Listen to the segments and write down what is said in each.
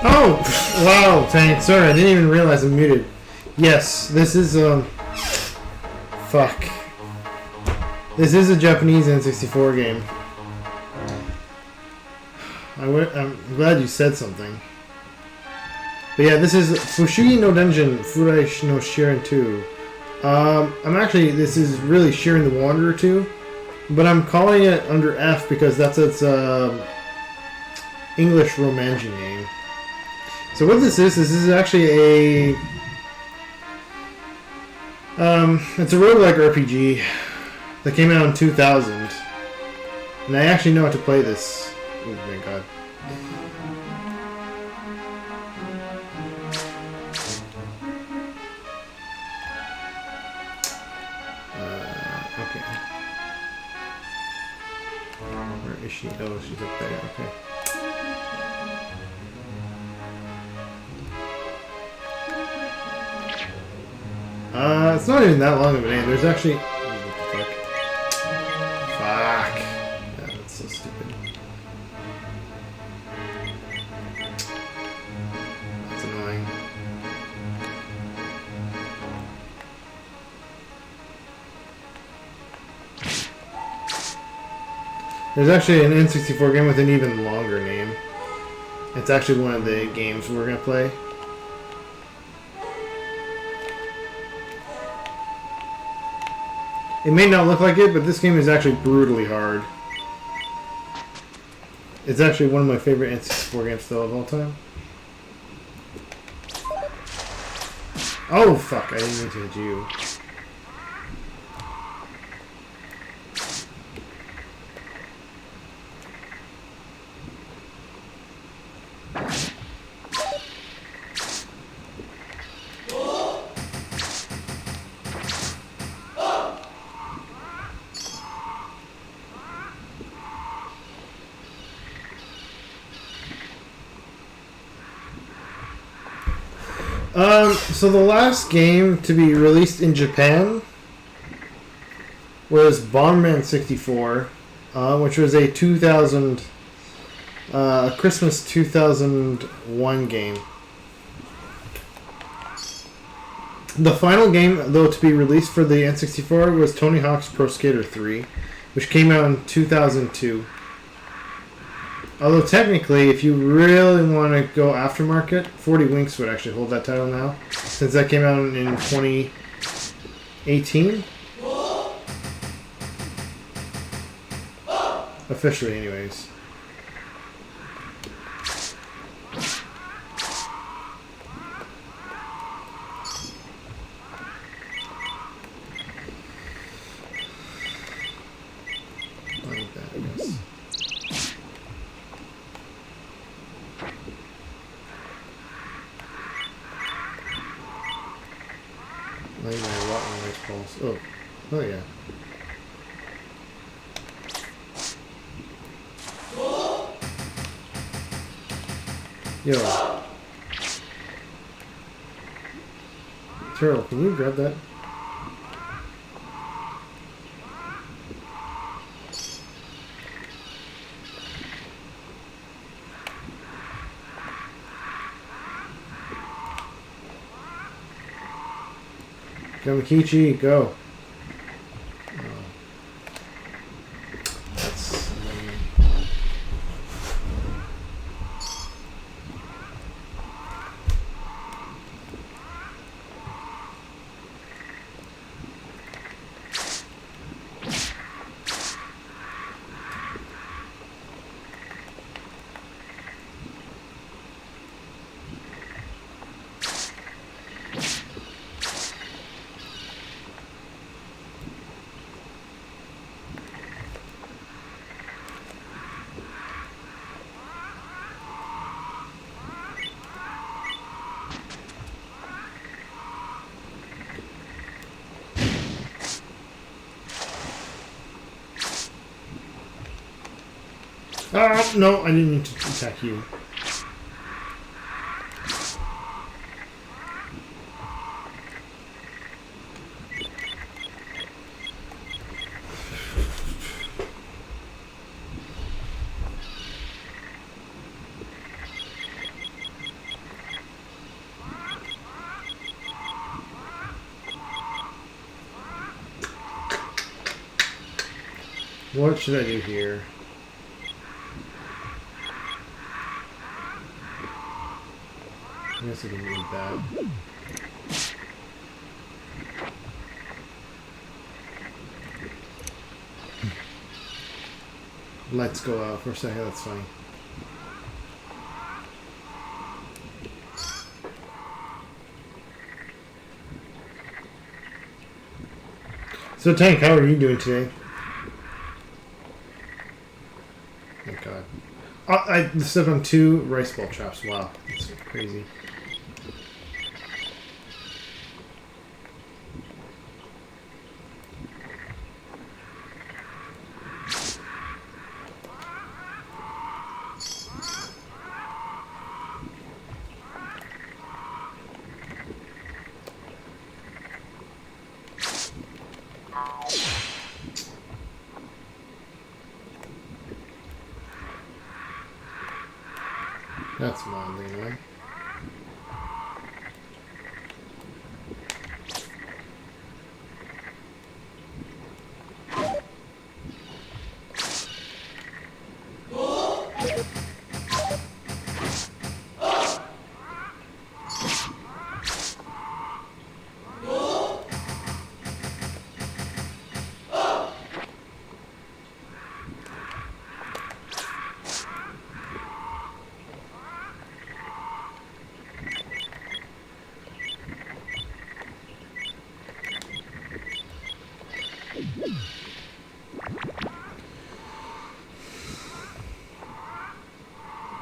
Oh! Wow, Tank. Sorry, I didn't even realize I'm muted. Yes, this is, fuck. This is a Japanese N64 game. I'm glad you said something. But yeah, this is Fushigi no Dungeon, Furai no Shiren 2. This is really Shiren the Wanderer 2. But I'm calling it under F because that's its, English Romanji name. So what this is actually a... it's a roguelike RPG that came out in 2000. And I actually know how to play this. Oh my god. Okay. Where is she? Oh, she's up there. Okay. It's not even that long of a name. There's actually... What the fuck? Fuck. Yeah, that's so stupid. That's annoying. There's actually an N64 game with an even longer name. It's actually one of the games we're going to play. It may not look like it, but this game is actually brutally hard. It's actually one of my favorite N64 games still of all time. Oh, fuck. I didn't mean to hit you. So the last game to be released in Japan was Bomberman 64, which was a Christmas 2001 game. The final game, though, to be released for the N64 was Tony Hawk's Pro Skater 3, which came out in 2002. Although technically, if you really want to go aftermarket, 40 Winks would actually hold that title now, since that came out in 2018. Officially, anyways. Like that, I guess. Laying my rotten rice balls. Oh yeah. Yo. Turtle, can you grab that? Kamikichi, go. Oh. That's annoying. Ah, no, I didn't mean to attack you. What should I do here? I guess I can need that. Lights go out for a second, that's funny. So Tank, how are you doing today? Thank God. I stepped on 2 rice ball traps. Wow, that's crazy. That's mildly annoying.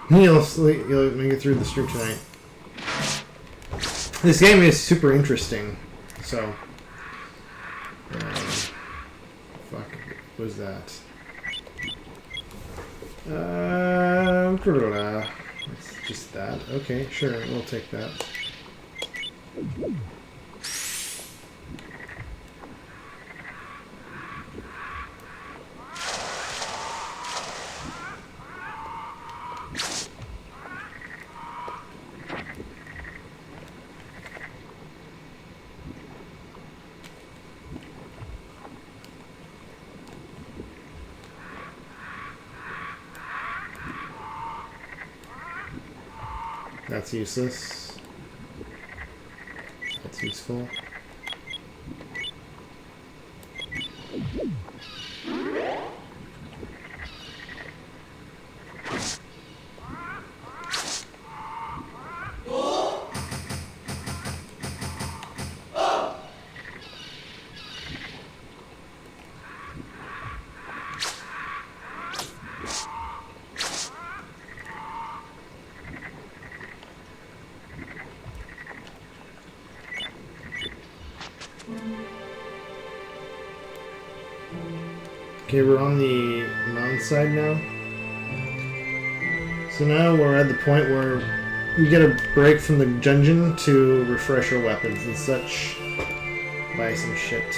You'll make it through the stream tonight. This game is super interesting. So, fuck, what was that? It's just that. Okay, sure, we'll take that. That's useless. That's useful. Okay, we're on the mountain side now. So now we're at the point where we get a break from the dungeon to refresh our weapons and such. Buy some shit.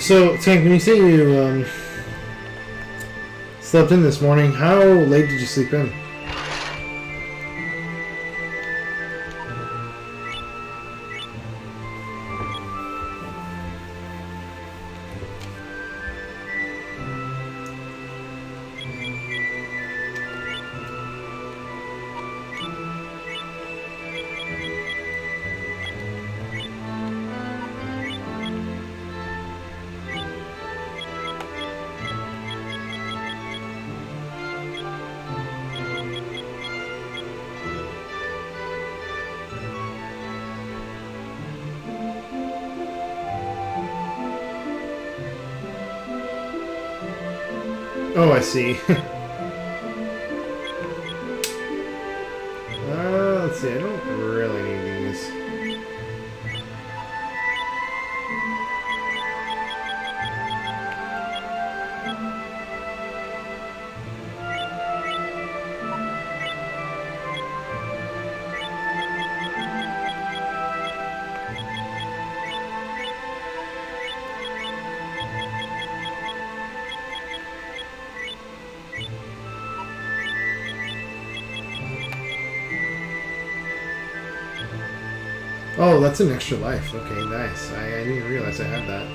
So, Tank, when you say you slept in this morning, how late did you sleep in? Oh, I see. Let's see, I don't really need these. Oh, that's an extra life. Okay, nice. I didn't realize I had that.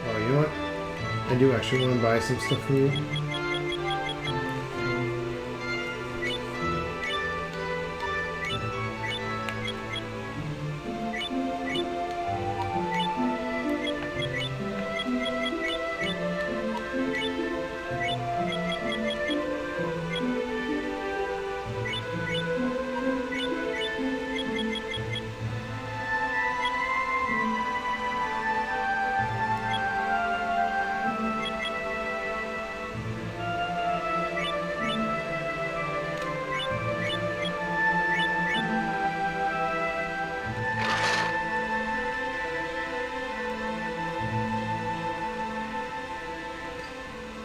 Oh, you know what? I do actually want to buy some stuff from you.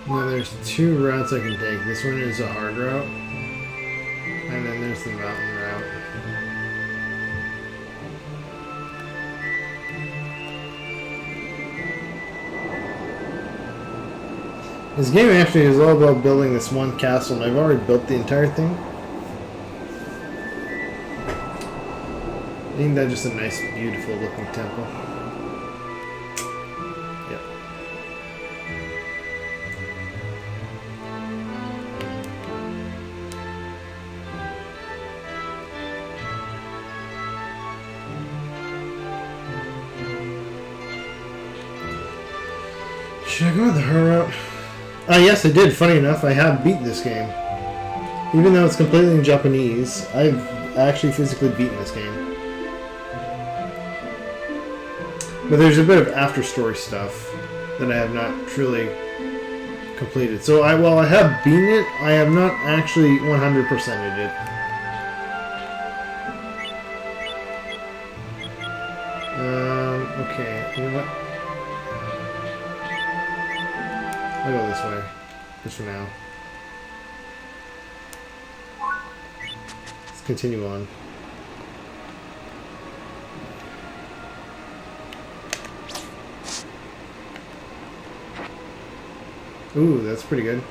Now there's two routes I can take. This one is a hard route, and then there's the mountain route. This game actually is all about building this one castle, and I've already built the entire thing. Isn't that just a nice, beautiful looking temple? Yep. Should I go with the hard route? Yes, I did. Funny enough, I have beat this game. Even though it's completely in Japanese, I've actually physically beaten this game. But there's a bit of after-story stuff that I have not truly completed. So, while I have beaten it, I have not actually 100%ed it. Okay, you know what? I'll go this way, just for now. Let's continue on. Ooh, that's pretty good.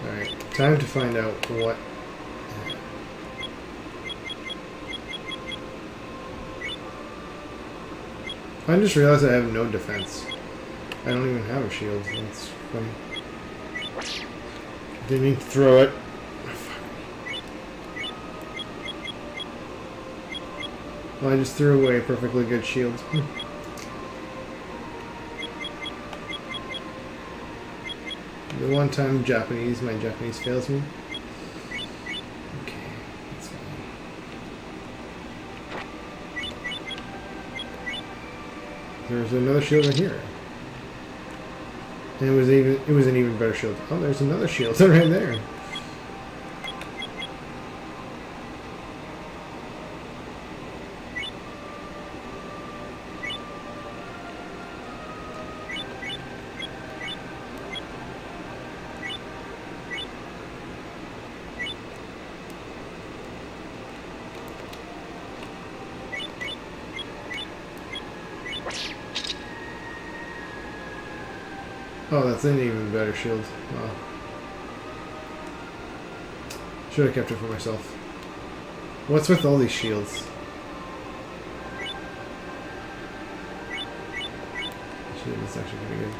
Alright, time to find out what... I just realized I have no defense. I don't even have a shield. That's funny. Didn't need to throw it. Well, I just threw away a perfectly good shield. The one time my Japanese fails me. Okay, that's fine. There's another shield right here. And it was an even better shield. Oh, there's another shield right there. Oh, that's an even better shield. Wow. Should have kept it for myself. What's with all these shields? Shit, that's actually pretty good.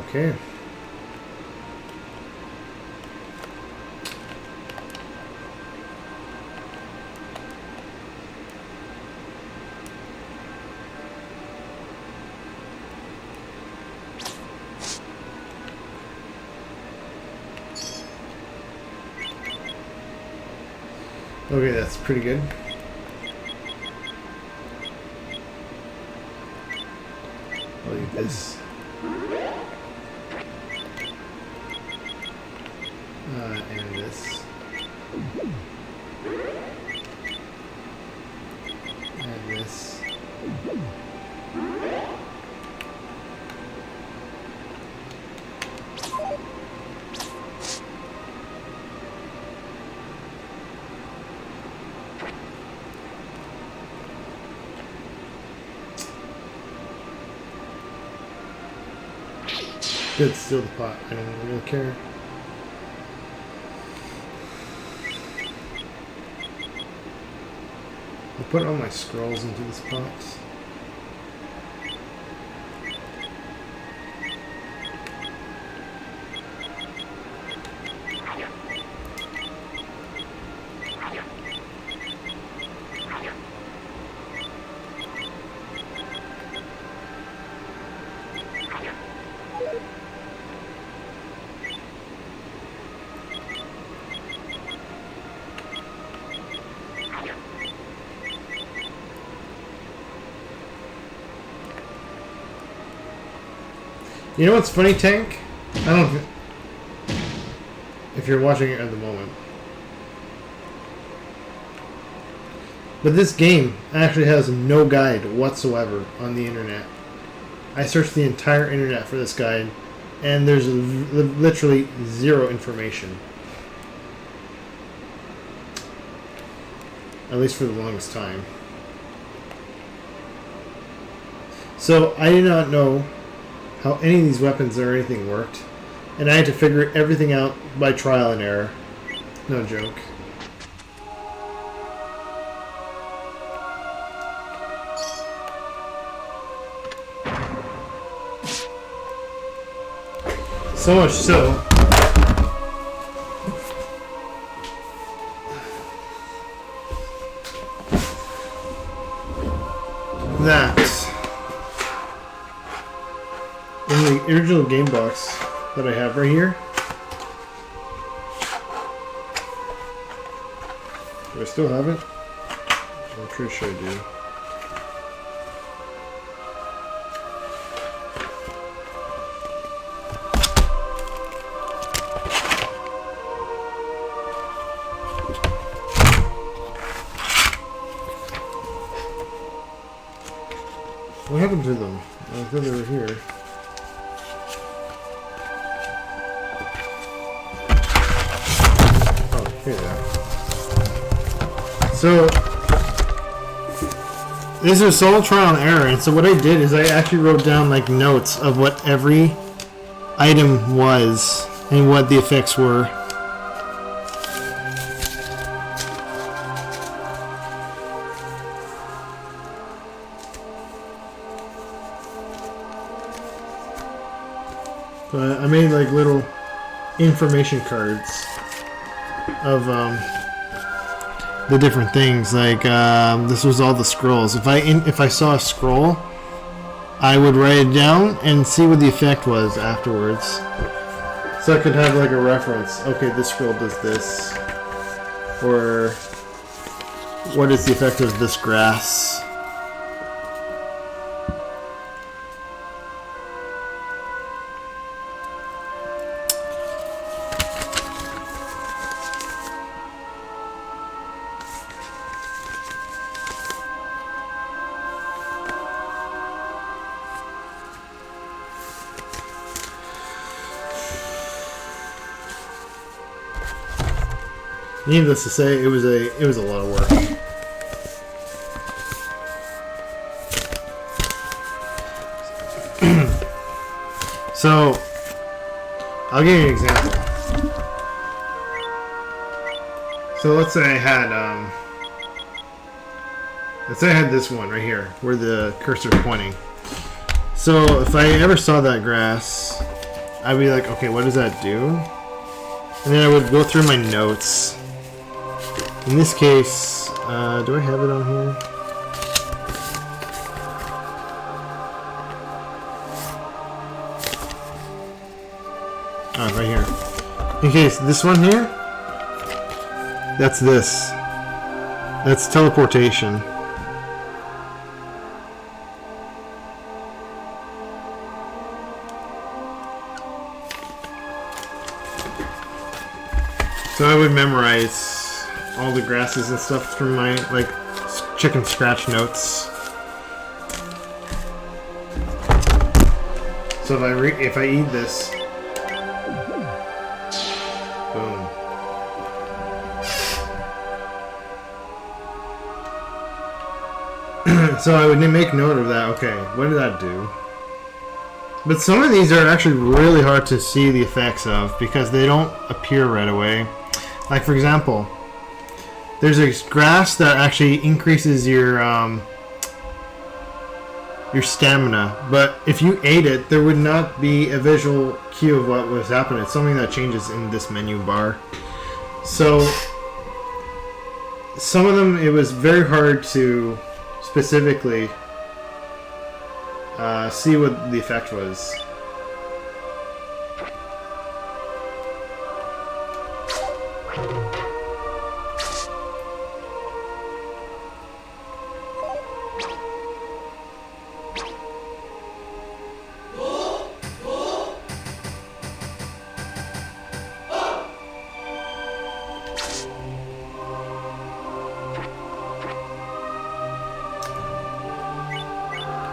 Okay. Okay, that's pretty good. probably this. And this. And this. Good, steal the pot. I don't really care. I put all my scrolls into this box. You know what's funny, Tank? I don't know if you're watching it at the moment. But this game actually has no guide whatsoever on the internet. I searched the entire internet for this guide, and there's literally zero information. At least for the longest time. So I did not know how any of these weapons or anything worked, and I had to figure everything out by trial and error. No joke. So much so that in the original game box that I have right here, do I still have it? I'm pretty sure I do. What happened to them? I thought they were here. So, this is all trial and error, and so what I did is I actually wrote down like notes of what every item was and what the effects were. So I made like little information cards of the different things. Like this was all the scrolls. If I saw a scroll, I would write it down and see what the effect was afterwards, so I could have like a reference. Okay, this scroll does this, or what is the effect of this grass? Needless to say, it was a lot of work. So, I'll give you an example. So let's say I had this one right here, where the cursor's pointing. So if I ever saw that grass, I'd be like, okay, what does that do? And then I would go through my notes. In this case, do I have it on here? Oh, right here. In case, this one here, that's this. That's teleportation. So I would memorize all the grasses and stuff from my like chicken scratch notes. So if I eat this, boom. So I would make note of that. Okay, what did that do? But some of these are actually really hard to see the effects of because they don't appear right away. Like for example, there's a grass that actually increases your stamina, but if you ate it, there would not be a visual cue of what was happening. It's something that changes in this menu bar. So some of them, it was very hard to specifically see what the effect was.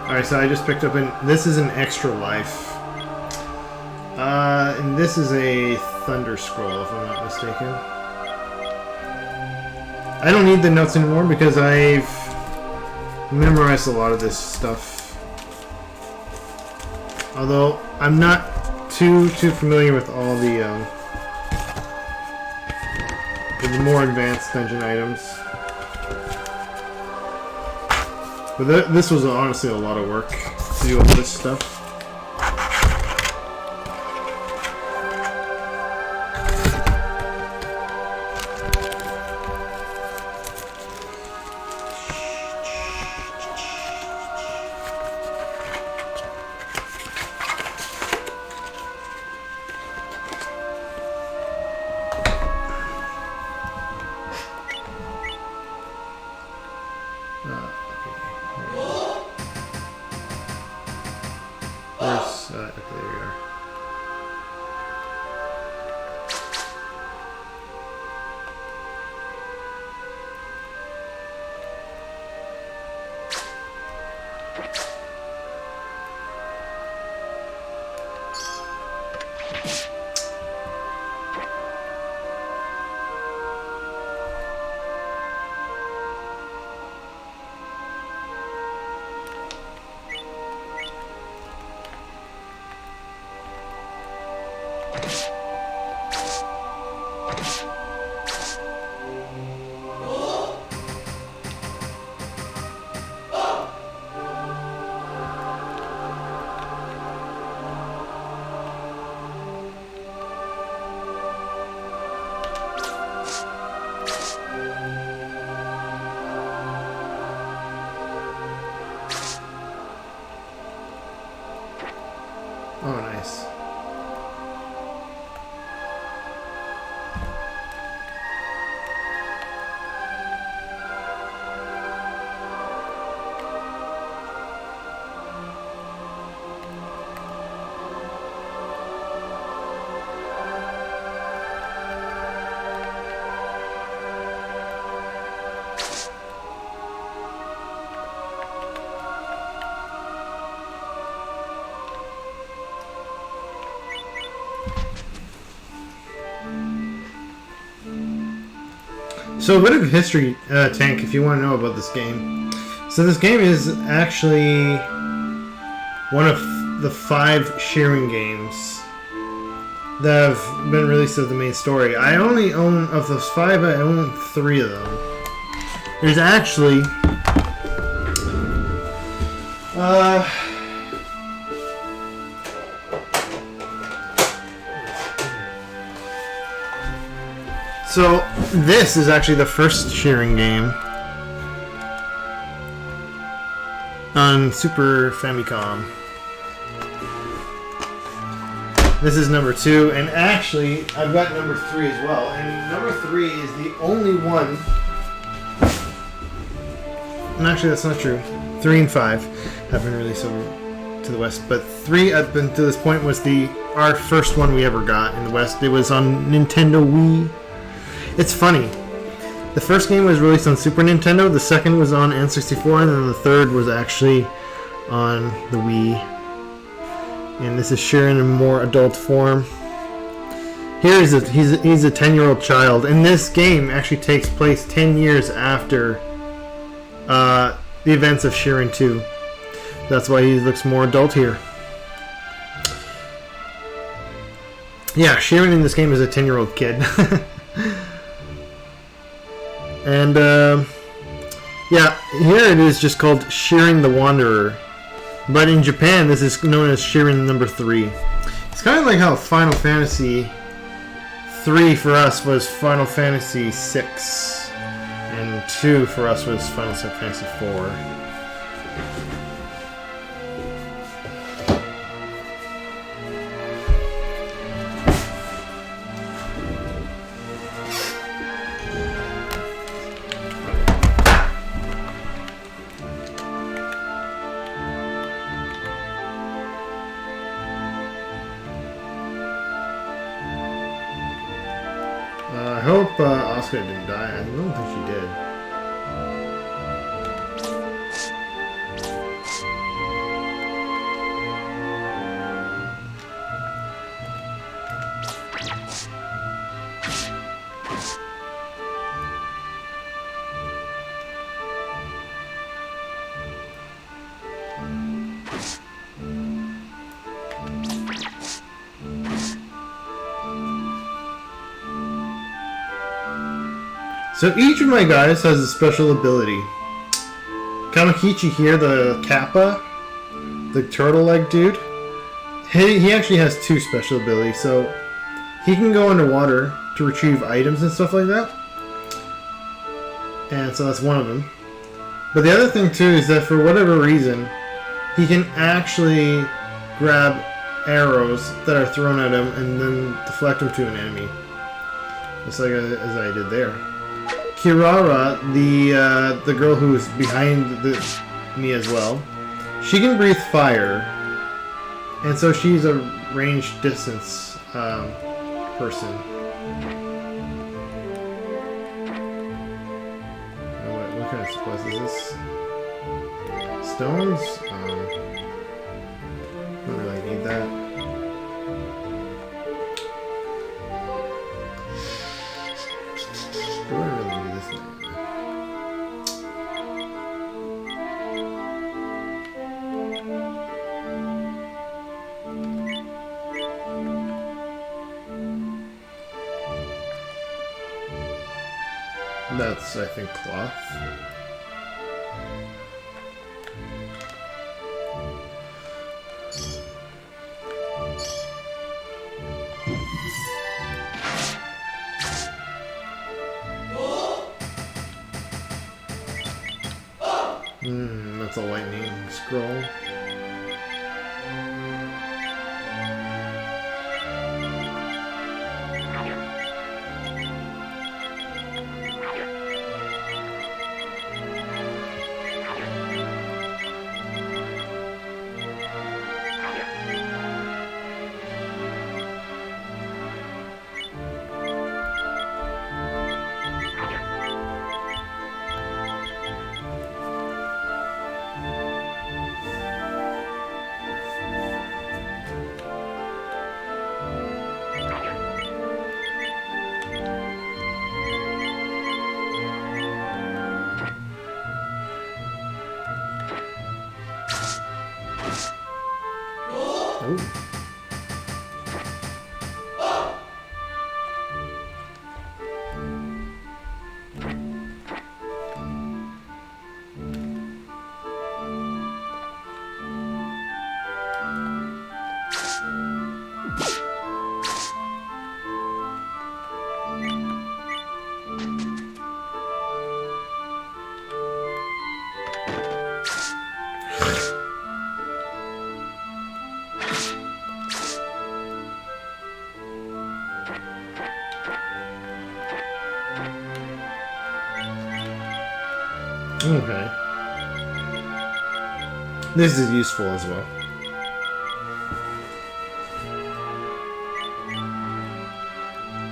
Alright, so I just picked up this is an extra life. And this is a Thunder Scroll, if I'm not mistaken. I don't need the notes anymore because I've memorized a lot of this stuff. Although I'm not too familiar with all the more advanced dungeon items. But this was honestly a lot of work to do all this stuff. Okay, there you are. Oh, nice. So a bit of history, Tank, if you want to know about this game. So this game is actually one of the 5 Shiren games that have been released of the main story. I only own, of those 5, I own 3 of them. There's actually... So, this is actually the first Shiren game on Super Famicom. This is number 2, and actually, I've got number 3 as well. And number 3 is the only one... And actually, that's not true. 3 and 5 have been released over to the West, but 3 up until this point was our first one we ever got in the West. It was on Nintendo Wii. It's funny. The first game was released on Super Nintendo, the second was on N64, and then the third was actually on the Wii. And this is Shiren in more adult form. Here he's a 10-year-old child, and this game actually takes place 10 years after the events of Shiren 2. That's why he looks more adult here. Yeah, Shiren in this game is a 10-year-old kid. And, yeah, here it is just called Shiren the Wanderer. But in Japan, this is known as Shiren number 3. It's kind of like how Final Fantasy 3 for us was Final Fantasy 6. And 2 for us was Final Fantasy 4. I hope Oscar didn't die. I don't think she did. So each of my guys has a special ability. Kamakichi here, the Kappa, the turtle leg dude, he actually has 2 special abilities. So he can go underwater to retrieve items and stuff like that. And so that's one of them. But the other thing too is that for whatever reason, he can actually grab arrows that are thrown at him and then deflect them to an enemy. Just like as I did there. Kirara, the girl who's behind me as well, she can breathe fire, and so she's a ranged distance person. What kind of supplies is this? Stones? Don't really need that. Do I really need this thing? That's, I think, cloth. That's a lightning scroll. Okay. This is useful as well.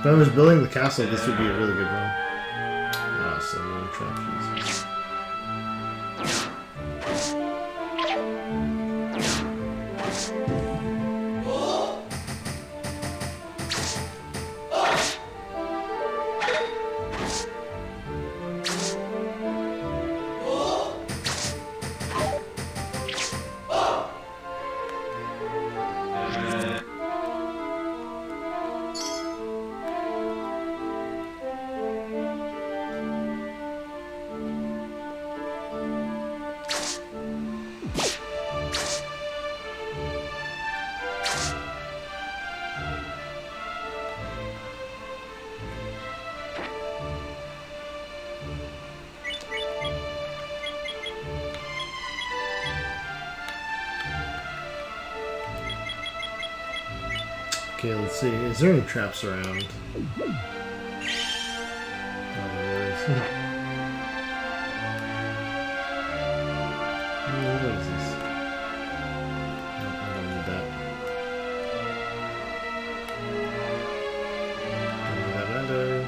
If I was building the castle, this would be a really good one. Ah, so many traps. Okay, let's see. Is there any traps around? Oh, there is. What is this? No, I don't need that. Don't need that either.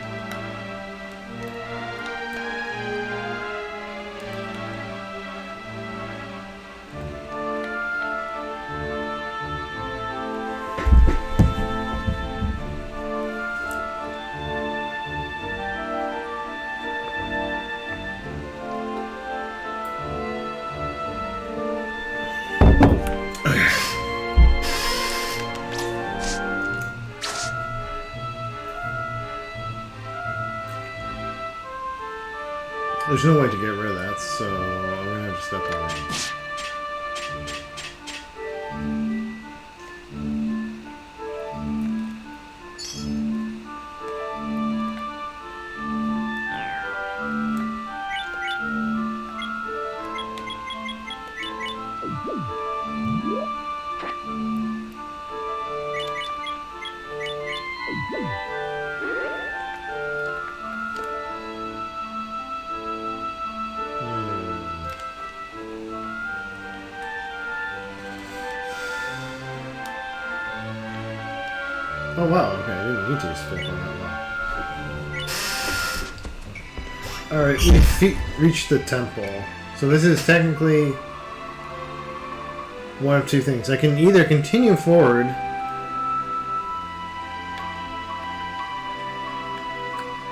There's no way to get rid of that, so I'm gonna have to step away. Oh wow, okay, I didn't need to spin on that long. Alright, we reached the temple. So this is technically one of two things. I can either continue forward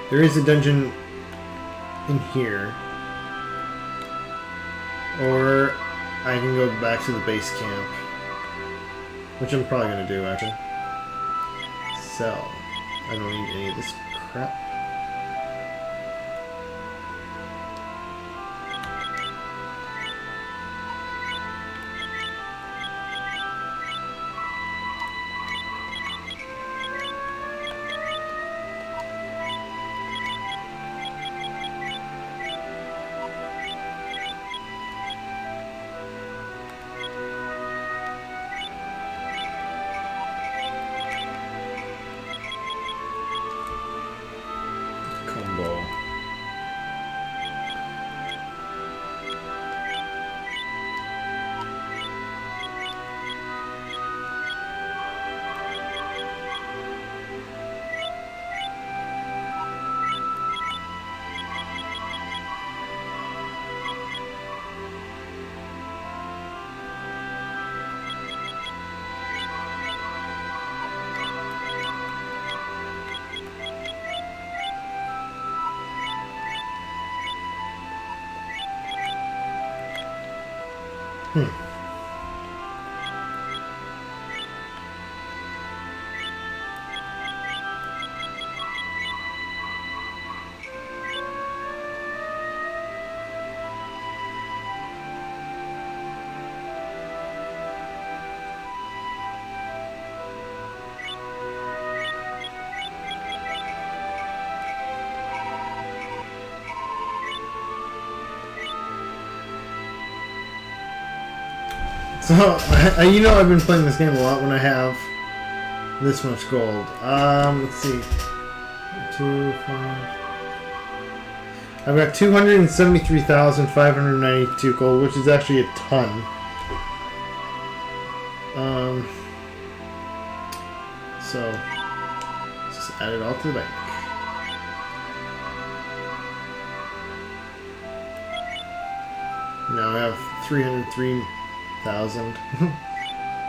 there is a dungeon in here, or I can go back to the base camp, which I'm probably going to do actually. Sell. I don't need any of this crap. So, you know I've been playing this game a lot when I have this much gold. Let's see. 2, 5... I've got 273,592 gold, which is actually a ton. So, just add it all to the bank. Now I have 303,000.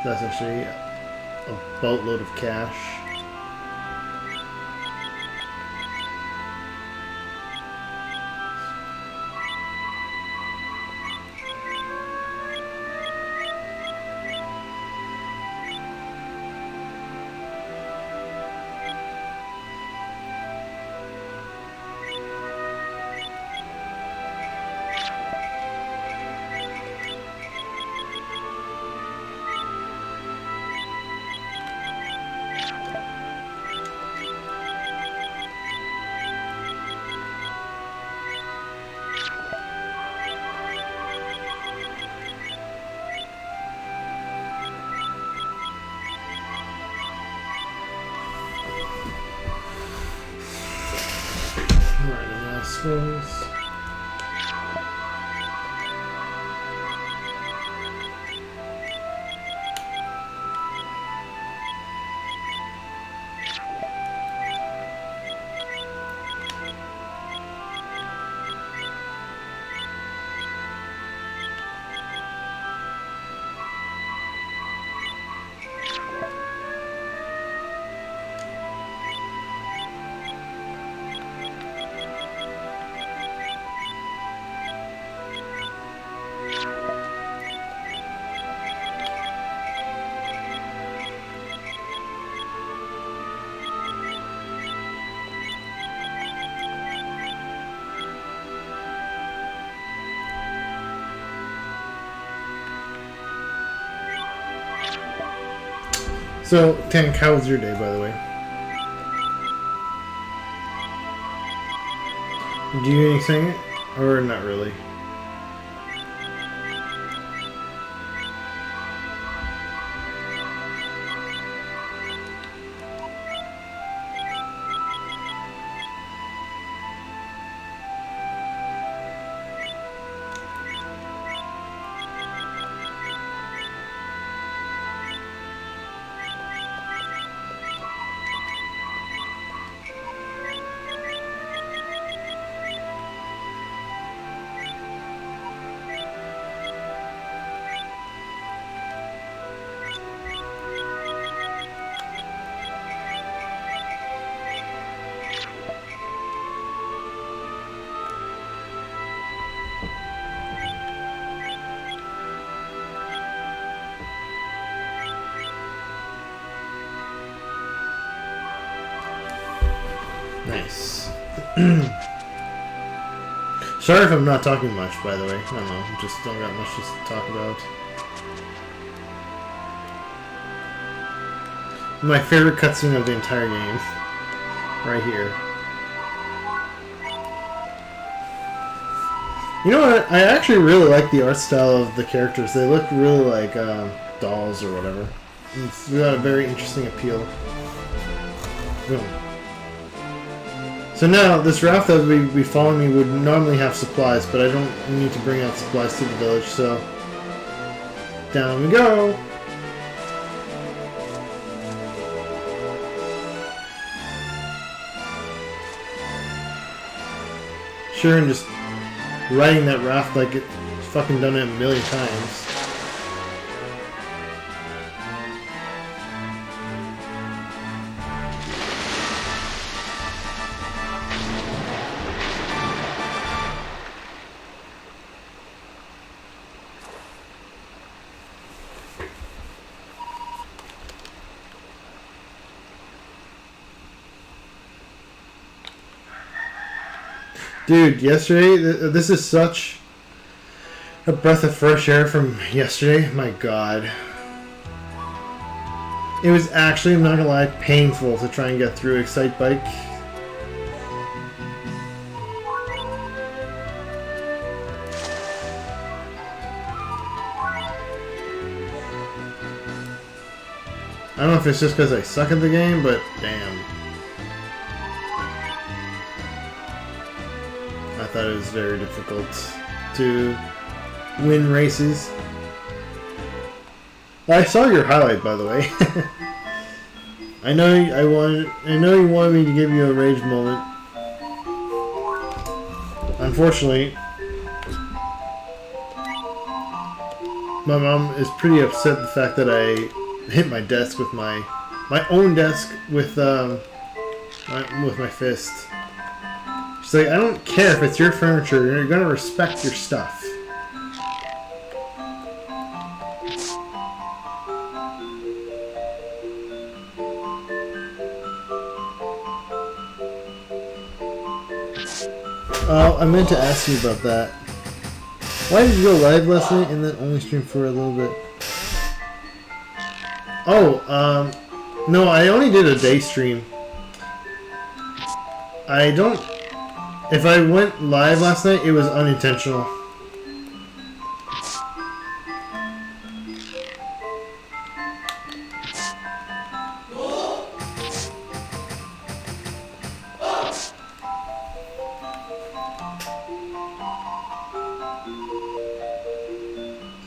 That's actually a boatload of cash. Assholes. So, Tank, how was your day, by the way? Do you do anything? Or not really? Nice. Sorry if I'm not talking much, by the way. I don't know, just don't got much to talk about. My favorite cutscene of the entire game. Right here. You know what? I actually really like the art style of the characters. They look really like dolls or whatever. It's got a very interesting appeal. Boom. So now, this raft that would be following me would normally have supplies, but I don't need to bring out supplies to the village, so... down we go! Shiren just riding that raft like it's fucking done it a million times. Dude, yesterday, this is such a breath of fresh air from yesterday. My God. It was actually, I'm not gonna lie, painful to try and get through Excite Bike. I don't know if it's just because I suck at the game, but damn. I thought it was very difficult to win races. I saw your highlight, by the way. I know you wanted me to give you a rage moment. Unfortunately, my mom is pretty upset the fact that I hit my desk with my own desk with my fist. She's like, I don't care if it's your furniture. You're gonna respect your stuff. Oh, I meant to ask you about that. Why did you go live last night and then only stream for a little bit? Oh, no, I only did a day stream. I don't... If I went live last night, it was unintentional.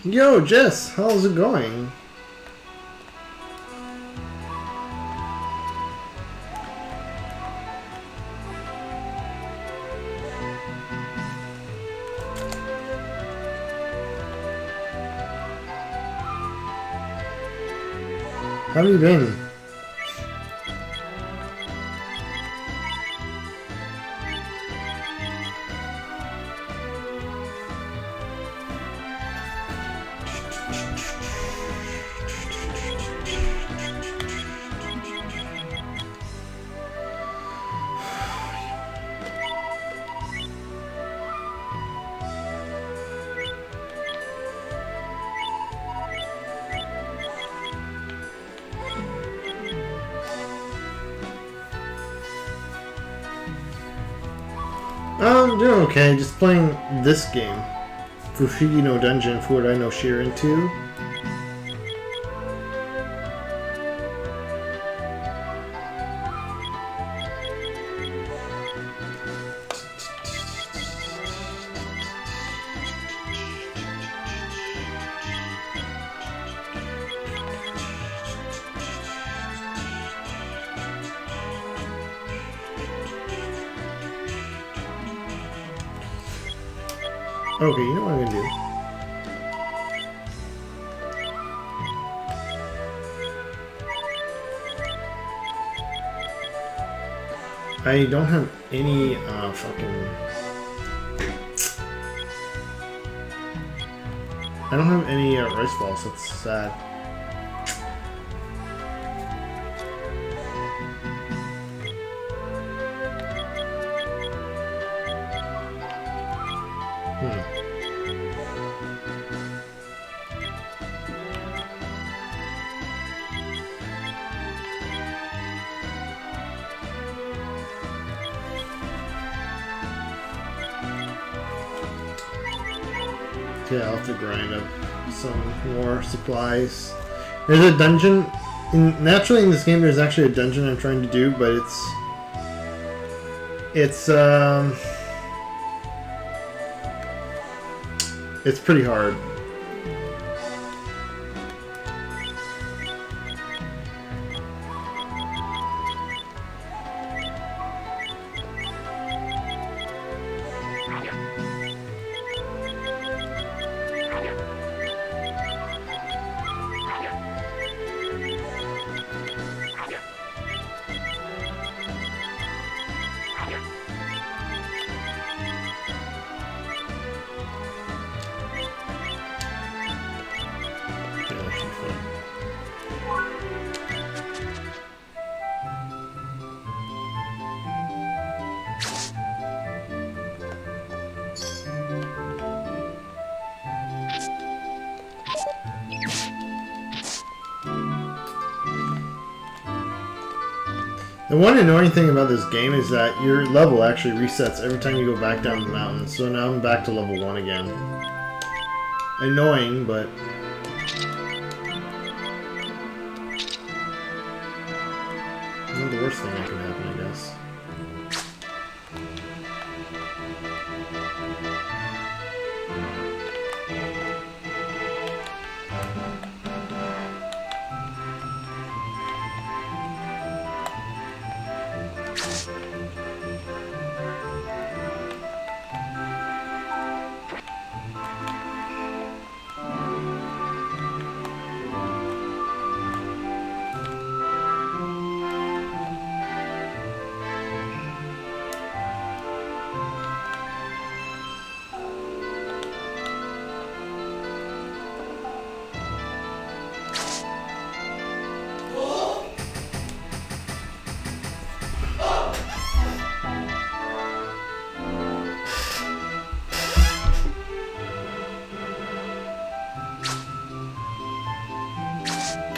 Yo, Jess, how's it going? How have you been? I'm doing okay, just playing this game. Fushigi no Dungeon, Furai no Shiren 2. Okay, you know what I'm gonna do? I don't have any, I don't have any, rice balls, that's sad. Yeah, I'll have to grind up some more supplies. There's a dungeon. Naturally, in this game, there's actually a dungeon I'm trying to do, but it's pretty hard. The one annoying thing about this game is that your level actually resets every time you go back down the mountain. So now I'm back to level 1 again. Annoying, but... not the worst thing that can happen, I guess.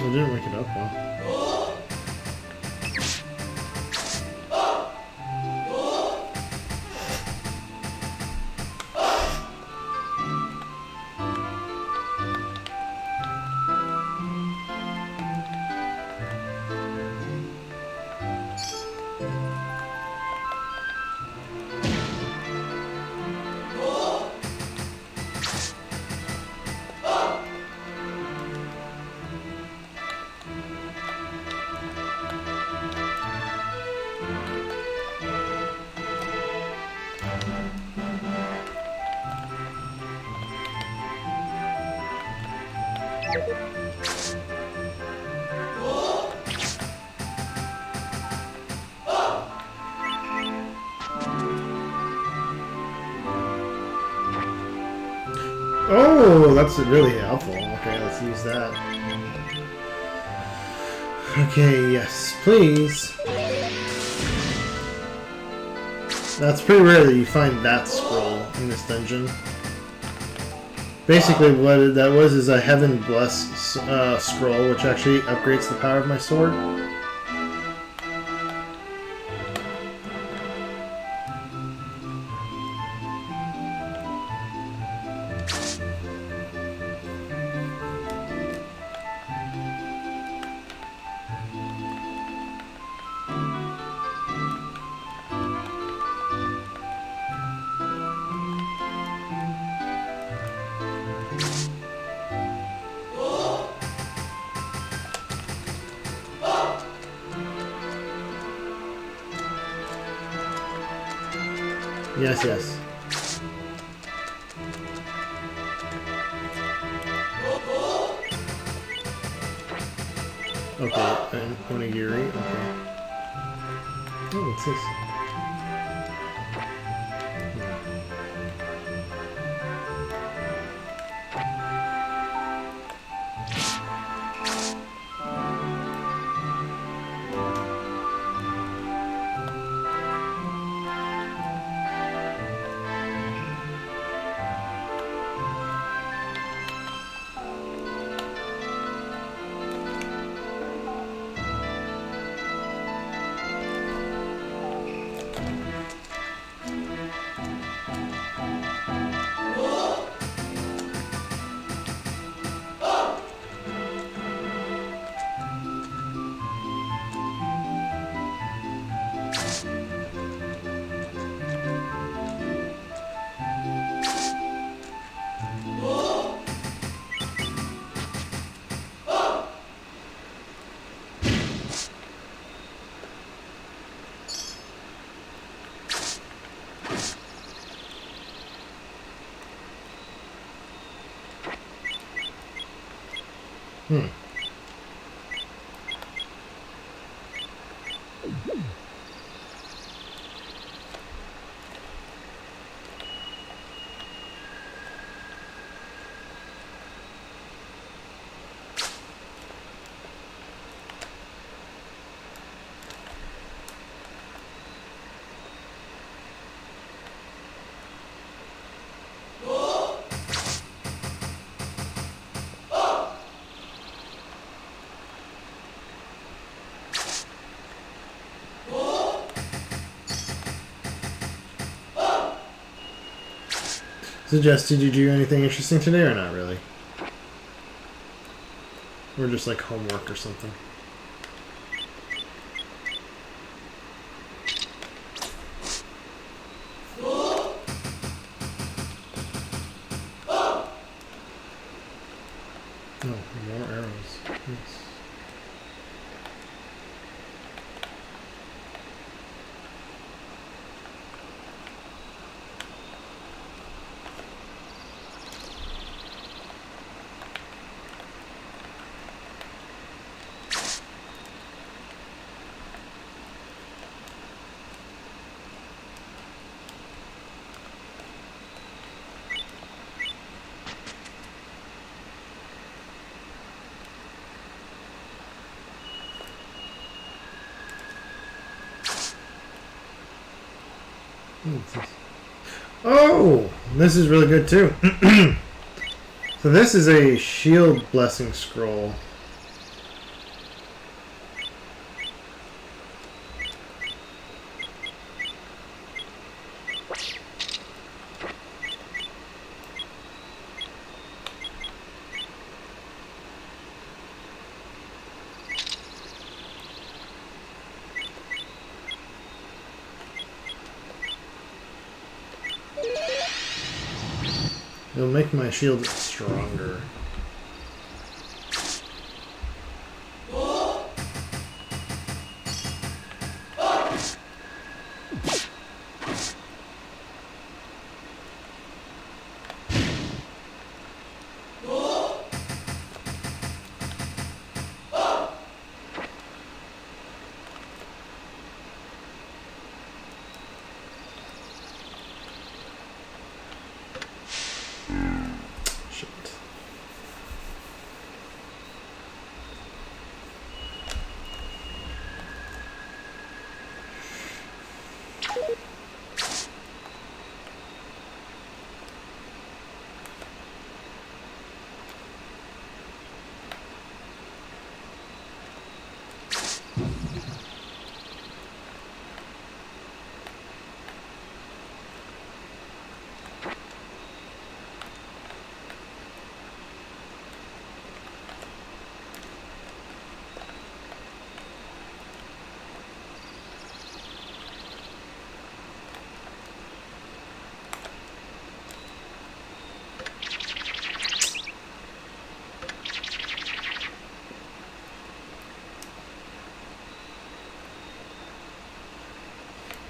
I didn't wake it up well. Oh, that's really helpful. Okay, let's use that. Okay, yes, please. That's pretty rare that you find that scroll in this dungeon. Basically, what that was is a Heaven Blessed scroll, which actually upgrades the power of my sword. Yes, yes. Okay, and onigiri, okay. Oh, what's this? So Jess, did you do anything interesting today or not really? Or just like homework or something? Oh, more arrows. Yes. Oh, this is really good too. So this is a shield blessing scroll. It'll make my shield stronger.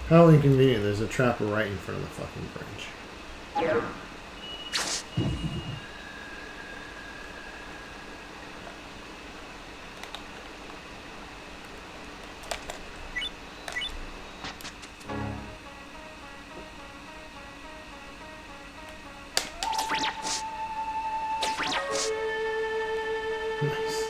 How inconvenient, there's a trapper right in front of the fucking bridge. Nice.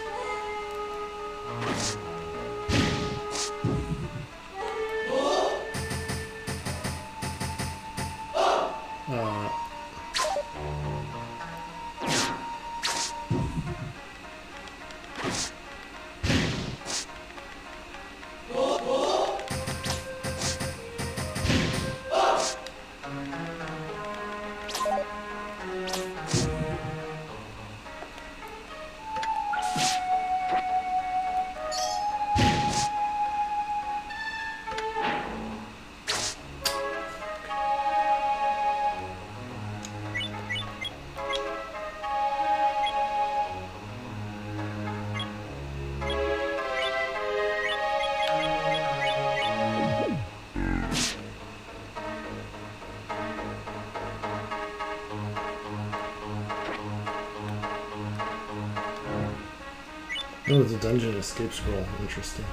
Oh, it's a dungeon escape scroll. Interesting.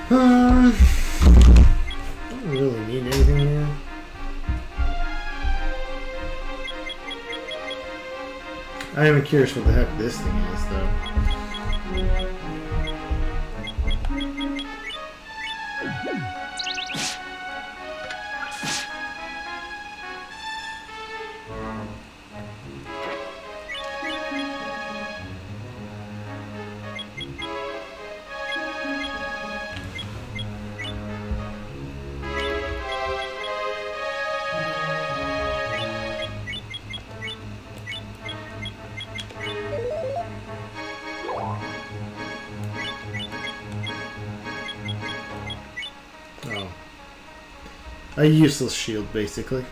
Don't really need anything here. I am curious what the heck this thing is, though. A useless shield, basically.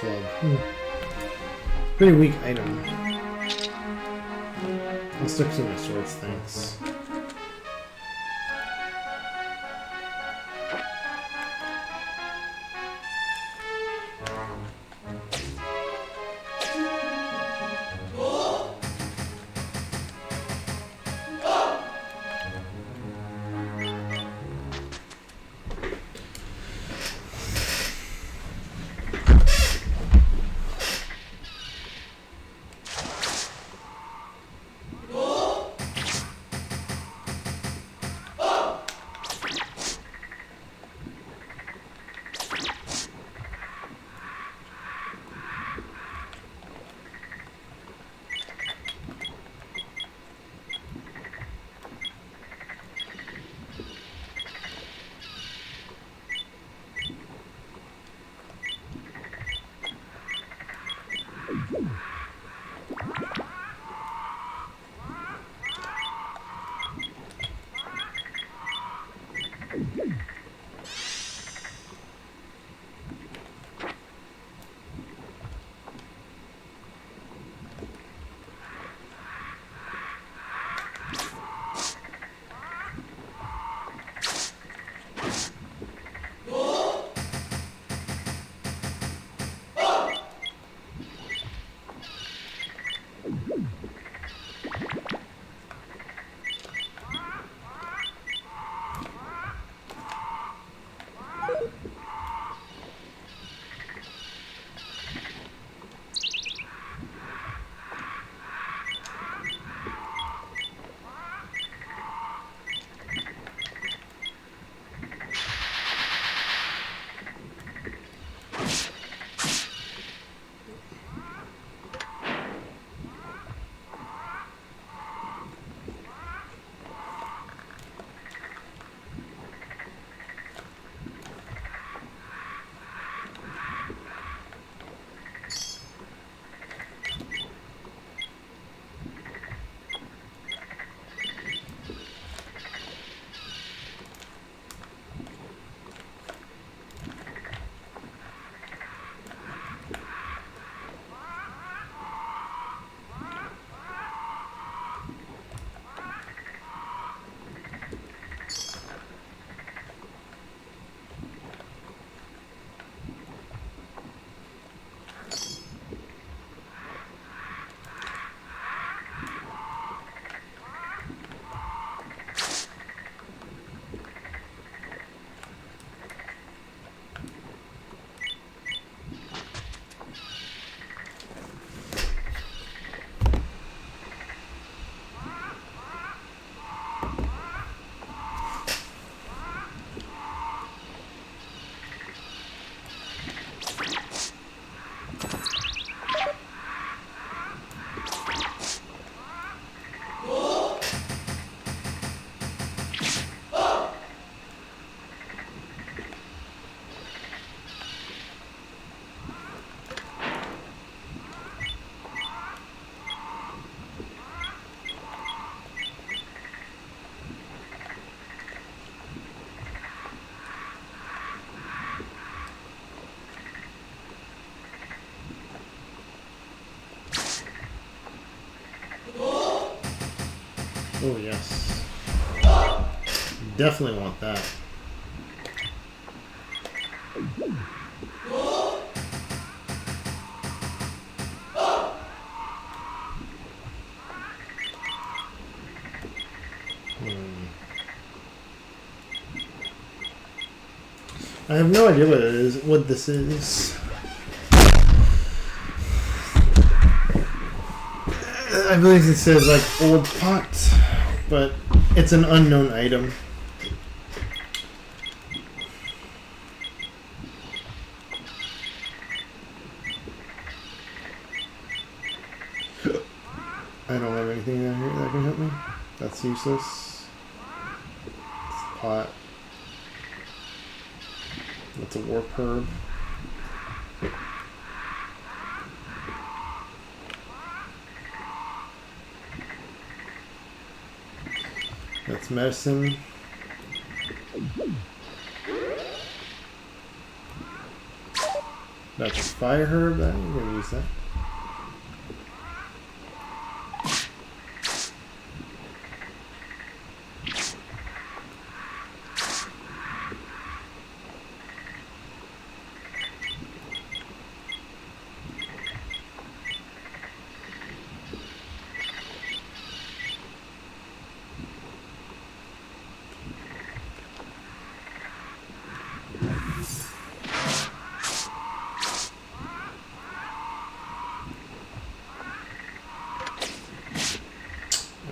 club. Pretty weak item. I'll stick to my swords, thanks. Oh, yes. Definitely want that. I have no idea what it is, what this is. I believe it says like old pot, but it's an unknown item. I don't have anything down here that can help me. That's useless. It's a pot. That's a warp herb. That's medicine. That's a fire herb. That I'm gonna use that.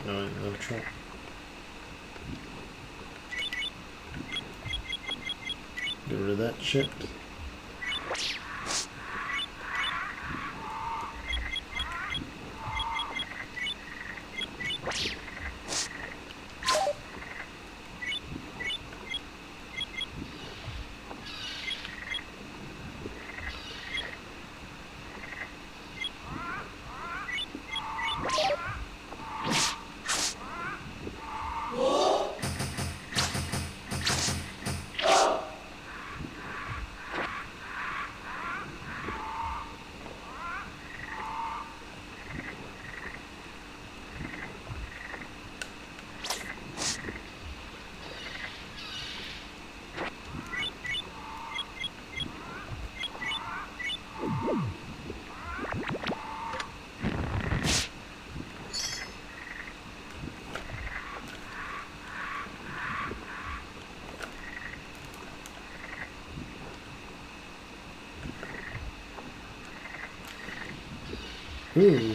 No trouble. Get rid of that shit. Ooh.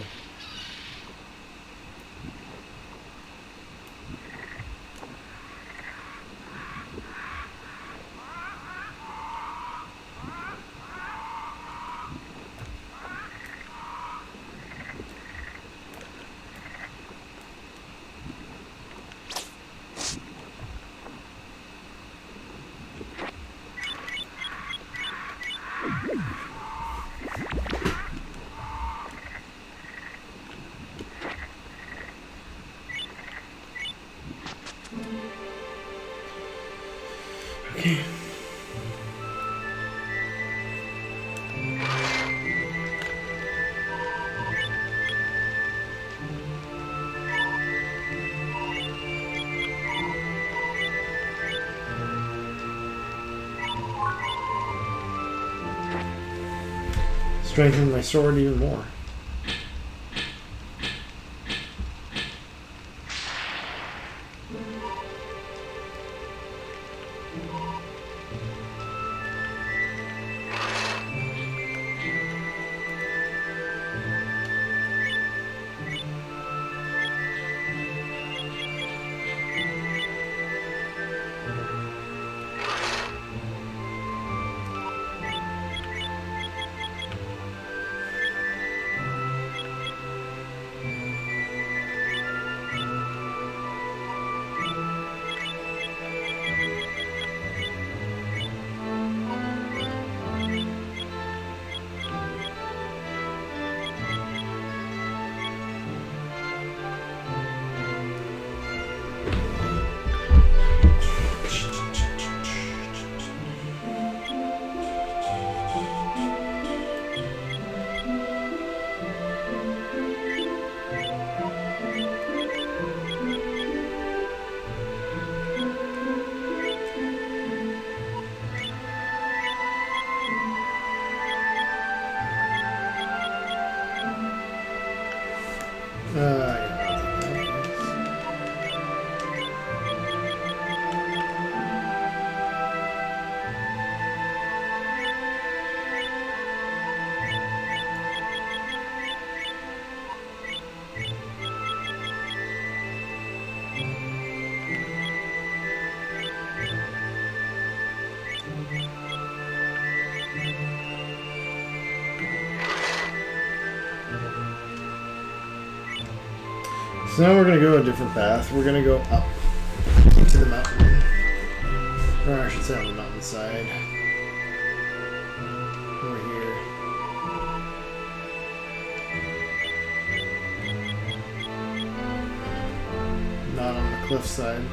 Okay. Strengthen my sword even more. So now we're going to go a different path. We're going to go up to the mountain. Or I should say on the mountainside. Over here. Not on the cliffside.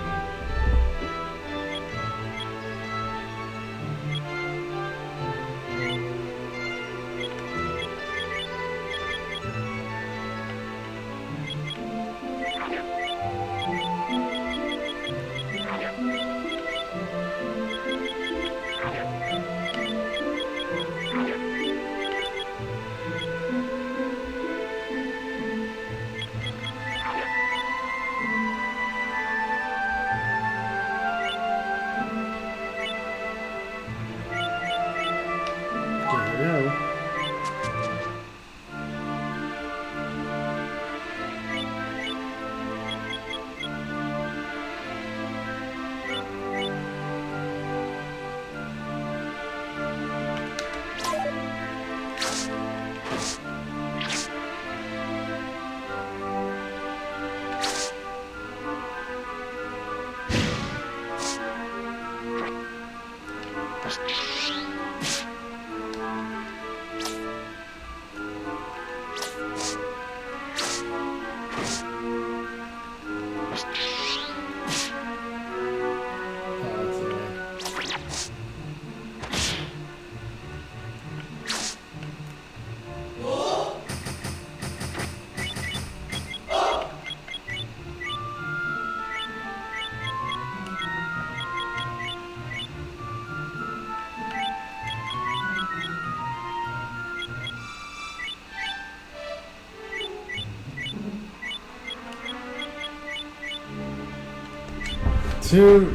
Two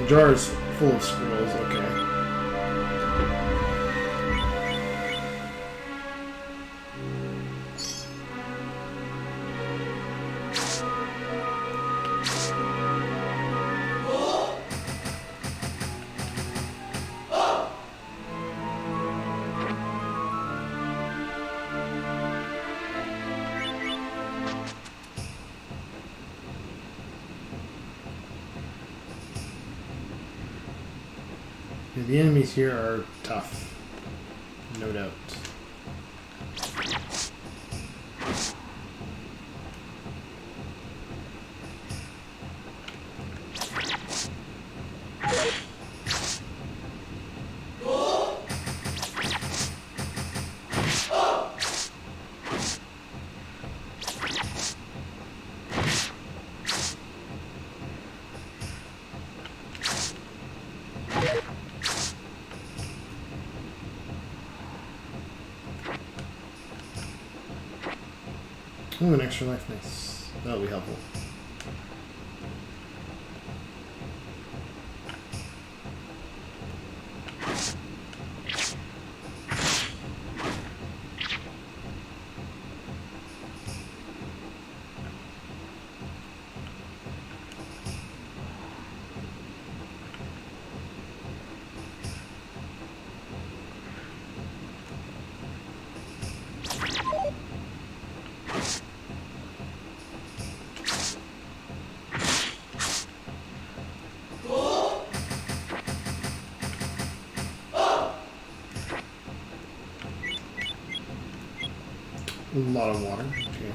jars full of scrolls, okay. The enemies here are tough, no doubt. Ooh, an extra life, nice. That'll be helpful. A lot of water. Okay.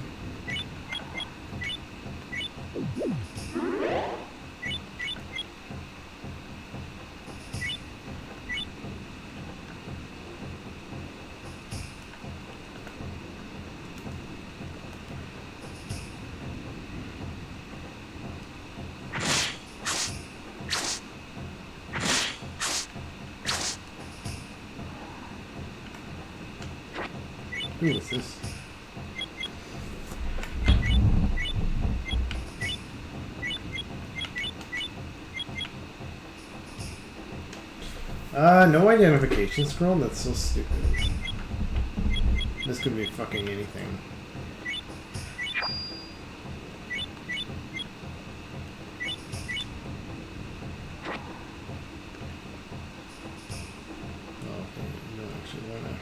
Ooh, what's this? No identification scroll? That's so stupid. This could be fucking anything. Oh, okay, you don't actually wanna...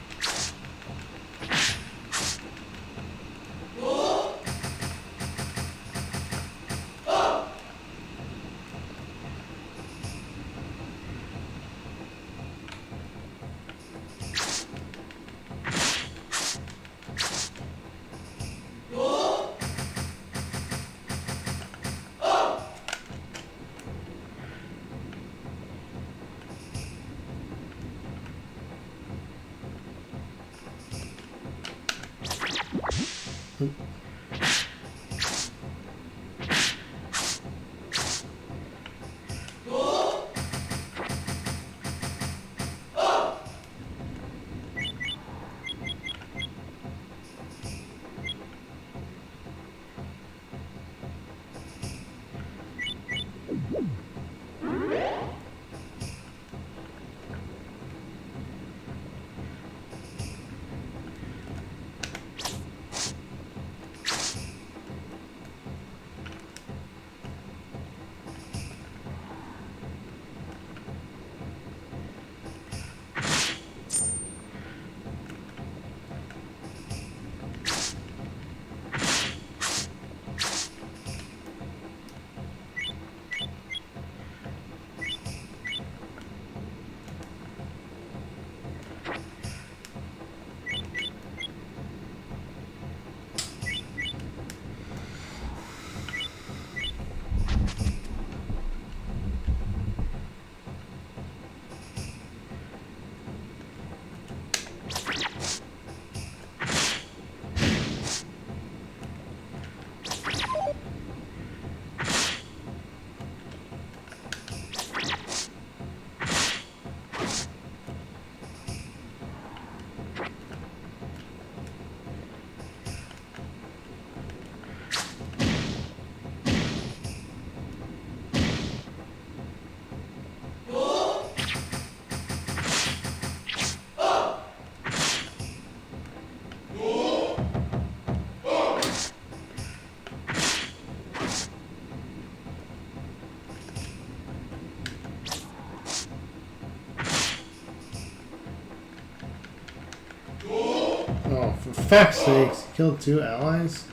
Fuck's sakes, killed 2 allies?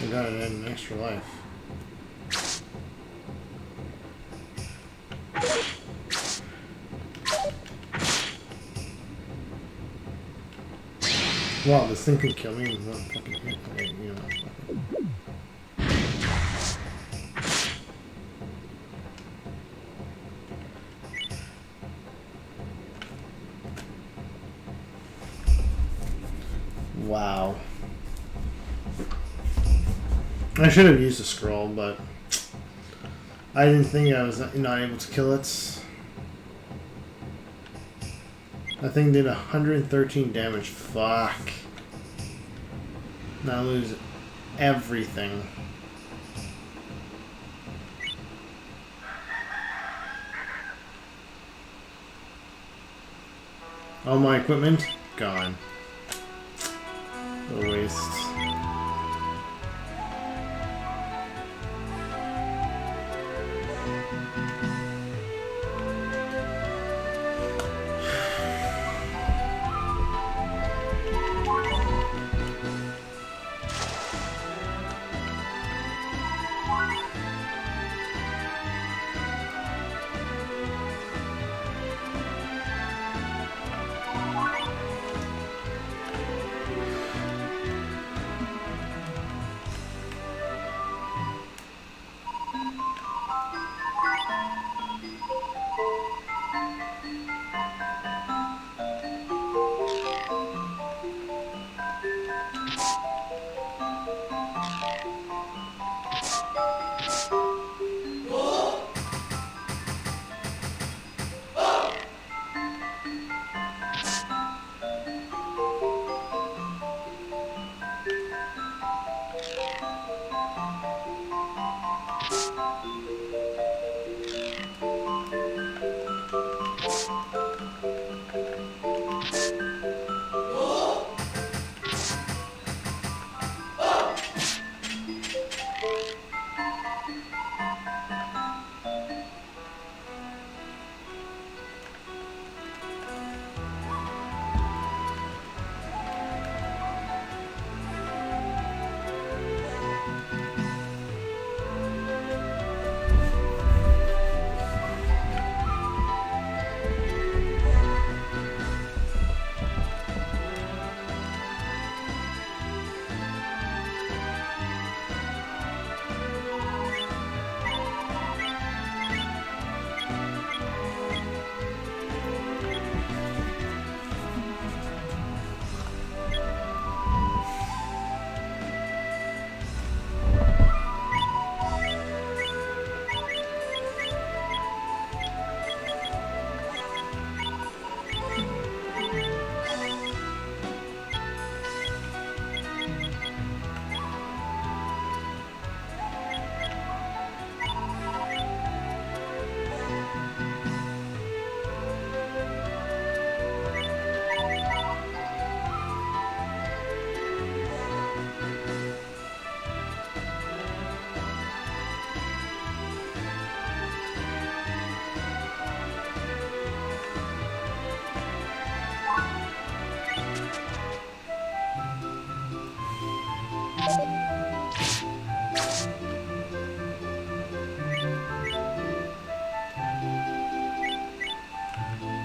I got it in an extra life. Wow, this thing can kill me in one fucking hit. Okay, you know. Wow. I should have used a scroll, but I didn't think I was not able to kill it. That thing did 113 damage. Fuck. Now I lose everything. All my equipment gone. What a waste.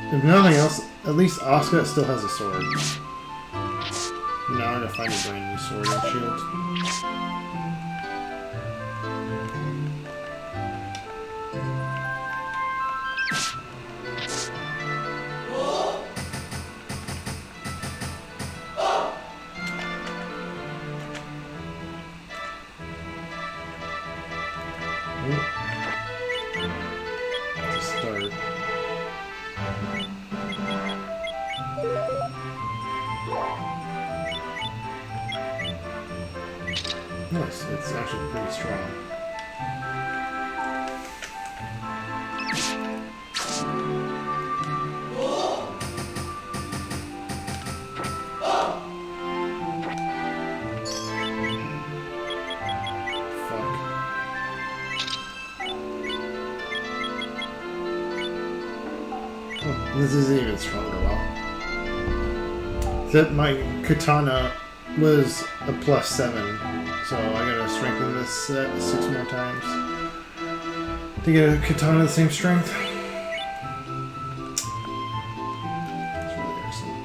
If nothing else, at least Asuka still has a sword. Now I gotta find a brand new sword and shield. Nice, it's actually pretty strong. Oh, this is even stronger. Well, that my katana was a +7, so I gotta strengthen this set 6 more times to get a katana the same strength. It's really awesome.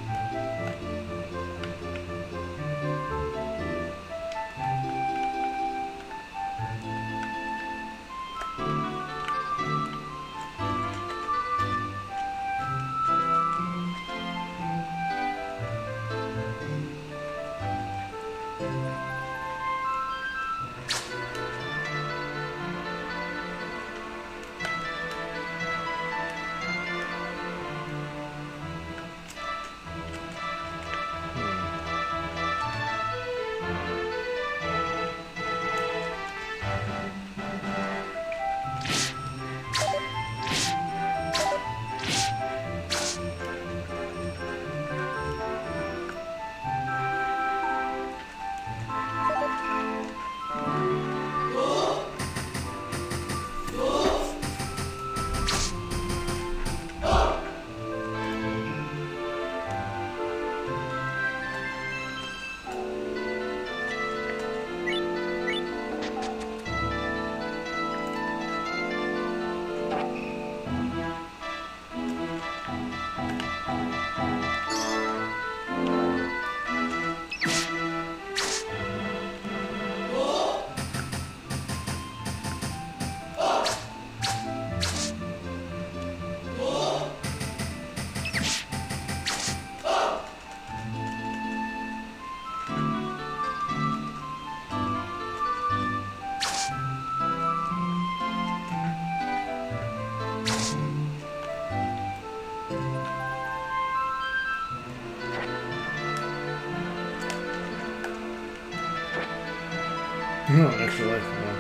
Oh, extra life. Yeah.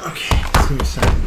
Okay, let's give me a second.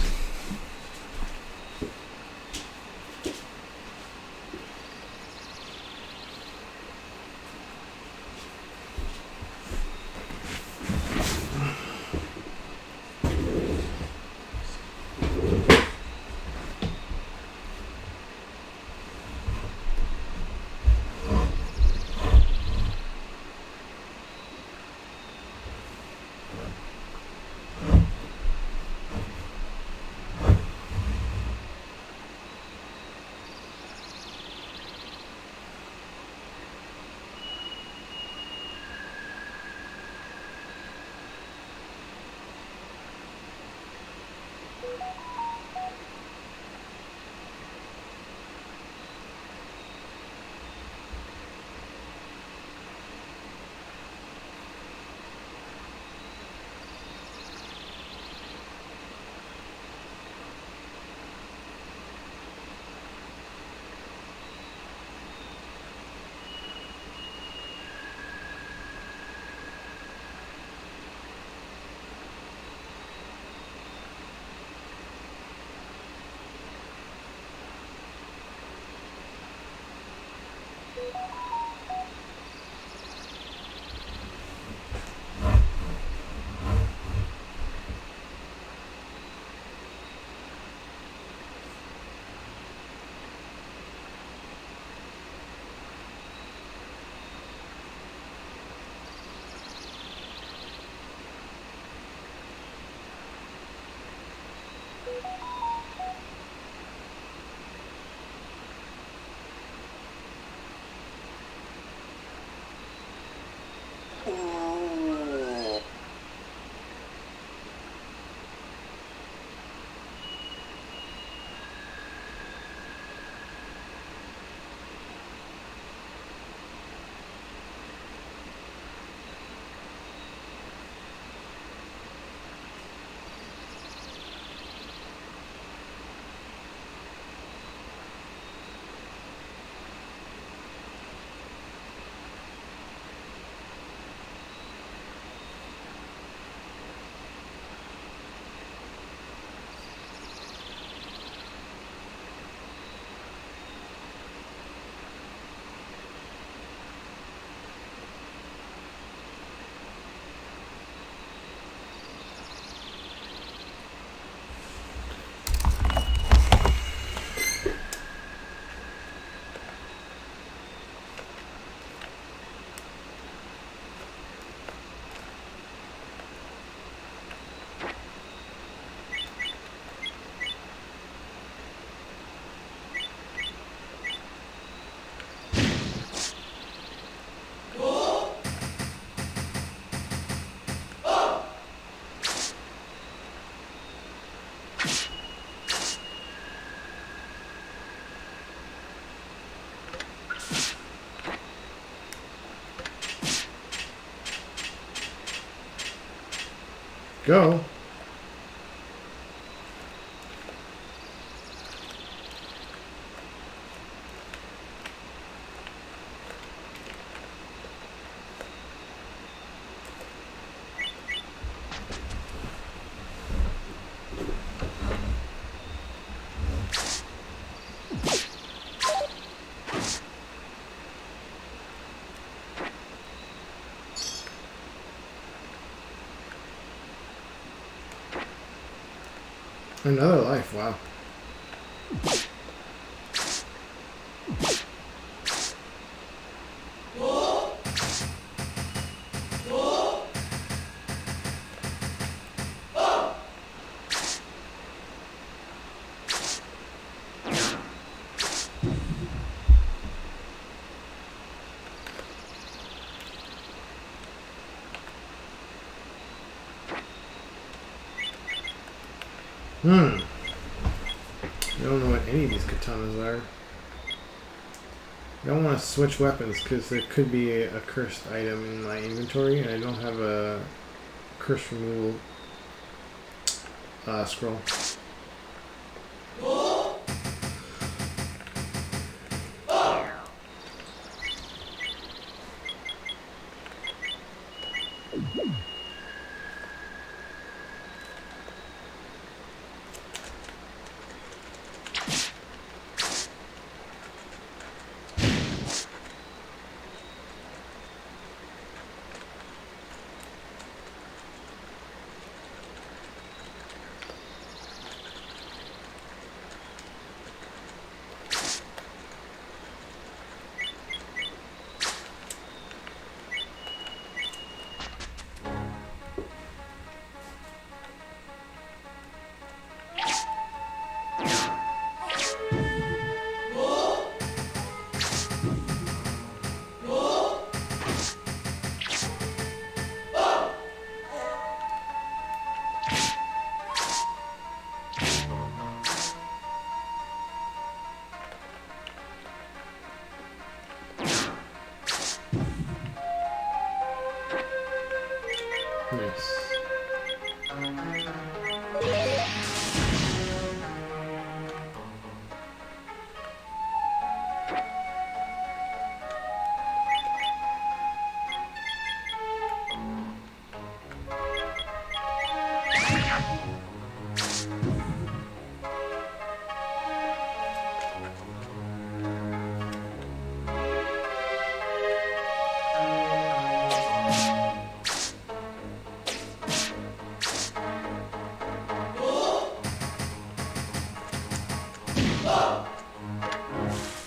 Go. Another life, wow. I don't know what any of these katanas are. I don't want to switch weapons because there could be a cursed item in my inventory and I don't have a curse removal scroll.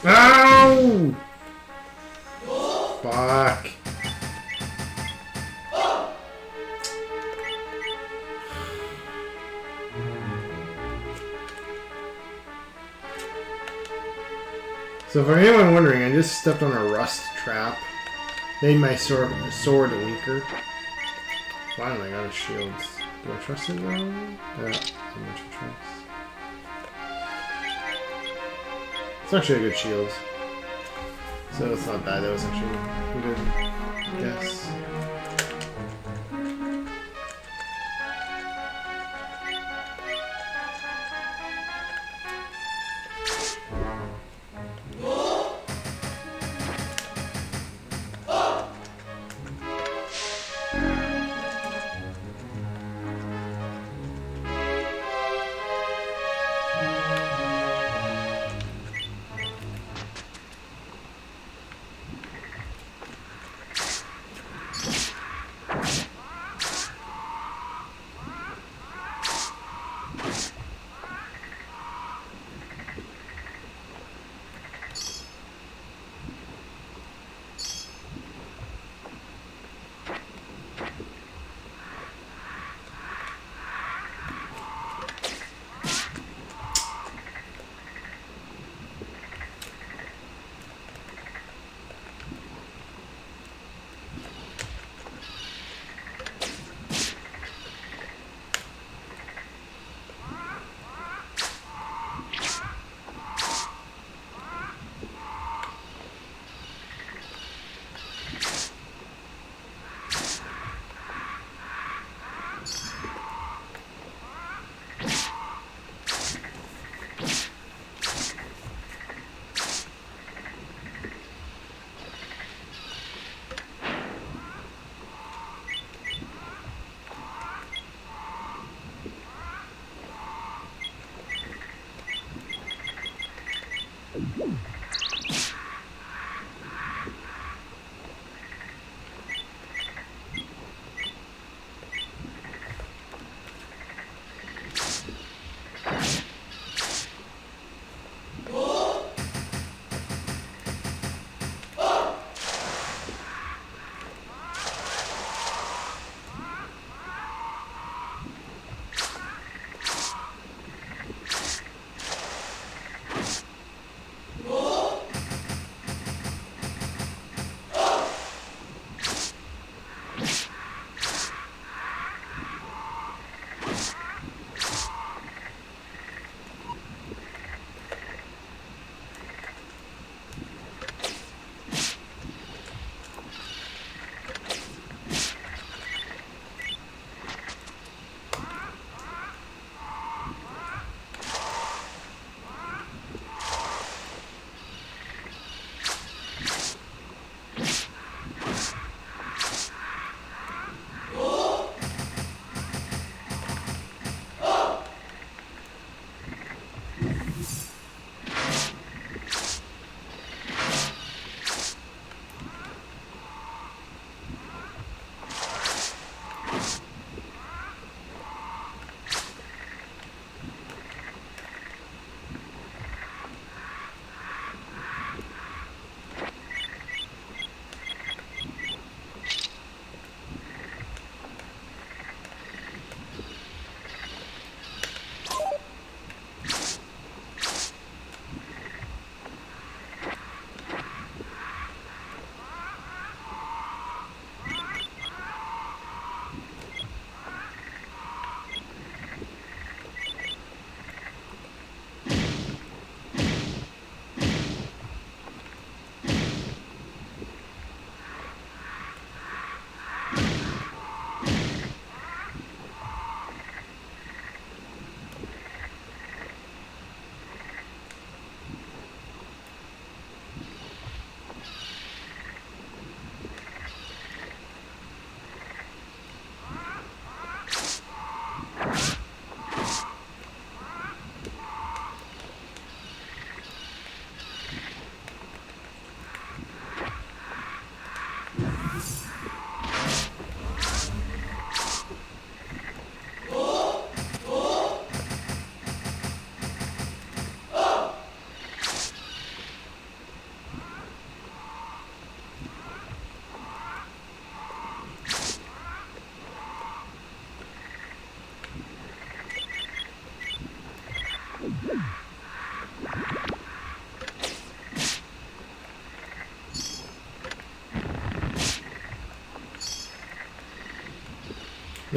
Ow! Fuck. So for anyone wondering, I just stepped on a rust trap. Made my sword weaker. Finally, I got a shield. Do I trust it though? Yeah, how much I trust. It's actually a good shield. So it's not bad, that was actually a good guess.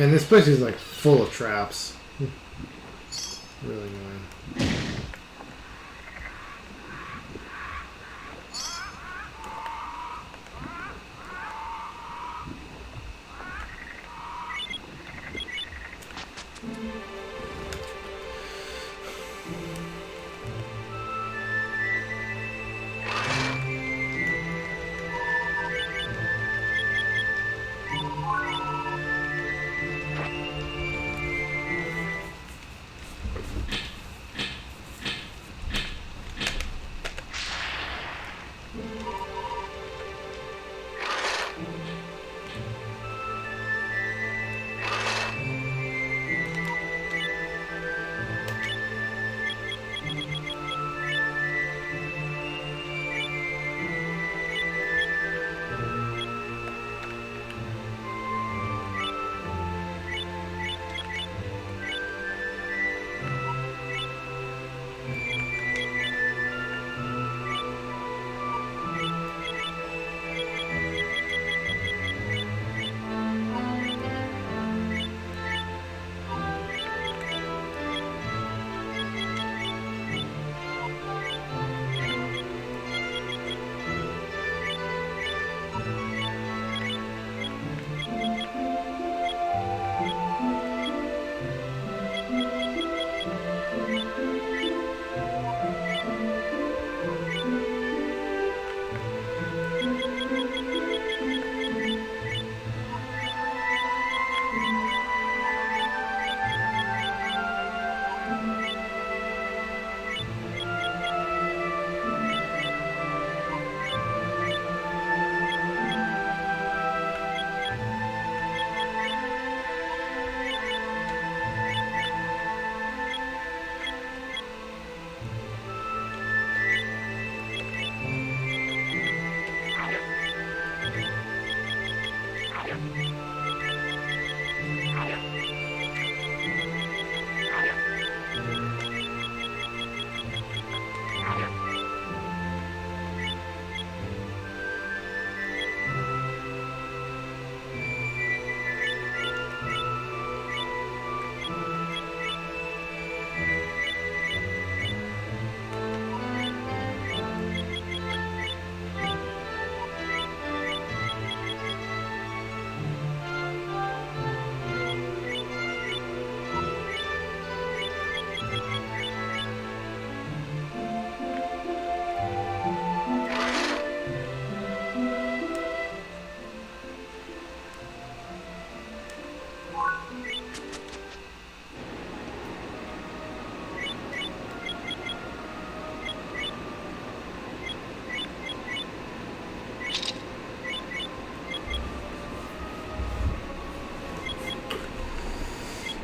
And this place is like full of traps. Really annoying.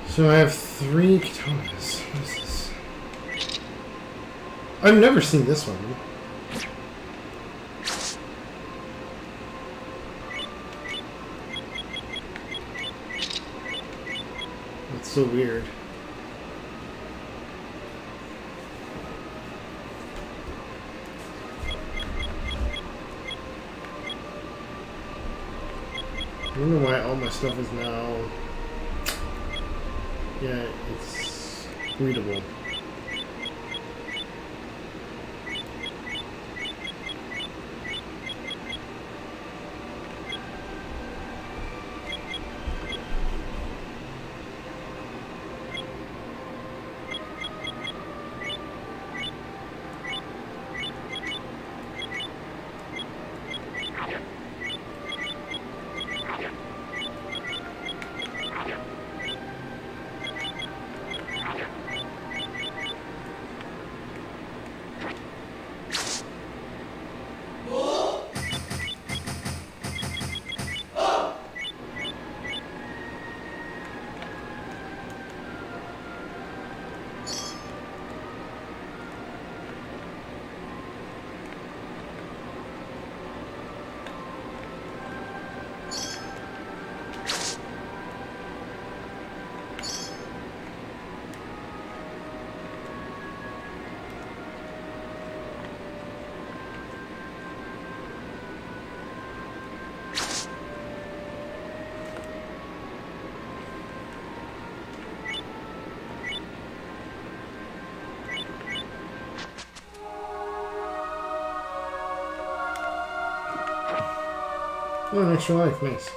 So I have 3 katanas. What is this? I've never seen this one. That's so weird. I wonder why all my stuff is now... Yeah, it's readable. Oh, an extra life. Nice.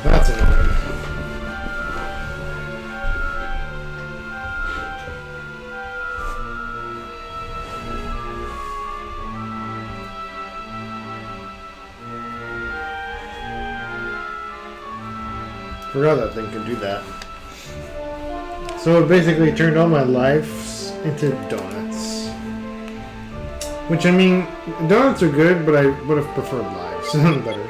That's annoying. Forgot that thing could do that. So it basically turned all my lives into donuts. Which, I mean, donuts are good, but I would have preferred lives better.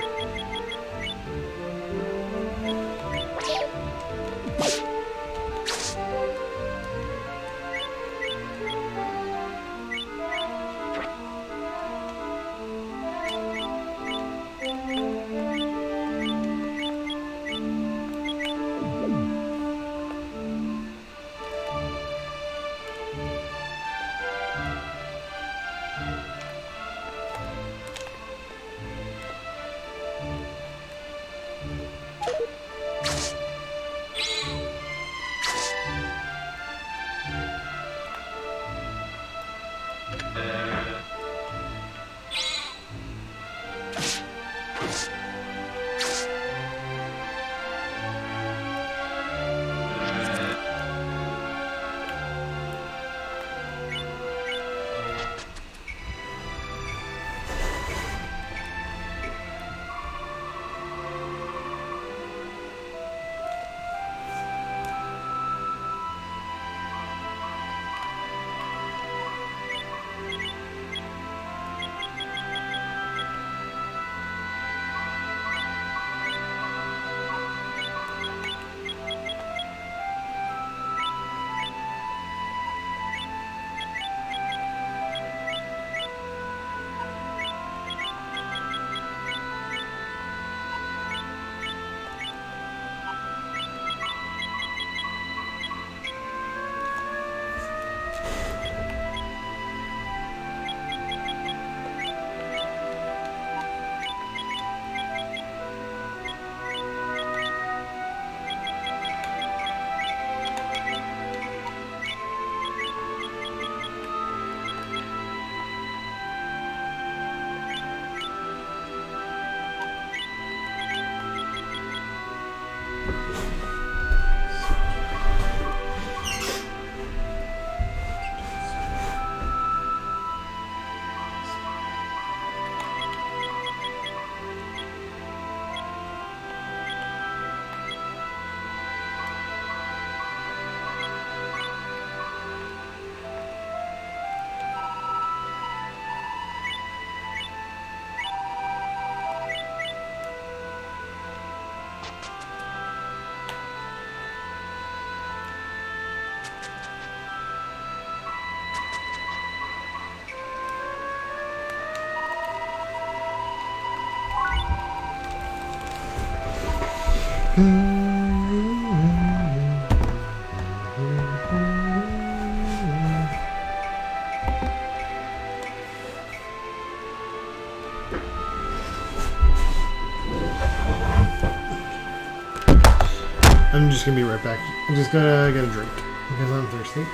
I'm just gonna be right back. I'm just gonna get a drink because I'm thirsty.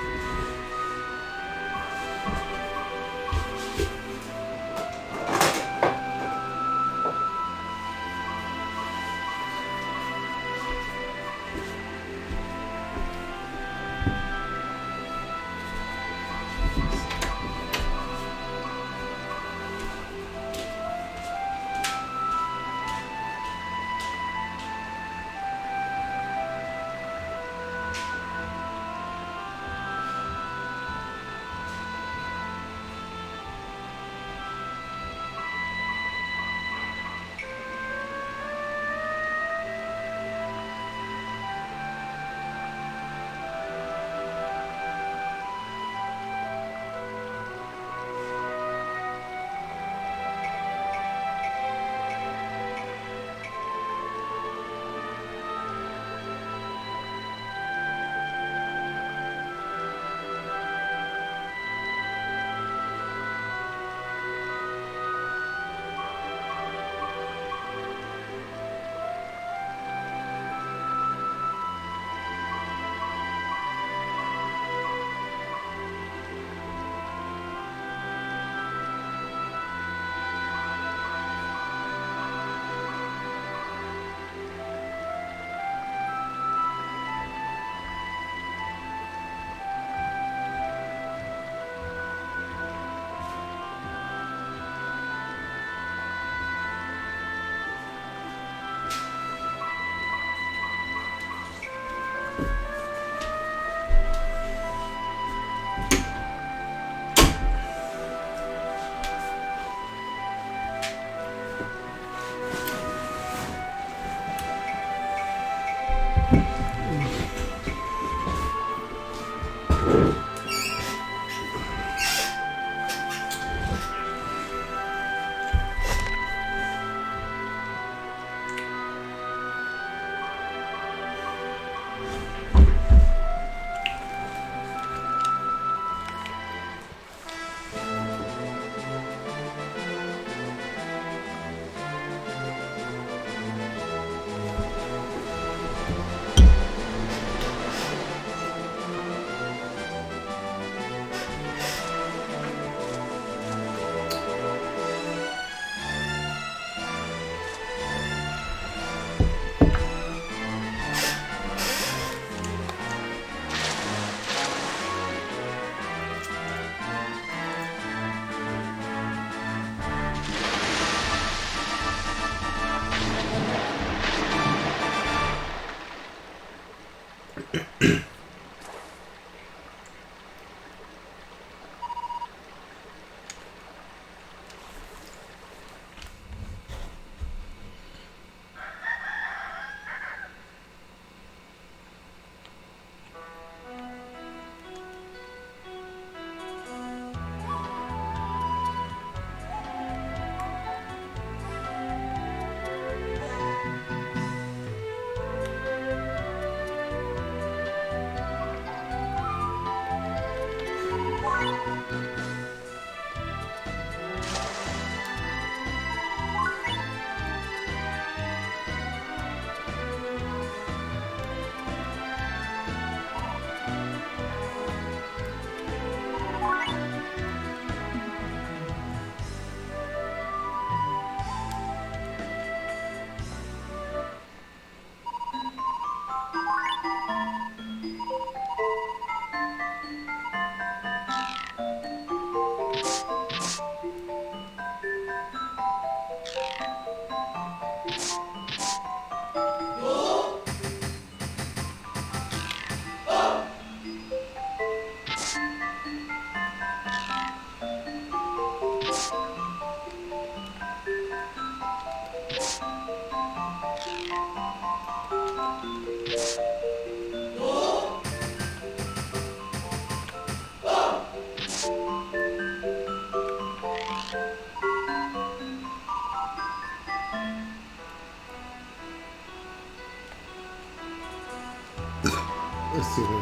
Excuse me.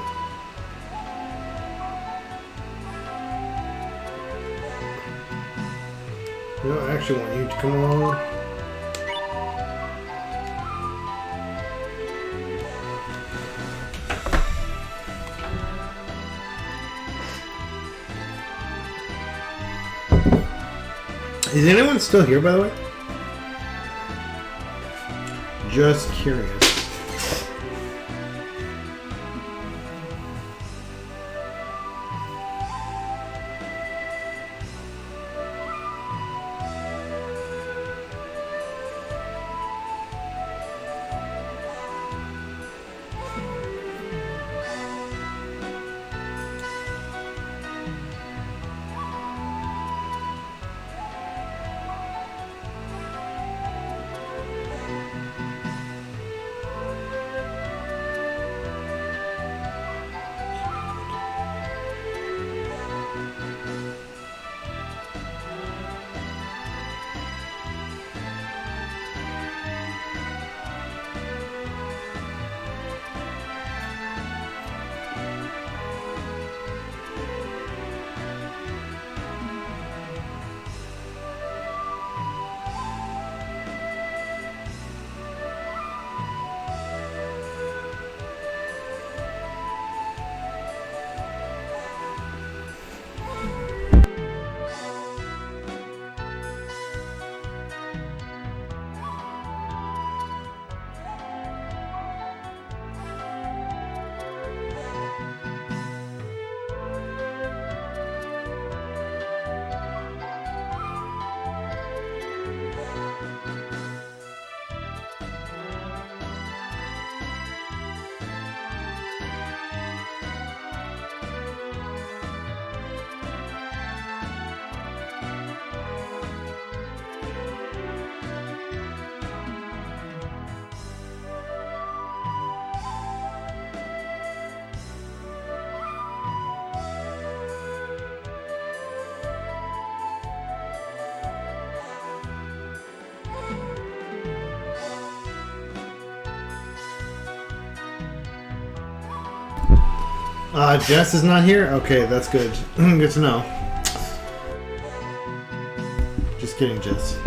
No, I actually want you to come along. Is anyone still here, by the way? Just curious. Jess is not here? Okay, that's good. Good to know. Just kidding, Jess.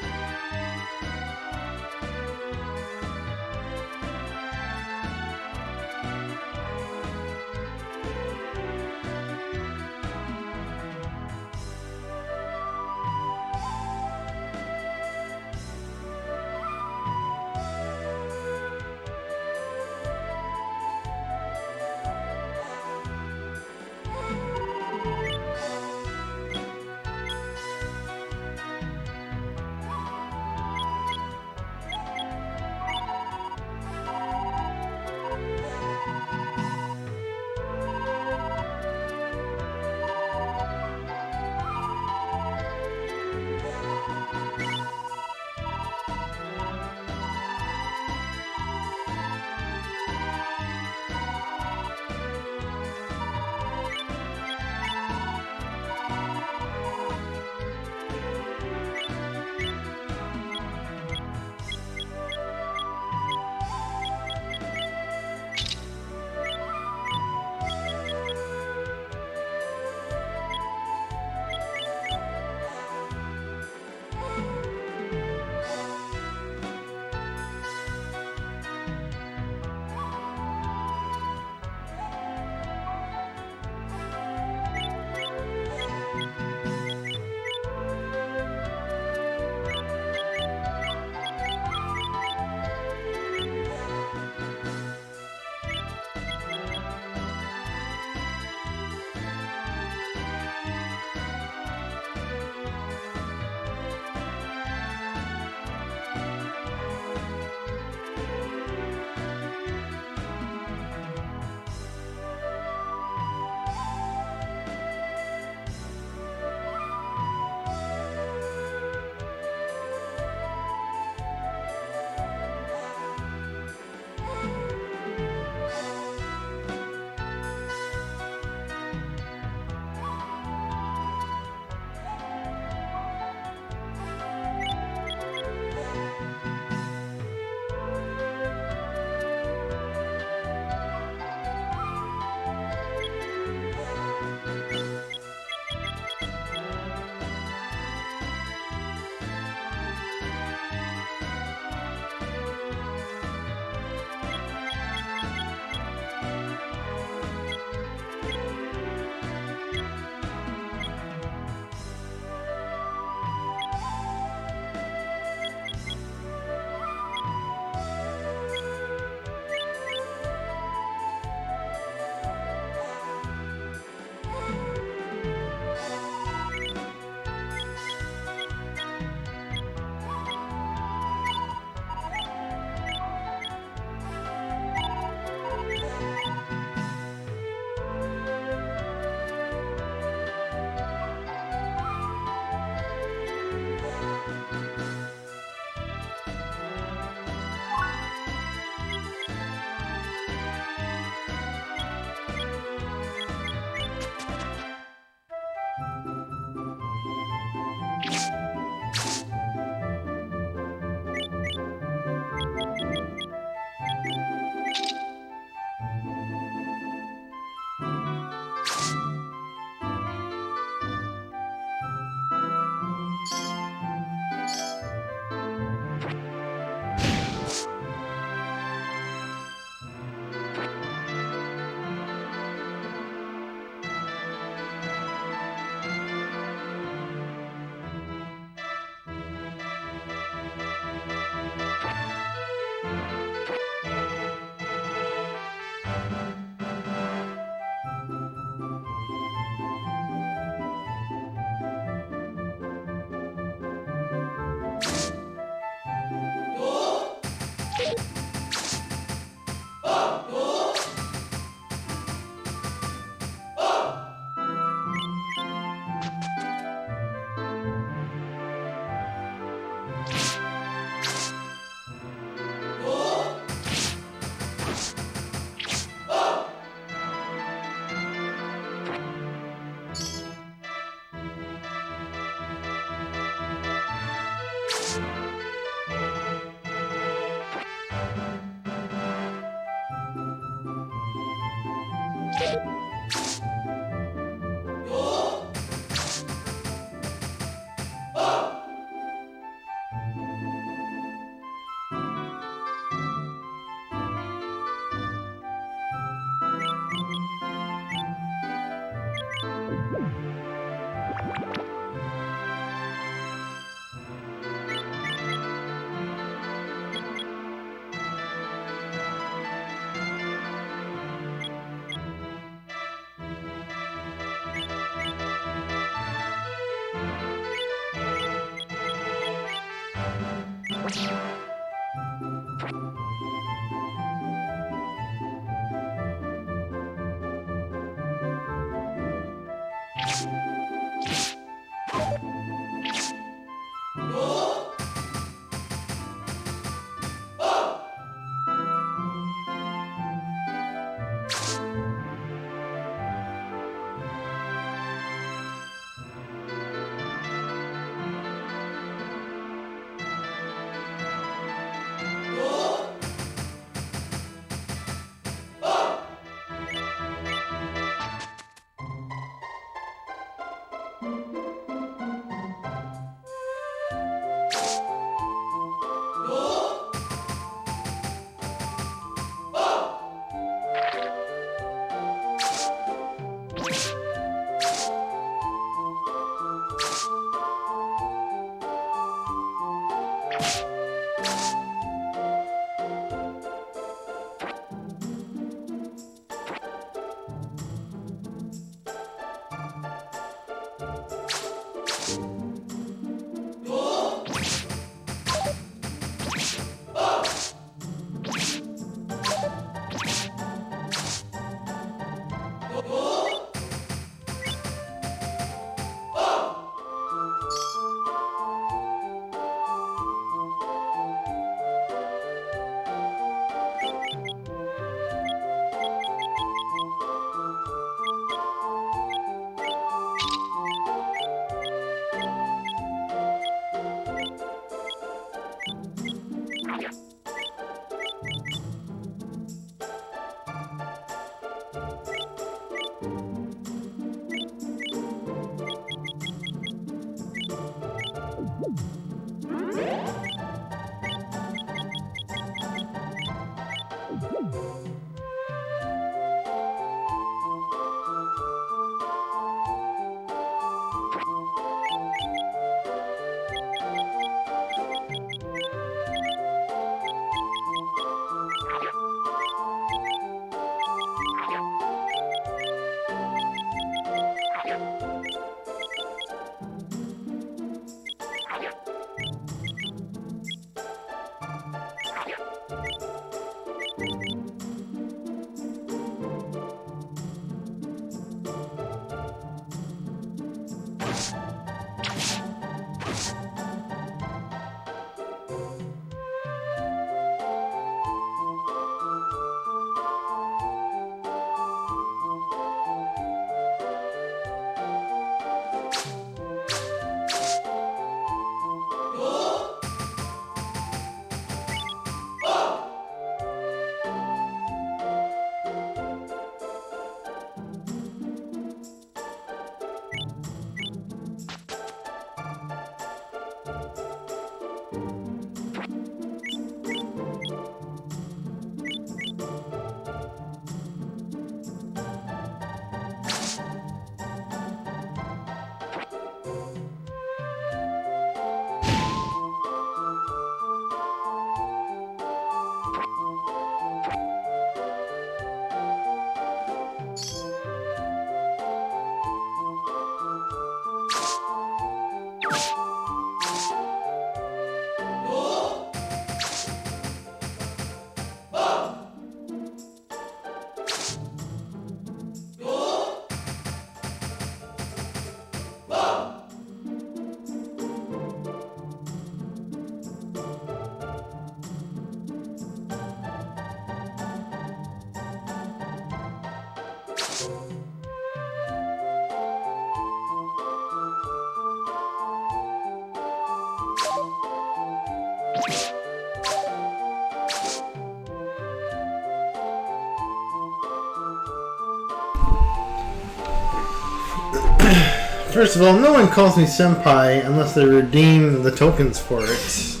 First of all, no one calls me senpai unless they redeem the tokens for it.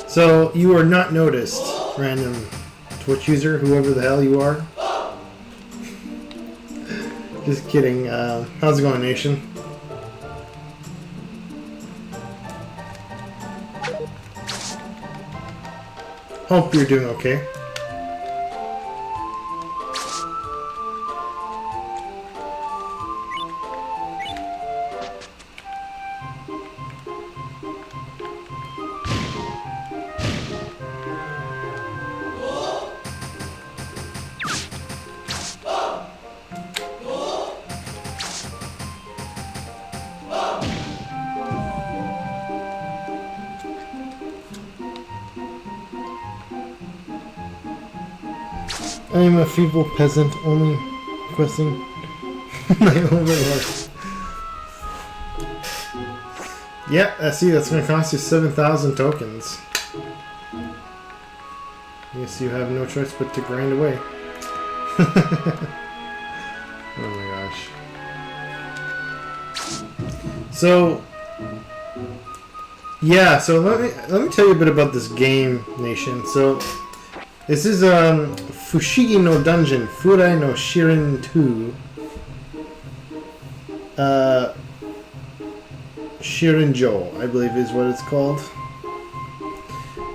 So, you are not noticed, random Twitch user, whoever the hell you are. Just kidding. How's it going, nation? Hope you're doing okay. I am a feeble peasant, only requesting my overlord. Yeah, see, that's going to cost you 7,000 tokens. Yes, you have no choice but to grind away. Oh my gosh. So, yeah, so let me tell you a bit about this game, Nation. So, this is Fushigi no Dungeon, Furai no Shiren 2. Shirenjo, I believe is what it's called.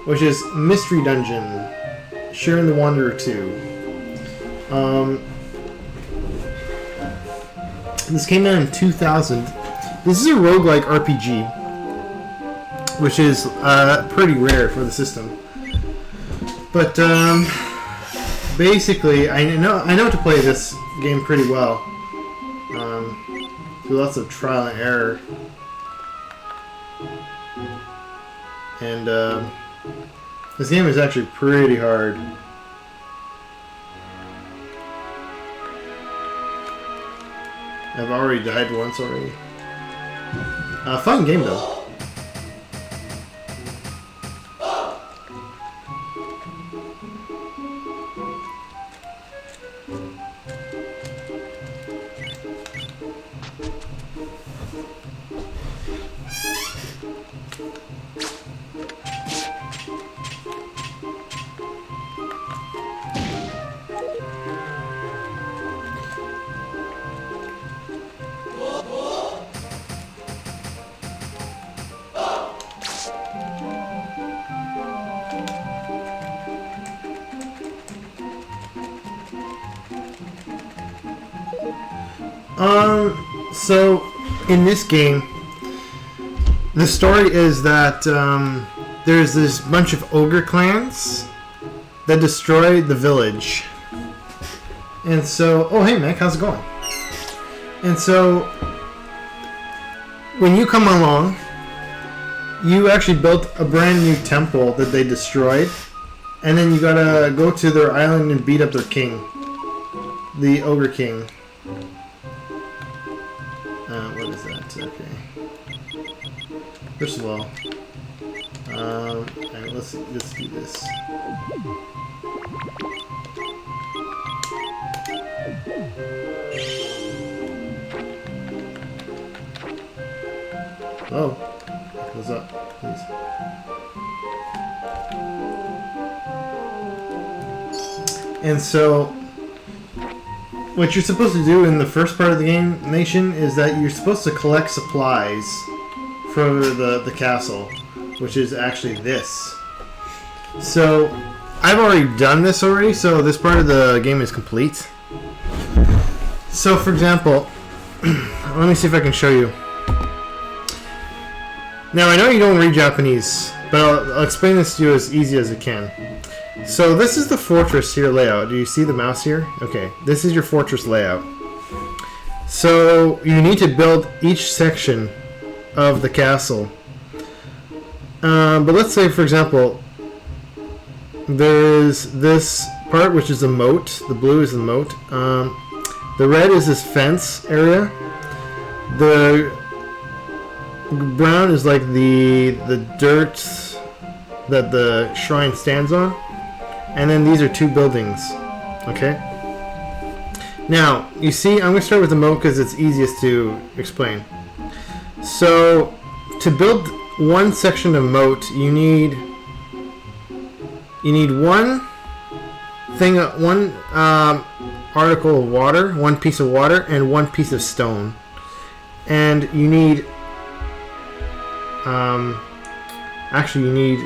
Which is Mystery Dungeon, Shiren the Wanderer 2. This came out in 2000. This is a roguelike RPG, which is pretty rare for the system. But basically, I know to play this game pretty well. Through lots of trial and error, and this game is actually pretty hard. I've already died once already. Fun game though. So, in this game, the story is that there's this bunch of ogre clans that destroy the village. And so, oh hey Mick, how's it going? And so, when you come along, you actually built a brand new temple that they destroyed, and then you gotta go to their island and beat up their king, the ogre king. What is that? Okay. First of all, alright, let's do this. Oh, what's up, please? And so, what you're supposed to do in the first part of the game, Nation, is that you're supposed to collect supplies for the castle, which is actually this. So, I've already done this already, so this part of the game is complete. So, for example, let me see if I can show you. Now, I know you don't read Japanese, but I'll explain this to you as easy as I can. So this is the fortress here layout. Do you see the mouse here? Okay, this is your fortress layout. So you need to build each section of the castle. But let's say, for example, there's this part which is the moat. The blue is the moat. The red is this fence area. The brown is like the dirt that the shrine stands on. And then these are two buildings, okay? Now, you see, I'm going to start with the moat because it's easiest to explain. So, to build one section of moat, you need one thing, one article of water, one piece of water, and one piece of stone. And you need, actually you need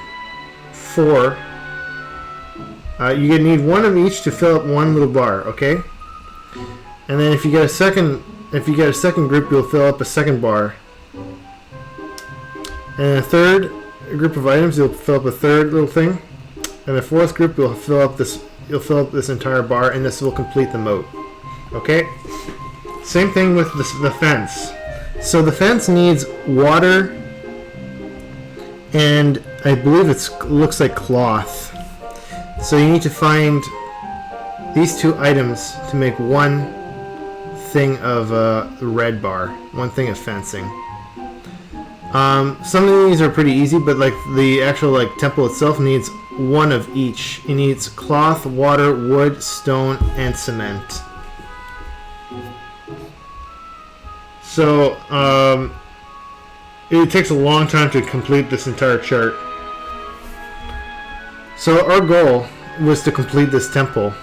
4. You need one of each to fill up one little bar, okay? And then if you get a second group, you'll fill up a second bar. And a third group of items, you'll fill up a third little thing. And the fourth group, you'll fill up this entire bar, and this will complete the moat. Okay? Same thing with the fence. So the fence needs water, and I believe it looks like cloth. So you need to find these two items to make one thing of red bar, one thing of fencing. Some of these are pretty easy, but like the actual like temple itself needs one of each. It needs cloth, water, wood, stone, and cement. So it takes a long time to complete this entire chart. So our goal was to complete this temple.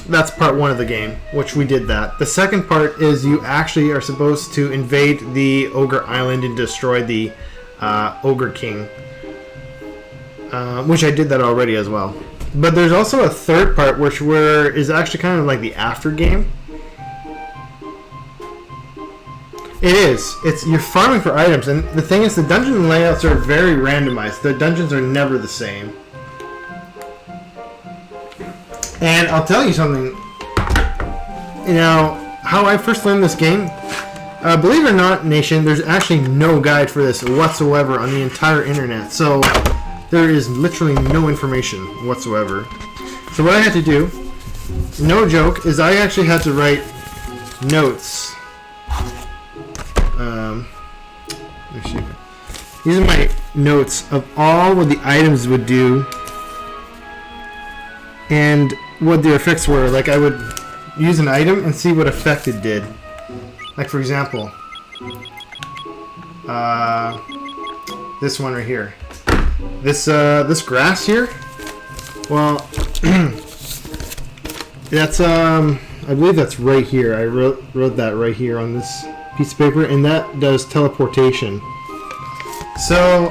That's part one of the game, which we did that. The second part is you actually are supposed to invade the Ogre Island and destroy the Ogre King. Which I did that already as well. But there's also a third part which is actually kind of like the after game. It is. You're farming for items, and the thing is the dungeon layouts are very randomized. The dungeons are never the same. And I'll tell you something, you know, how I first learned this game, believe it or not, Nation, there's actually no guide for this whatsoever on the entire internet, so there is literally no information whatsoever. So what I had to do, no joke, is I actually had to write notes. Let me see. These are my notes of all what the items would do and what their effects were. Like, I would use an item and see what effect it did. Like, for example, this one right here. This grass here. Well, that's I believe that's right here. I wrote that right here on this piece of paper, and that does teleportation. So,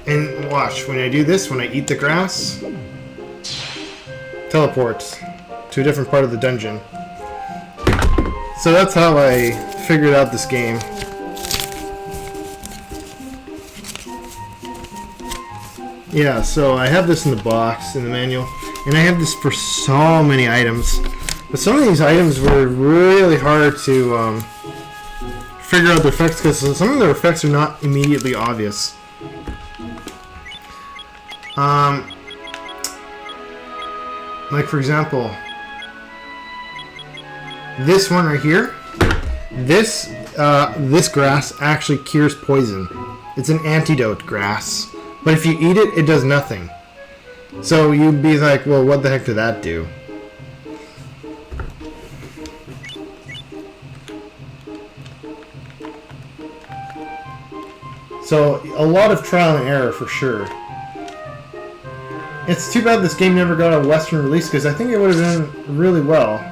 and watch when I do this. When I eat the grass, teleports to a different part of the dungeon. So that's how I figured out this game. Yeah, so I have this in the box, in the manual, and I have this for so many items. But some of these items were really hard to figure out their effects, because some of their effects are not immediately obvious. Like, for example, this one right here, this grass actually cures poison. It's an antidote grass. But if you eat it, it does nothing. So you'd be like, well, what the heck did that do? So a lot of trial and error for sure. It's too bad this game never got a Western release, because I think it would have done really well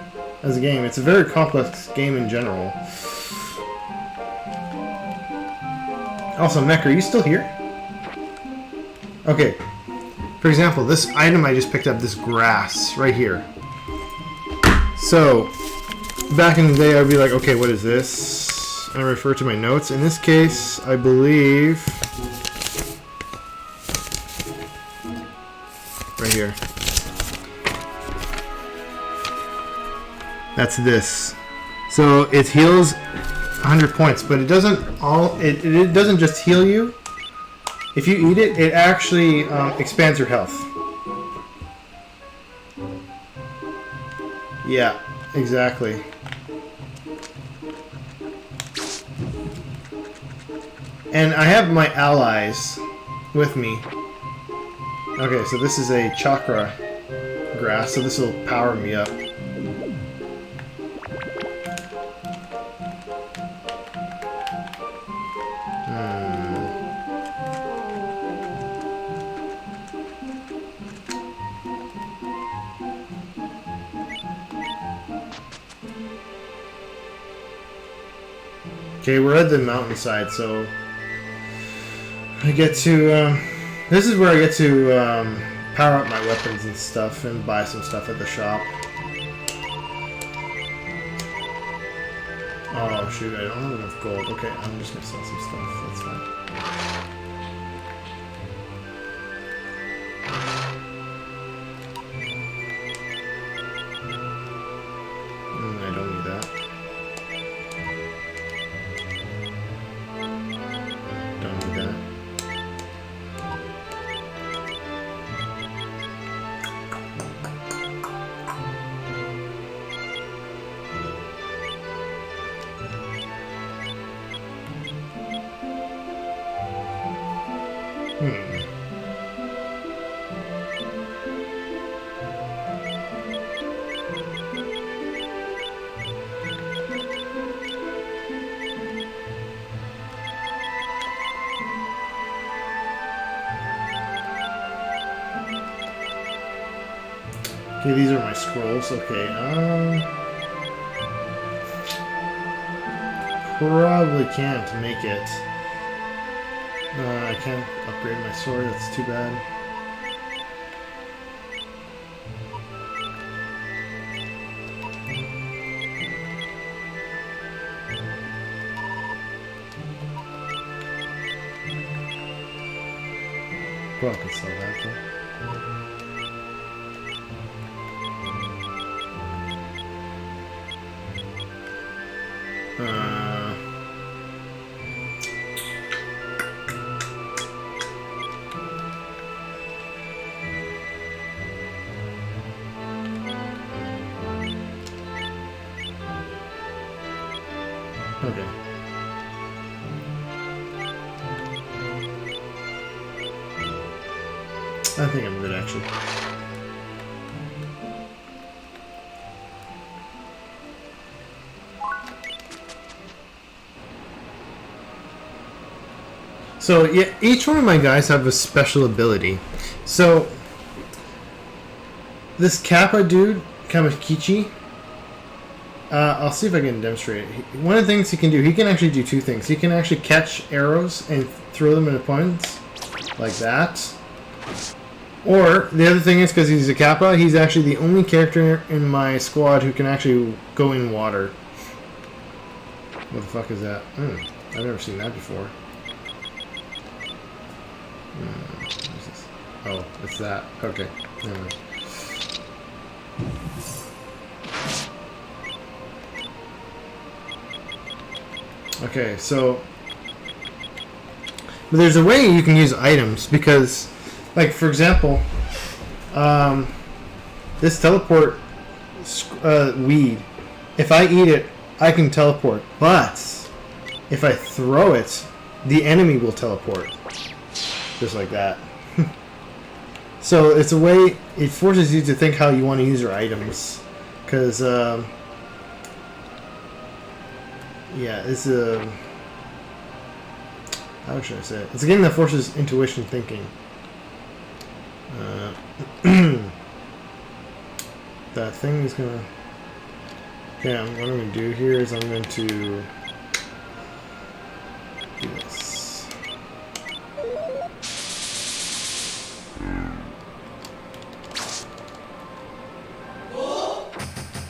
as a game. It's a very complex game in general. Also, Mech, are you still here? Okay, for example, this item I just picked up, this grass right here. So, back in the day, I'd be like, okay, what is this? I refer to my notes. In this case, I believe... right here. That's this. So, it heals 100 points, but it doesn't it doesn't just heal you. If you eat it, it actually expands your health. Yeah, exactly. And I have my allies with me. Okay, so this is a chakra grass, so this will power me up. Okay, we're at the mountainside, so I get to, this is where I get to power up my weapons and stuff and buy some stuff at the shop. Oh shoot, I don't have enough gold. Okay, I'm just gonna sell some stuff, that's fine. I don't need that. Okay, these are my scrolls. Okay, probably can't make it. I can't upgrade my sword, that's too bad. Well, I can sell that though. Okay. I think I'm good, actually. So, yeah, each one of my guys have a special ability. So, this Kappa dude, Kamakichi, I'll see if I can demonstrate it. One of the things he can do, he can actually do two things. He can actually catch arrows and throw them at opponents, like that. Or, the other thing is, because he's a Kappa, he's actually the only character in my squad who can actually go in water. What the fuck is that? I've never seen that before. What is this? Oh, it's that. Okay, never mind. Okay, so... But there's a way you can use items, because... Like, for example, this teleport weed, if I eat it, I can teleport. But if I throw it, the enemy will teleport. Just like that. So it's a way, it forces you to think how you want to use your items. Because, yeah, it's a... How should I say it? It's a game that forces intuition thinking. That thing is gonna... Okay, what I'm gonna do here is I'm going to do this.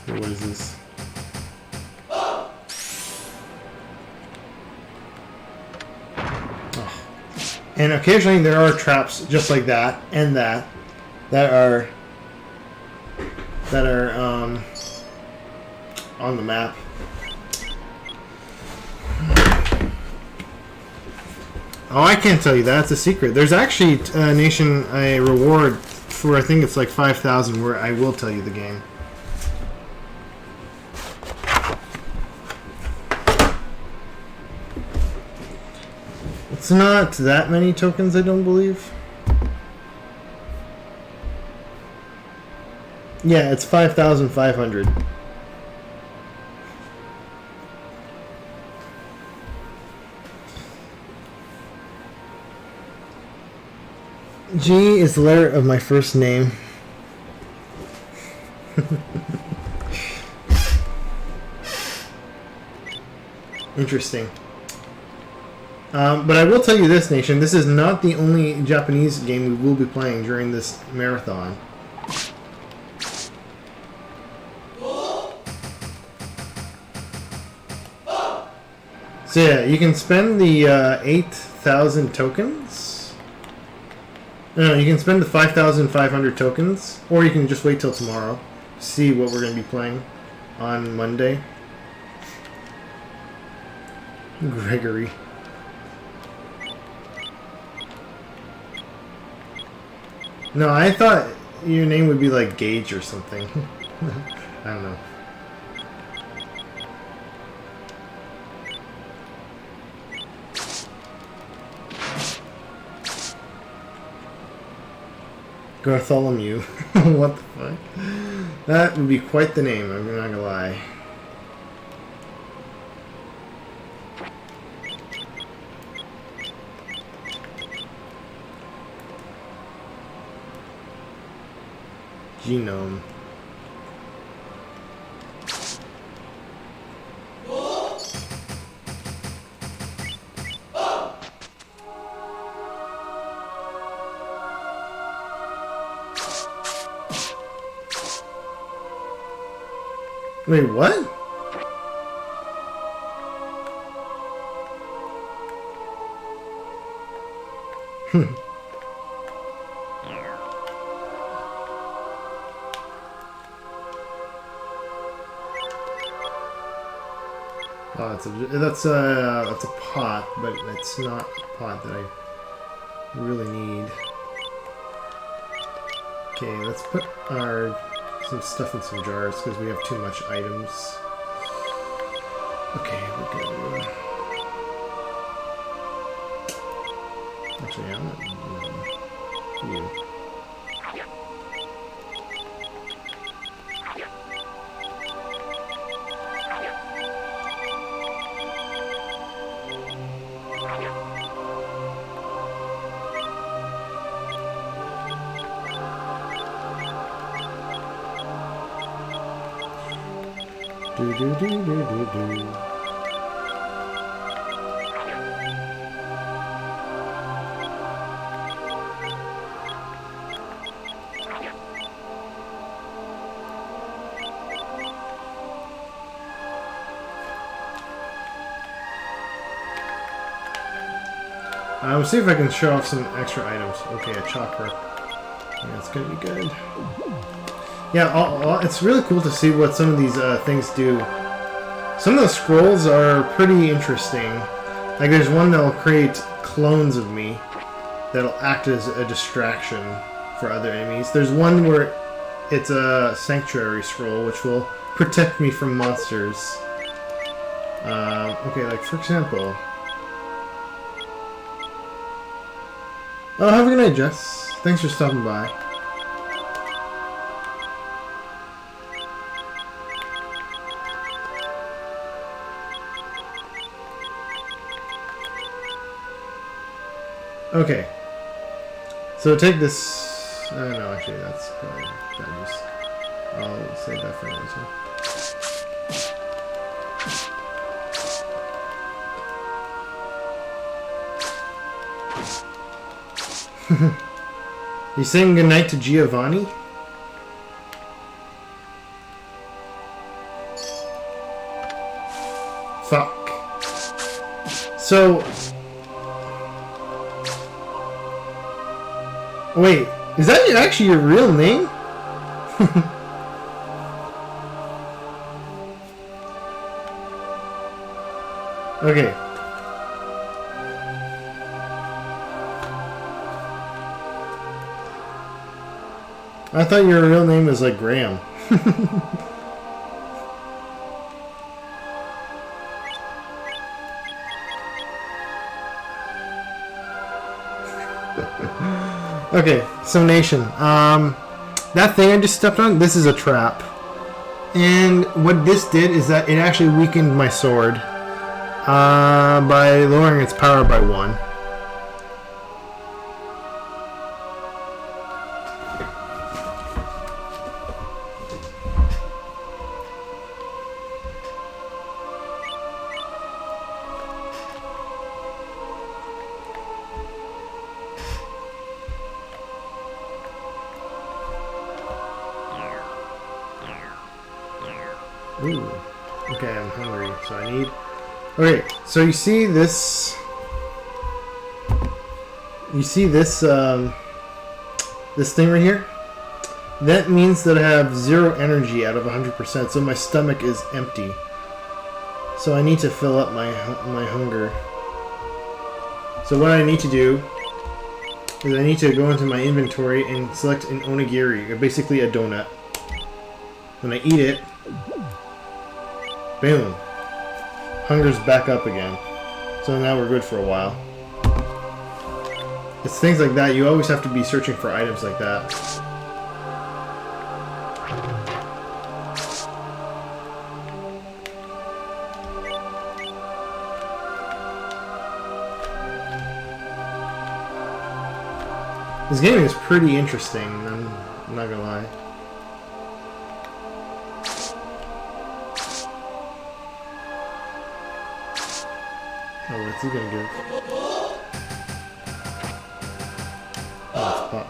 Okay, what is this? Oh. And occasionally there are traps just like that and that are on the map. Oh, I can't tell you that. It's a secret. There's actually a reward for, I think it's like 5,000, where I will tell you the game. It's not that many tokens, I don't believe. Yeah, it's 5,500. G is the letter of my first name. Interesting. But I will tell you this, Nation. This is not the only Japanese game we will be playing during this marathon. So yeah, you can spend the 8,000 tokens. No, you can spend the 5,500 tokens, or you can just wait till tomorrow to see what we're going to be playing on Monday. Gregory. No, I thought your name would be like Gage or something. I don't know. Bartholomew. What the fuck? That would be quite the name, I'm not gonna lie. Genome. Wait, what? Oh, that's a pot, but it's not a pot that I really need. Okay, let's put some stuff in some jars because we have too much items. Okay, we're good. Actually, I'm not. You. Do do do do do do. We'll see if I can show off some extra items. Okay, a chakra. Yeah, it's gonna be good. Yeah, it's really cool to see what some of these things do. Some of the scrolls are pretty interesting. Like, there's one that'll create clones of me that'll act as a distraction for other enemies. There's one where it's a sanctuary scroll, which will protect me from monsters. Okay, like, for example... Oh, have a good night, Jess. Thanks for stopping by. Okay. So take this... no, actually, that's probably... I'll save that for later. You saying goodnight to Giovanni? Fuck. So... Wait, is that actually your real name? Okay. I thought your real name was like Graham. Okay, so Nation, that thing I just stepped on, this is a trap. And what this did is that it actually weakened my sword by lowering its power by 1. Ooh. Okay, I'm hungry, so I need... Okay, so you see this... You see this, this thing right here? That means that I have 0 energy out of 100%, so my stomach is empty. So I need to fill up my hunger. So what I need to do is I need to go into my inventory and select an onigiri, or basically a donut. When I eat it, boom. Hunger's back up again. So now we're good for a while. It's things like that. You always have to be searching for items like that. This game is pretty interesting, I'm not gonna lie. Oh, what's he gonna give? Oh, it's pop.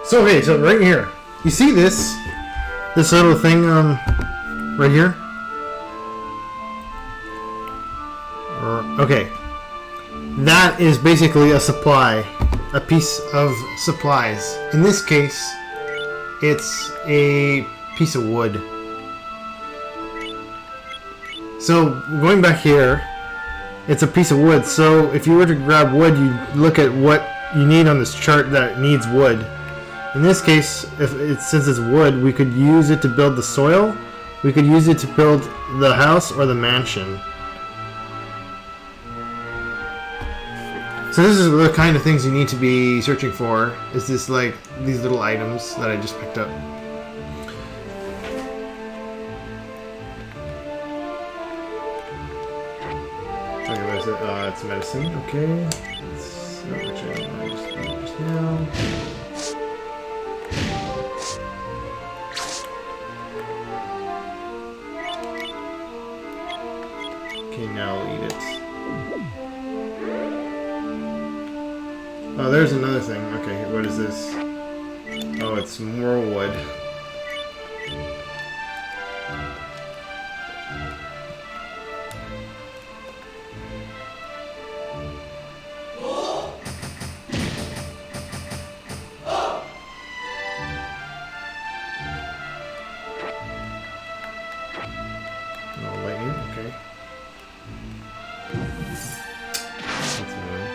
So okay, so right here, you see this little thing right here? Okay, that is basically a supply, a piece of supplies. In this case, it's a piece of wood. So going back here, it's a piece of wood. So if you were to grab wood, you look at what you need on this chart that needs wood. In this case, since it's wood, we could use it to build the soil, we could use it to build the house or the mansion. So this is the kind of things you need to be searching for, is this like these little items that I just picked up. Okay, what is it? It's medicine, okay. Actually, I don't want to just do it just now. Okay, now I'll eat it. Oh, there's another thing. Okay, what is this? Oh, it's more wood. No lightning, okay. That's annoying.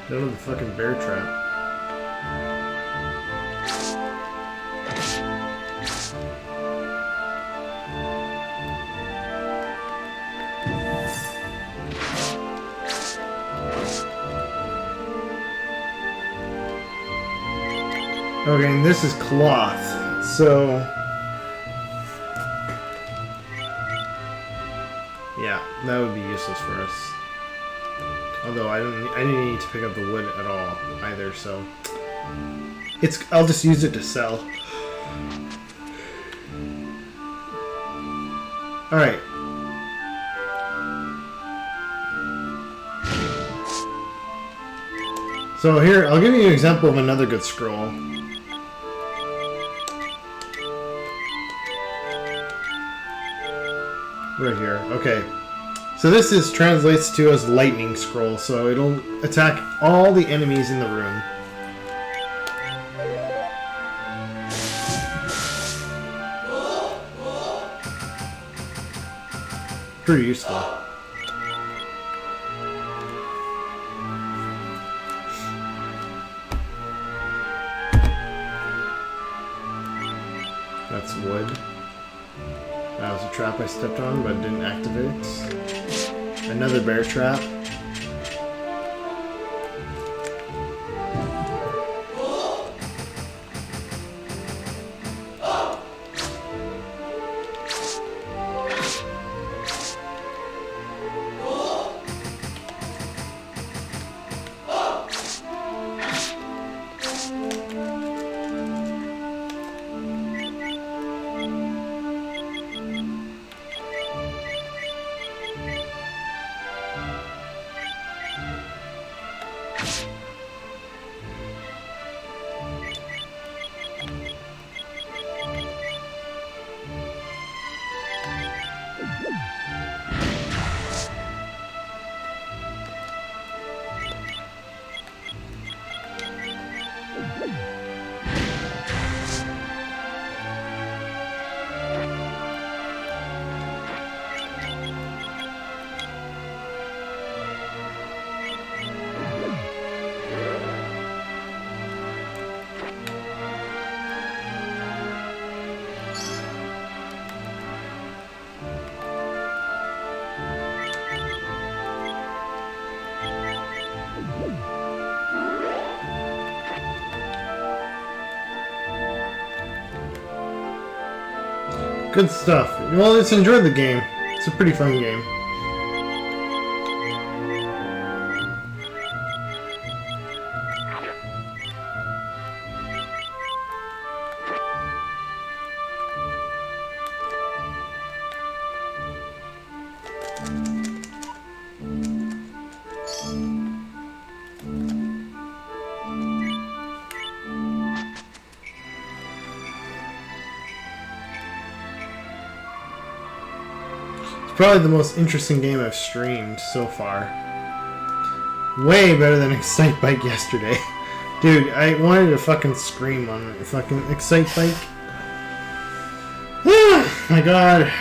Go to the fucking bear trap. Okay, and this is cloth, so yeah, that would be useless for us. Although I didn't need to pick up the wood at all either, so I'll just use it to sell. All right. So here, I'll give you an example of another good scroll. Right here. Okay. So this translates to as lightning scroll, so it'll attack all the enemies in the room. Pretty useful. That's wood. That was a trap I stepped on but didn't activate. Another bear trap. Good stuff. Well, let's enjoy the game. It's a pretty fun game. Probably the most interesting game I've streamed so far. Way better than Excite Bike yesterday. Dude, I wanted to fucking scream on fucking Excite Bike. My god.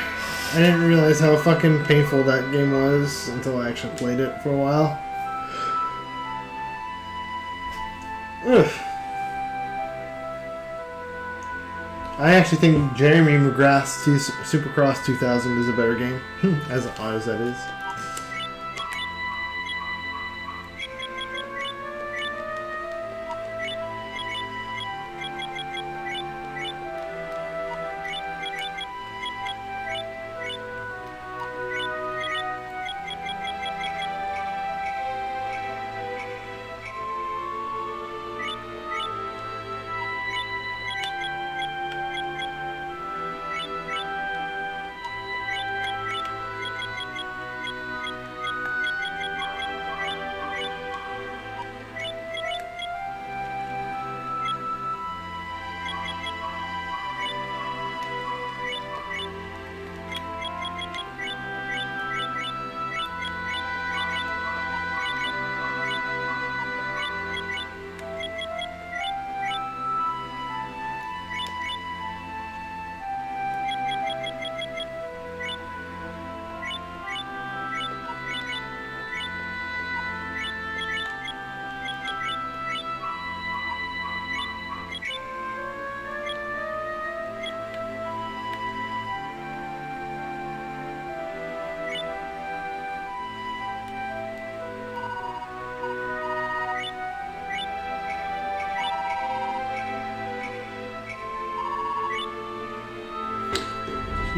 I didn't realize how fucking painful that game was until I actually played it for a while. Ugh. I actually think Jeremy McGrath's Supercross 2000 is a better game, as odd as that is.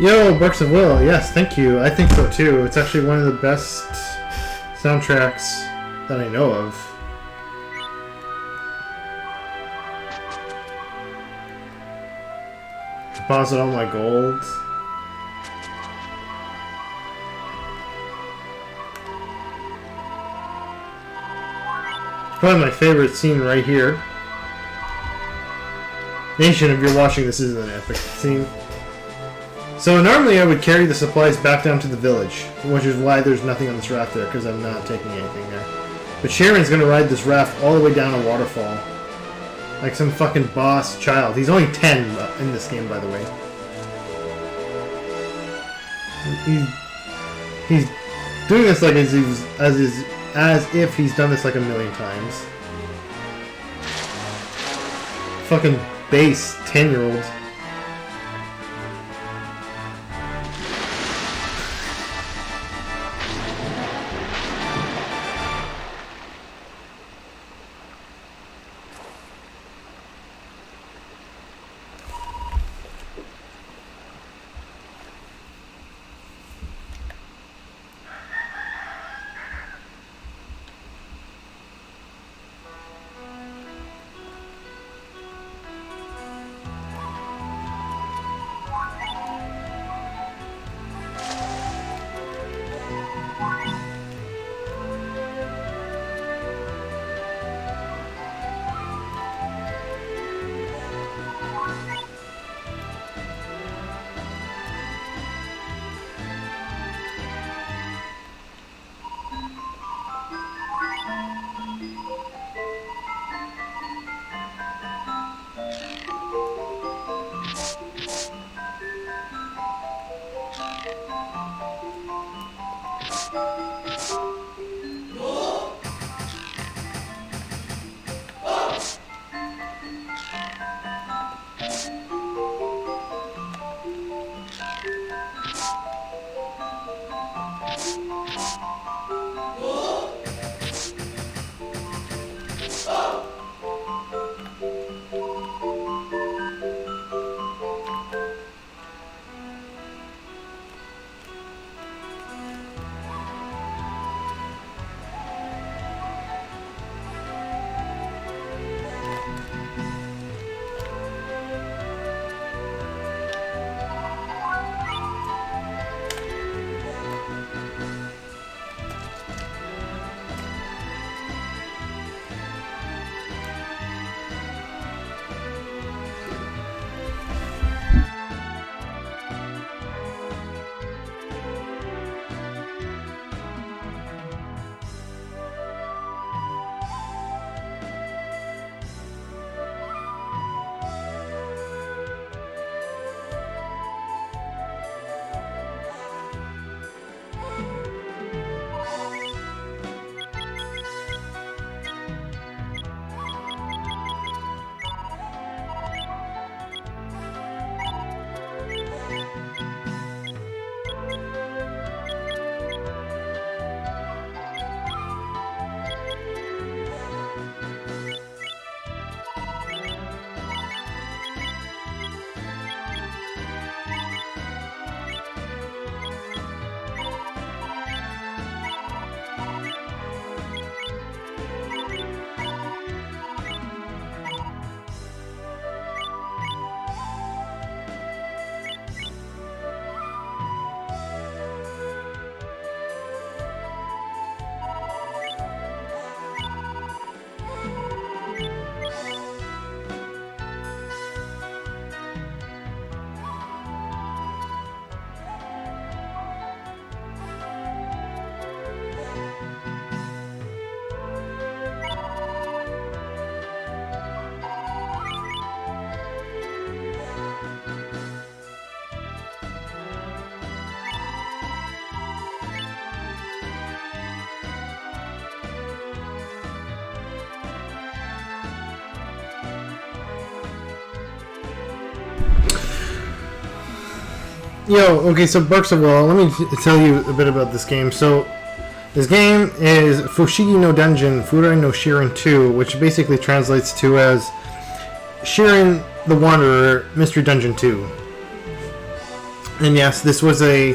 Yo, Burks of Will, yes, thank you. I think so too. It's actually one of the best soundtracks that I know of. Deposit all my gold. Probably my favorite scene right here. Nation, if you're watching, this is an epic scene. So normally I would carry the supplies back down to the village, which is why there's nothing on this raft there, because I'm not taking anything there. But Shiren's gonna ride this raft all the way down a waterfall. Like some fucking boss child. He's only 10 in this game, by the way. He's doing this like as if he's done this like a million times. Fucking base 10-year-old. Okay, so Barks of Will, let me tell you a bit about this game. So, this game is Fushigi no Dungeon, Furai no Shiren 2, which basically translates to as Shiren the Wanderer, Mystery Dungeon 2. And yes, this was a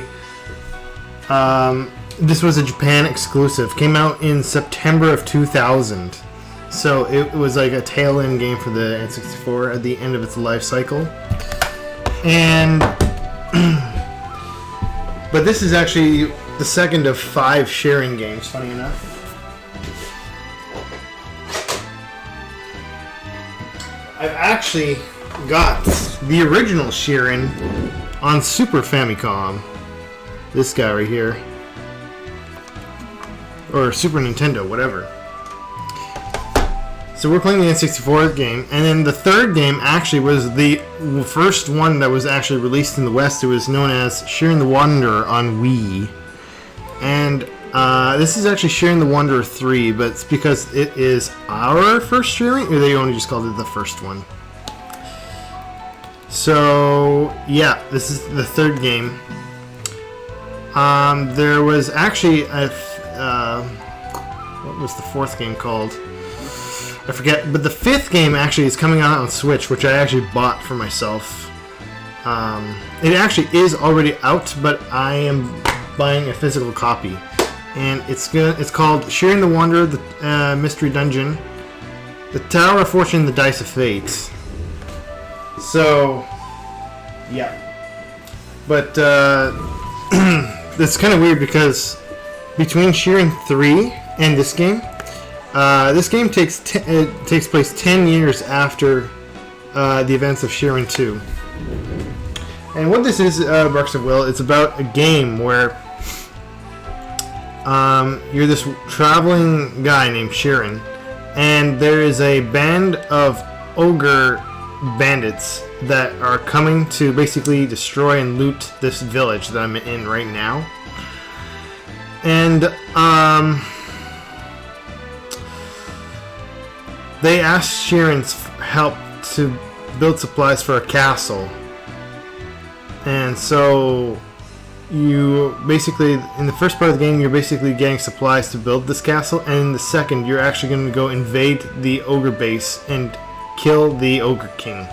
Japan exclusive. Came out in September of 2000. So it was like a tail-end game for the N64 at the end of its life cycle. And but this is actually the second of 5 Shiren games, funny enough. I've actually got the original Shiren on Super Famicom. This guy right here. Or Super Nintendo, whatever. So we're playing the N64 game, and then the third game actually was the first one that was actually released in the West. It was known as Shiren the Wanderer on Wii. And this is actually Shiren the Wanderer 3, but it's because it is our first Shiren, or they only just called it the first one. So, yeah, this is the third game. There was actually a... what was the fourth game called? I forget, but the fifth game actually is coming out on Switch, which I actually bought for myself. It actually is already out, but I am buying a physical copy, and it's called Shiren the Wanderer, the Mystery Dungeon, the Tower of Fortune, the Dice of Fate. So, yeah, but it's kind of weird because between Shiren 3 and this game takes place 10 years after the events of Shiren 2. And what this is, Barks of Will, it's about a game where you're this traveling guy named Shiren, and there is a band of ogre bandits that are coming to basically destroy and loot this village that I'm in right now. And they asked Shiren's help to build supplies for a castle. And so you basically, in the first part of the game, you're basically getting supplies to build this castle, and in the second, you're actually going to go invade the ogre base and kill the ogre king.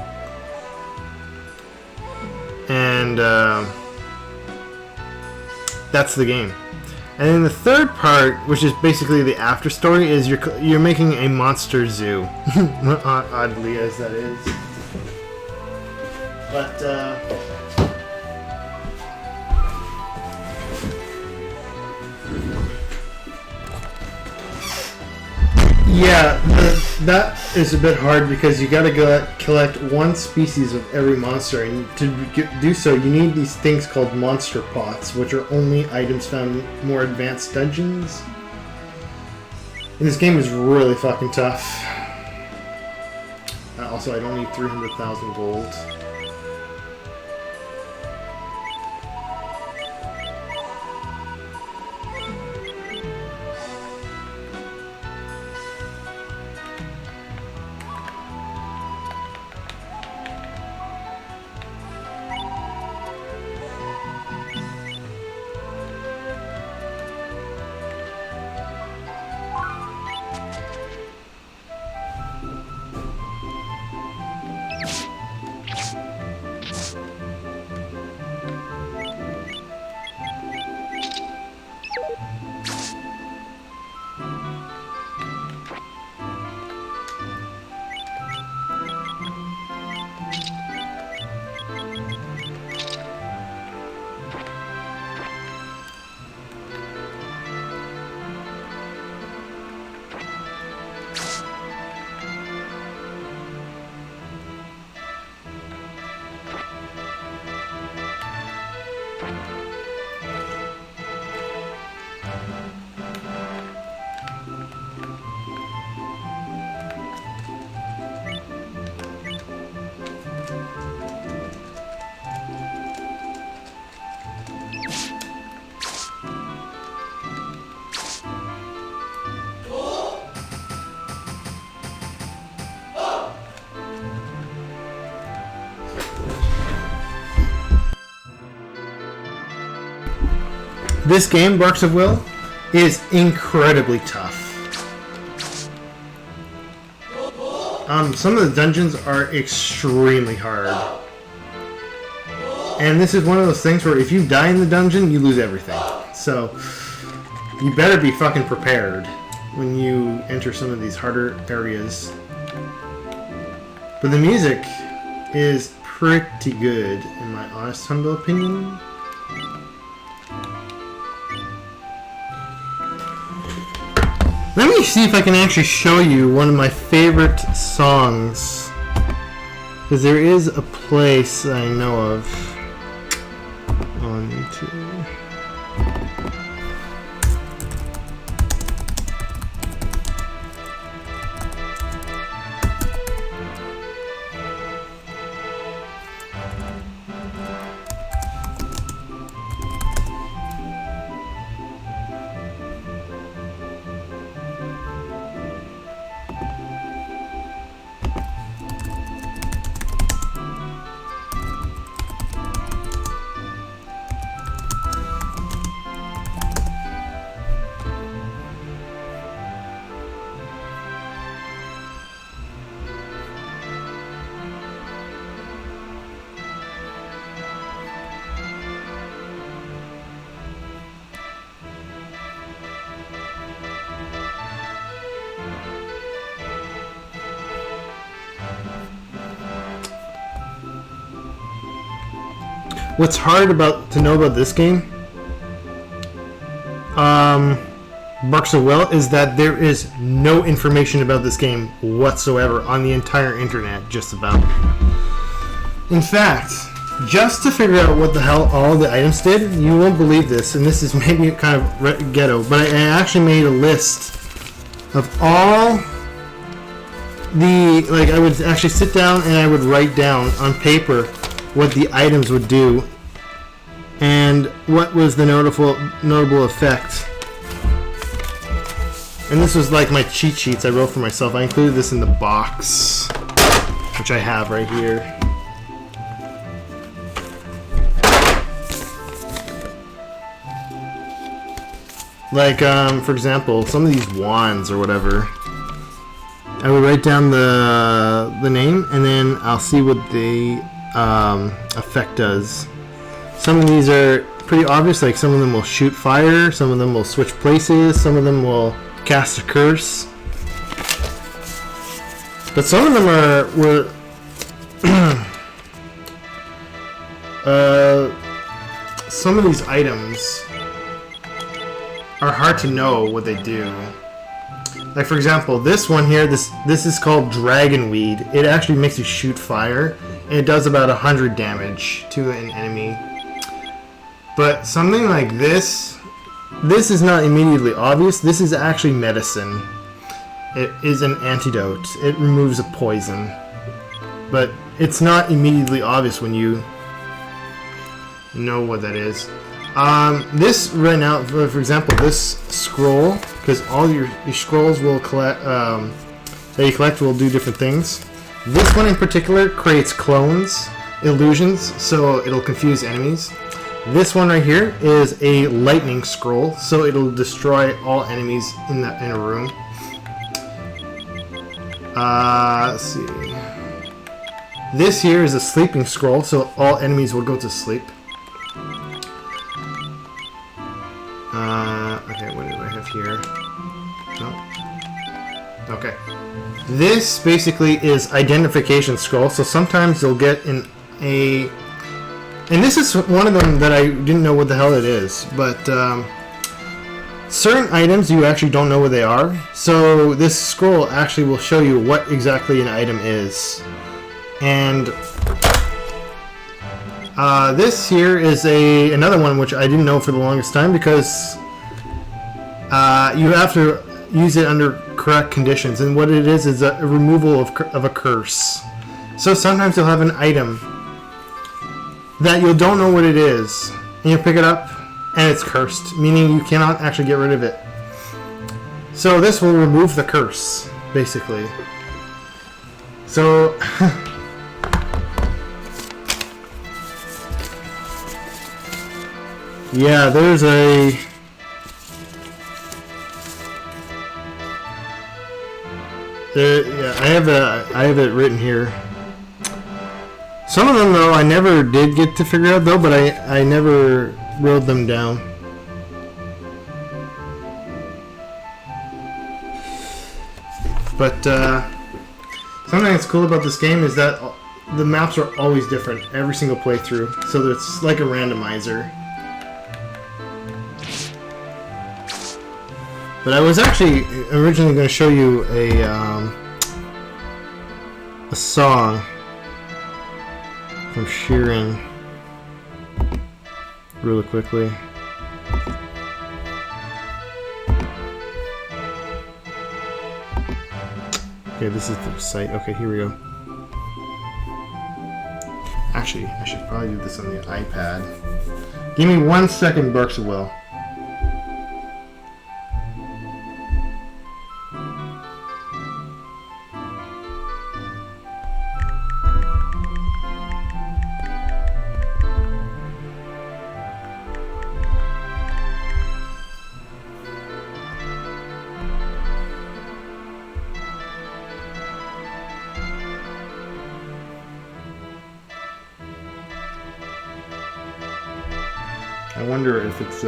And that's the game. And then the third part, which is basically the after story, is you're making a monster zoo, oddly as that is. But yeah, that is a bit hard because you gotta collect one species of every monster, and to do so, you need these things called monster pots, which are only items found in more advanced dungeons. And this game is really fucking tough. Also, I don't need 300,000 gold. This game, Barks of Will, is incredibly tough. Some of the dungeons are extremely hard. And this is one of those things where if you die in the dungeon, you lose everything. So, you better be fucking prepared when you enter some of these harder areas. But the music is pretty good, in my honest, humble opinion. Let me see if I can actually show you one of my favorite songs. Because there is a place I know of on YouTube. What's hard to know about this game, Barks of Will, is that there is no information about this game whatsoever on the entire internet, just about. In fact, just to figure out what the hell all the items did, you won't believe this, and this is maybe kind of ghetto, but I actually made a list of all the, like, I would actually sit down and I would write down on paper what the items would do and what was the notable effect. And this was like my cheat sheets I wrote for myself. I included this in the box, which I have right here. Like, for example, some of these wands or whatever, I would write down the name and then I'll see what the effect does. Some of these are pretty obvious, like some of them will shoot fire, some of them will switch places, some of them will cast a curse. But some of them were some of these items are hard to know what they do. Like, for example, this one here, this is called Dragon Weed. It actually makes you shoot fire, and it does about 100 damage to an enemy. But something like this is not immediately obvious. This is actually medicine. It is an antidote. It removes a poison. But it's not immediately obvious when you know what that is. This right now, for example, this scroll, because all your scrolls will collect, that you collect will do different things. This one in particular creates clones, illusions, so it'll confuse enemies. This one right here is a lightning scroll, so it'll destroy all enemies in a room. Let's see. This here is a sleeping scroll, so all enemies will go to sleep. Okay, what do I have here? No. Okay. This basically is identification scroll, so sometimes you'll get and this is one of them that I didn't know what the hell it is, but certain items you actually don't know what they are, so this scroll actually will show you what exactly an item is. And this here is another one which I didn't know for the longest time, because you have to use it under correct conditions, and what it is a removal of a curse. So sometimes you'll have an item that you don't know what it is, and you pick it up and it's cursed, meaning you cannot actually get rid of it. So this will remove the curse, basically. So Yeah, there's a... yeah, I have it written here. Some of them, though, I never did get to figure out, though, but I never wrote them down. But something that's cool about this game is that the maps are always different every single playthrough, so it's like a randomizer. But I was actually originally going to show you a song from Shiren really quickly. Okay, this is the site. Okay, here we go. Actually, I should probably do this on the iPad. Give me 1 second, Barks of Will. I wonder if it's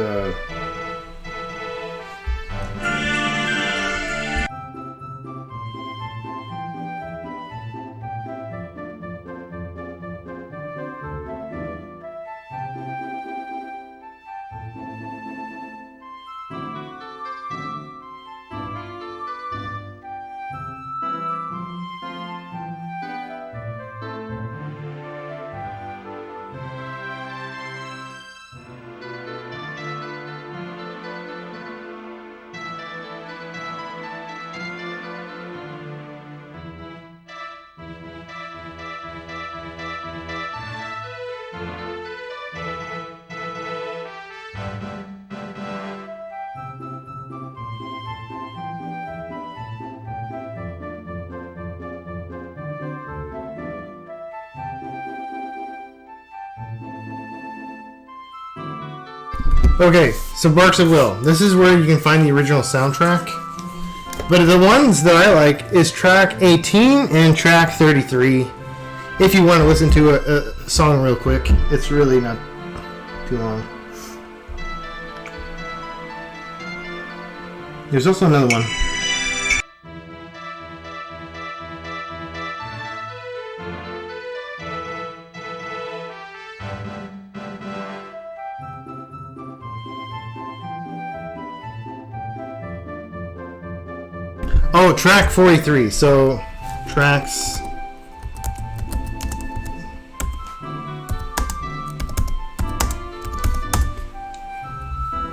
okay, so Barks of Will. This is where you can find the original soundtrack. But the ones that I like is track 18 and track 33. If you want to listen to a song real quick, it's really not too long. There's also another one. Oh, track 43. So, tracks...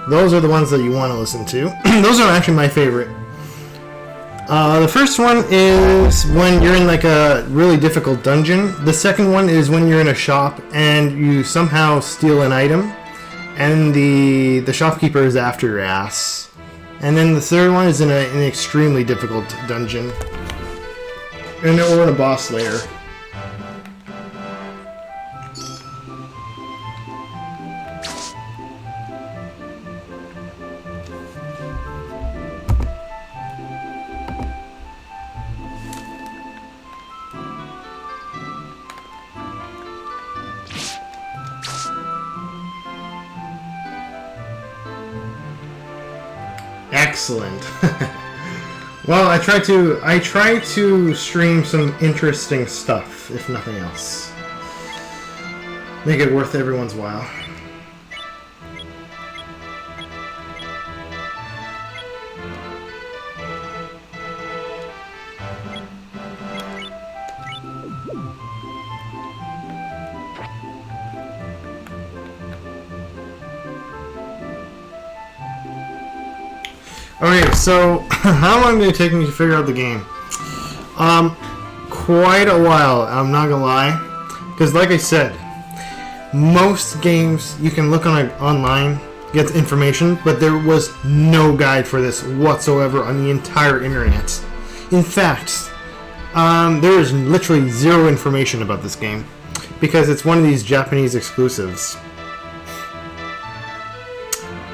Those are the ones that you want to listen to. Those are actually my favorite. The first one is when you're in like a really difficult dungeon. The second one is when you're in a shop and you somehow steal an item and the shopkeeper is after your ass. And then the third one is in an extremely difficult dungeon. Or in a boss lair. Excellent. Well, I try to stream some interesting stuff, if nothing else. Make it worth everyone's while. Okay, so how long did it take me to figure out the game? Quite a while, I'm not gonna lie. Because like I said, most games you can look on online, get information, but there was no guide for this whatsoever on the entire internet. In fact, there is literally zero information about this game because it's one of these Japanese exclusives.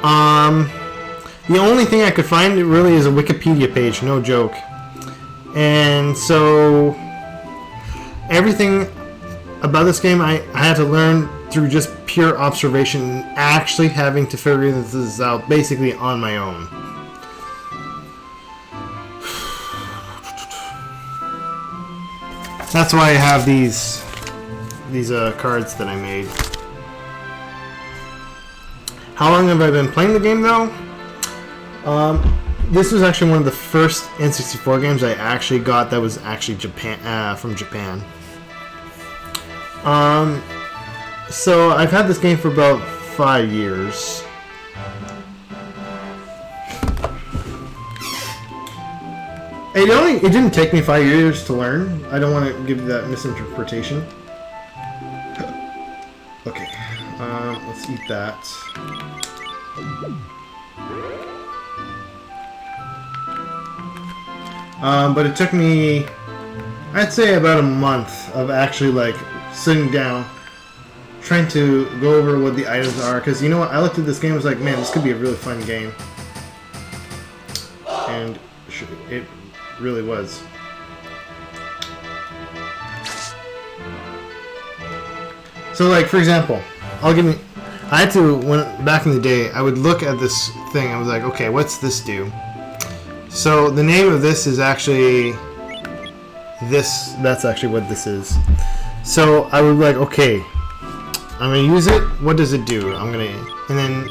The only thing I could find really is a Wikipedia page, no joke. And so everything about this game I had to learn through just pure observation and actually having to figure this out basically on my own. That's why I have these cards that I made. How long have I been playing the game though? This was actually one of the first N64 games I actually got that was actually from Japan. So I've had this game for about 5 years. It didn't take me 5 years to learn. I don't want to give you that misinterpretation. Okay, let's eat that. But it took me, I'd say, about a month of actually like sitting down, trying to go over what the items are. Because you know what, I looked at this game and was like, man, this could be a really fun game, and it really was. So, like, for example, I had to, back in the day, I would look at this thing, I was like, okay, what's this do? So, the name of this is actually this, that's actually what this is. So, I would be like, okay, I'm going to use it, what does it do? And then,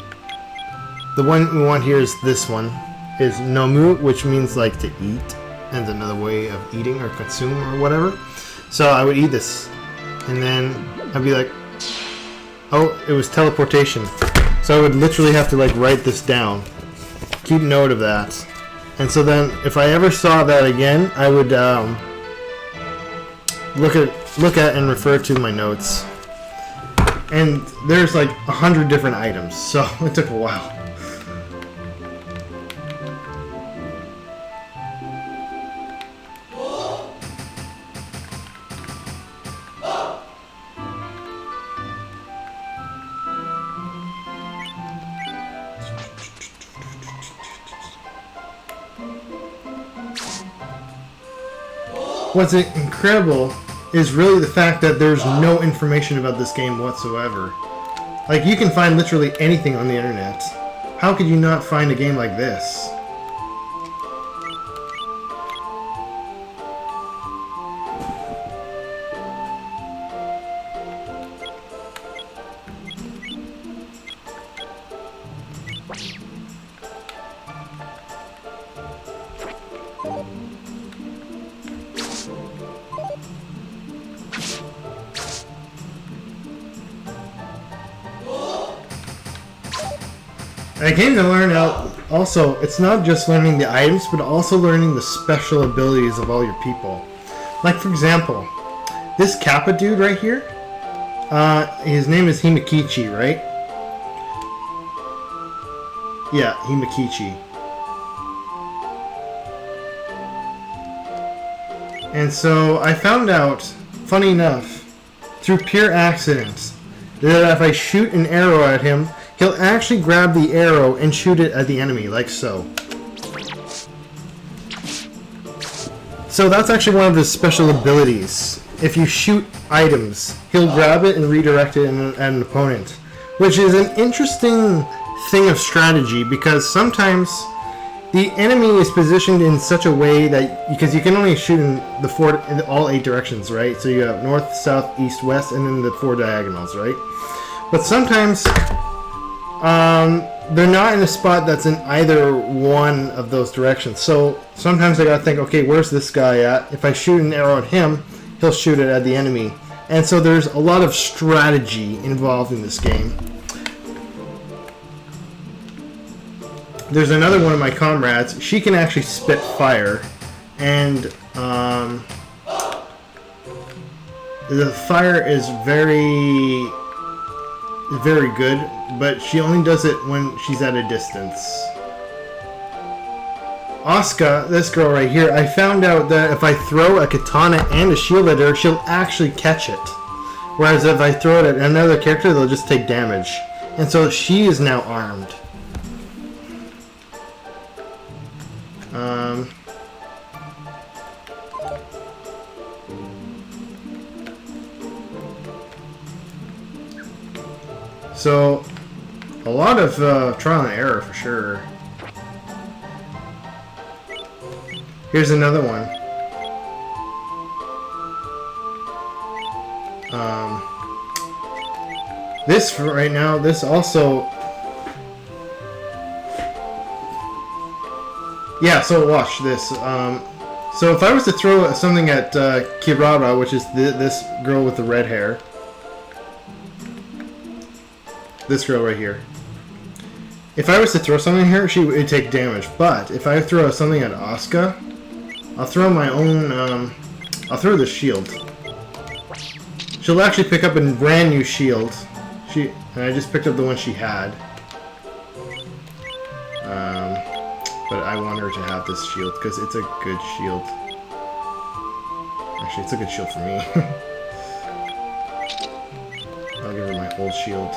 the one we want here is this one, is nomu, which means, like, to eat, and another way of eating or consume or whatever. So, I would eat this, and then I'd be like, oh, it was teleportation. So I would literally have to like write this down, keep note of that, and so then if I ever saw that again, I would look at and refer to my notes. And there's like 100 different items, so it took a while. What's incredible is really the fact that there's no information about this game whatsoever. Like, you can find literally anything on the internet. How could you not find a game like this? I came to learn out also, it's not just learning the items, but also learning the special abilities of all your people. Like, for example, this Kappa dude right here, his name is Himakichi, right? Yeah, Himakichi. And so I found out, funny enough, through pure accident, that if I shoot an arrow at him, he'll actually grab the arrow and shoot it at the enemy, like so. So that's actually one of his special abilities. If you shoot items, he'll grab it and redirect it at an opponent. Which is an interesting thing of strategy, because sometimes the enemy is positioned in such a way that, because you can only shoot in all 8 directions, right? So you have north, south, east, west, and then the 4 diagonals, right? But sometimes they're not in a spot that's in either one of those directions. So sometimes I gotta think, okay, where's this guy at? If I shoot an arrow at him, he'll shoot it at the enemy. And so there's a lot of strategy involved in this game. There's another one of my comrades. She can actually spit fire, and the fire is very, very good, but she only does it when she's at a distance. Asuka, this girl right here, I found out that if I throw a katana and a shield at her, she'll actually catch it. Whereas if I throw it at another character, they'll just take damage. And so she is now armed. So, a lot of trial and error for sure. Here's another one. This right now, this also... Yeah, so watch this. So if I was to throw something at Kirara, which is this girl with the red hair. This girl right here. If I was to throw something at her, she would take damage. But if I throw something at Asuka, I'll throw my own, I'll throw the shield. She'll actually pick up a brand new shield. And I just picked up the one she had. But I want her to have this shield because it's a good shield. Actually, it's a good shield for me. I'll give her my old shield.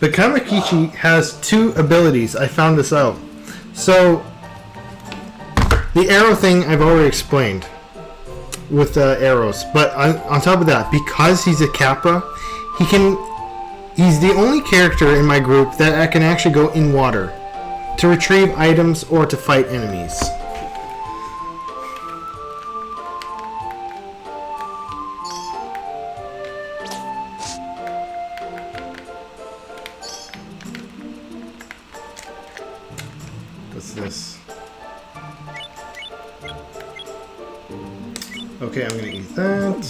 The Kamakichi has two abilities. I found this out. So, the arrow thing I've already explained with the arrows. But on top of that, because he's a Kappa, he's the only character in my group that can actually go in water to retrieve items or to fight enemies. This. Okay, I'm gonna eat that.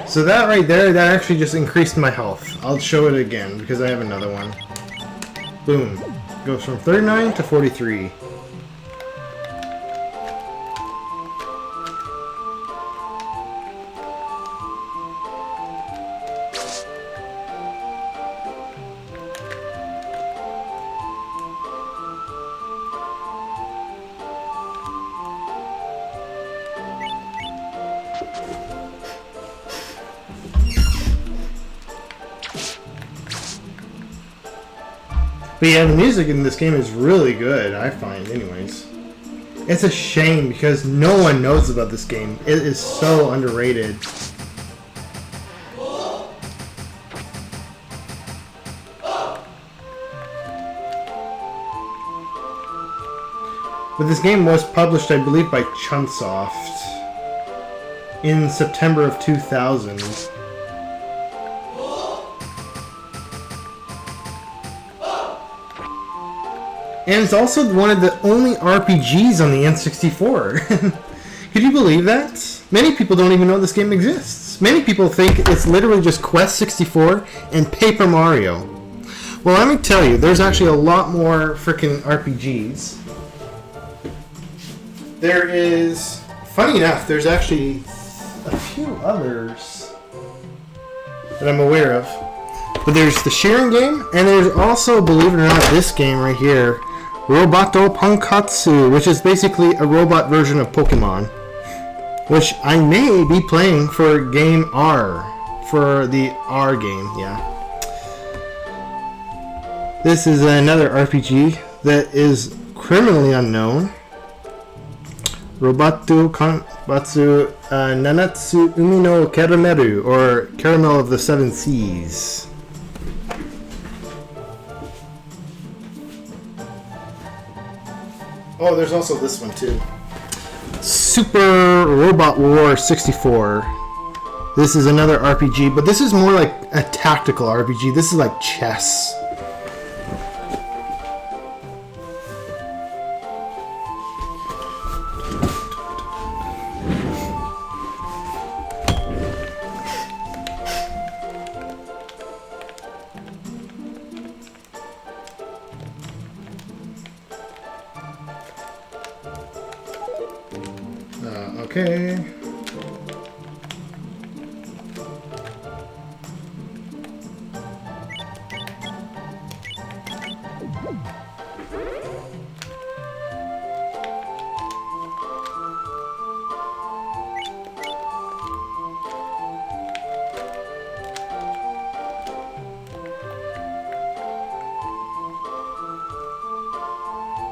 So that right there, that actually just increased my health. I'll show it again because I have another one. Boom. Goes from 39 to 43. But yeah, the music in this game is really good, I find, anyways. It's a shame because no one knows about this game. It is so underrated. But this game was published, I believe, by Chunsoft in September of 2000. And it's also one of the only RPGs on the N64. Could you believe that? Many people don't even know this game exists. Many people think it's literally just Quest 64 and Paper Mario. Well, let me tell you, there's actually a lot more freaking RPGs. There is, funny enough, there's actually a few others that I'm aware of. But there's the Shiren game, and there's also, believe it or not, this game right here, Roboto Pankatsu, which is basically a robot version of Pokemon, which I may be playing for Game R, for the R game, yeah. This is another RPG that is criminally unknown. Roboto Kanbatsu Nanatsu Umi no Karameru, or Caramel of the Seven Seas. Oh, there's also this one too. Super Robot War 64. This is another RPG, but this is more like a tactical RPG. This is like chess. Okay.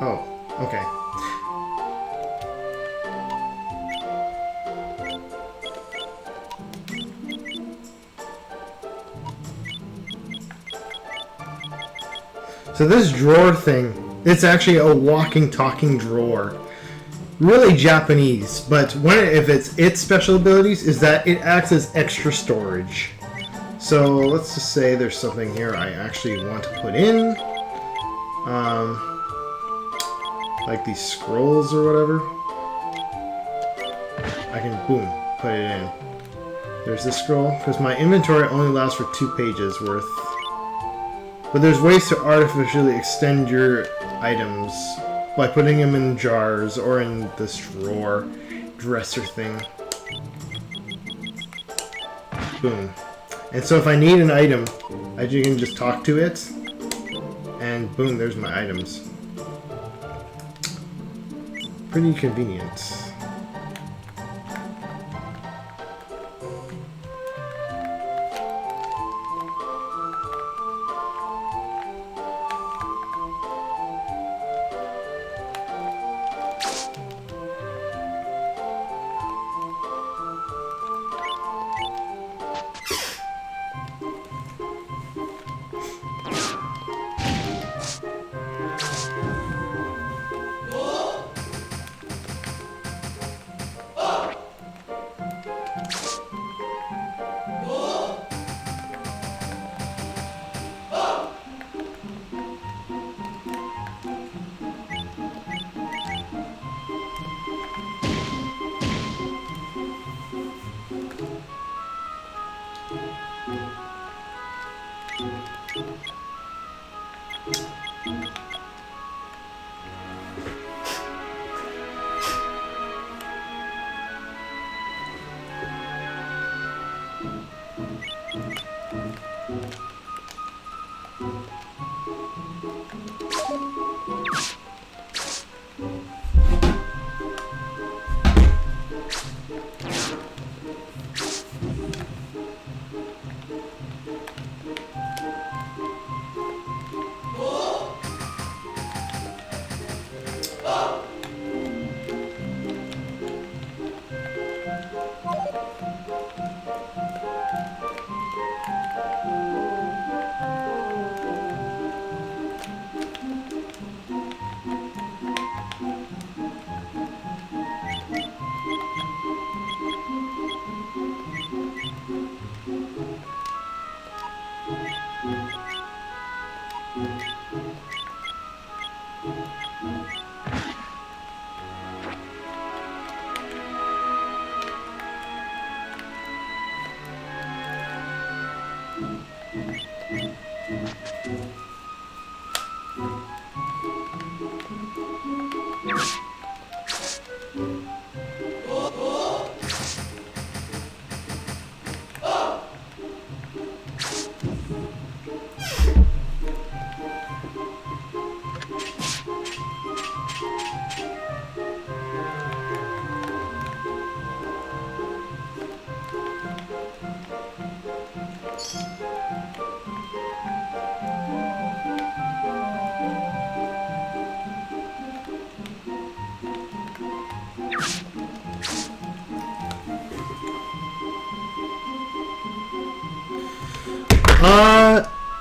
Oh, okay. So this drawer thing, it's actually a walking, talking drawer. Really Japanese, but if its special abilities is that it acts as extra storage. So let's just say there's something here I actually want to put in. Like these scrolls or whatever. I can, boom, put it in. There's this scroll, because my inventory only allows for 2 pages worth. But there's ways to artificially extend your items by putting them in jars or in this drawer, dresser thing. Boom. And so if I need an item, I can just talk to it, and boom, there's my items. Pretty convenient.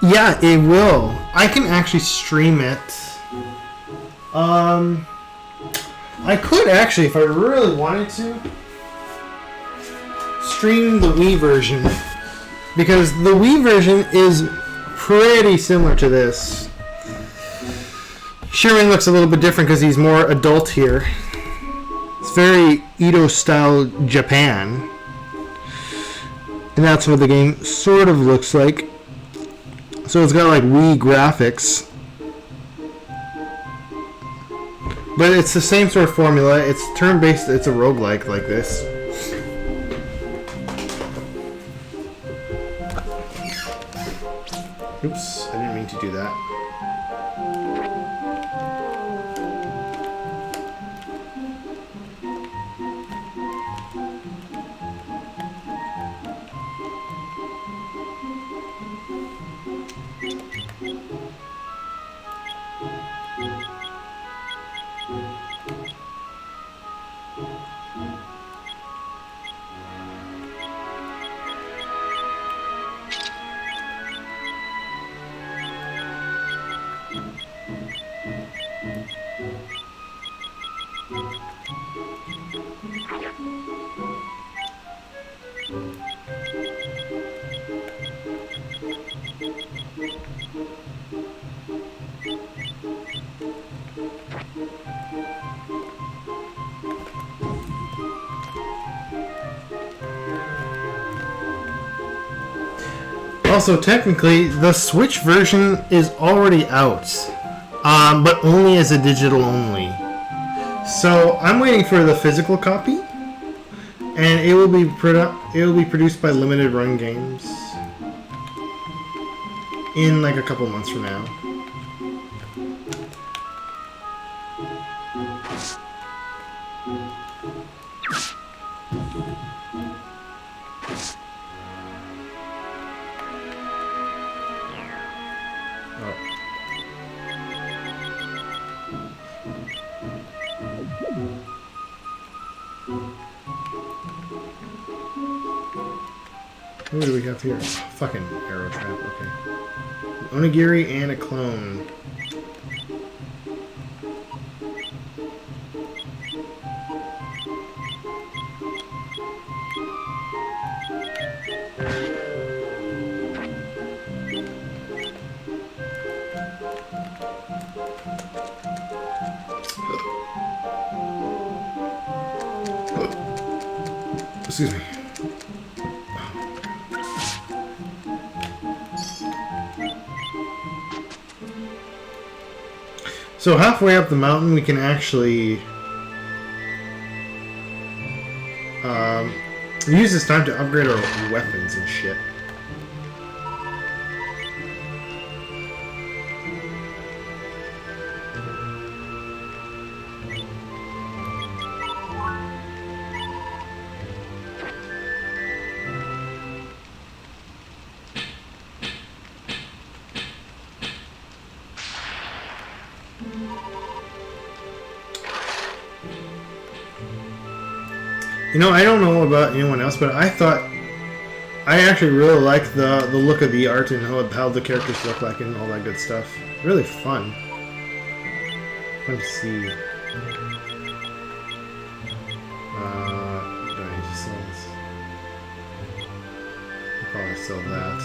Yeah, it will. I can actually stream it. I could actually, if I really wanted to, stream the Wii version. Because the Wii version is pretty similar to this. Shiren looks a little bit different because he's more adult here. It's very Edo-style Japan. And that's what the game sort of looks like. So it's got like Wii graphics. But it's the same sort of formula. It's turn-based, it's a roguelike like this. Oops, I didn't mean to do that. Also, technically, the Switch version is already out, but only as a digital only. So I'm waiting for the physical copy, and it will be produced by Limited Run Games in like a couple months from now. What do we have here? Fucking arrow trap, okay. Onigiri and a clone. Excuse me. So halfway up the mountain, we can actually use this time to upgrade our weapons and shit. You know, I don't know about anyone else, but I actually really like the look of the art and how the characters look like and all that good stuff. Really fun. Fun to see. Do I need to sell this? I'll probably sell that.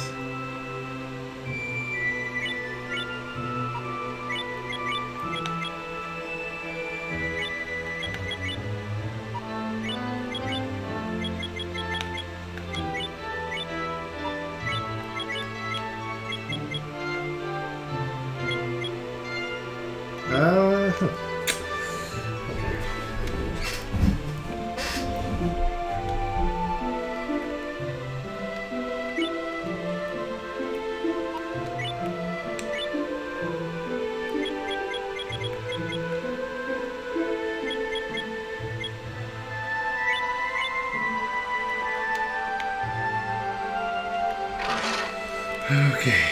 Okay.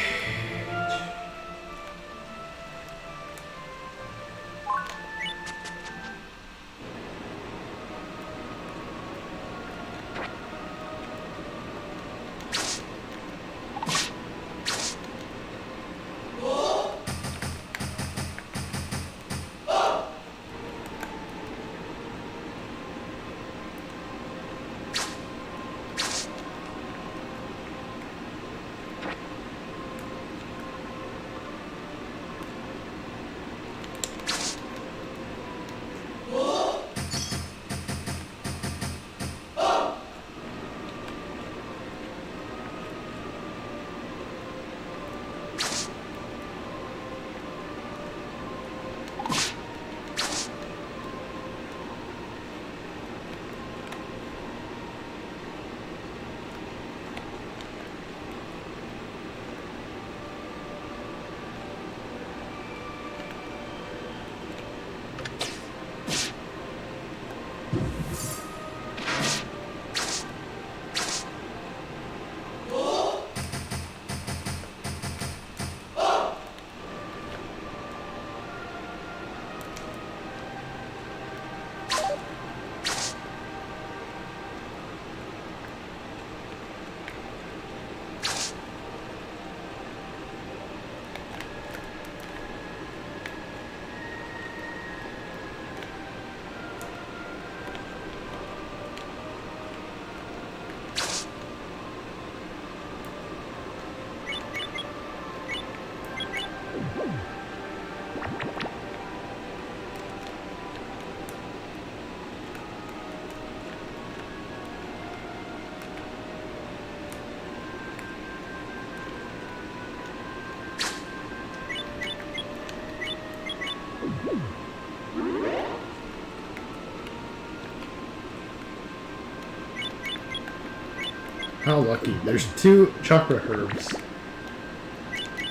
How lucky. There's 2 chakra herbs.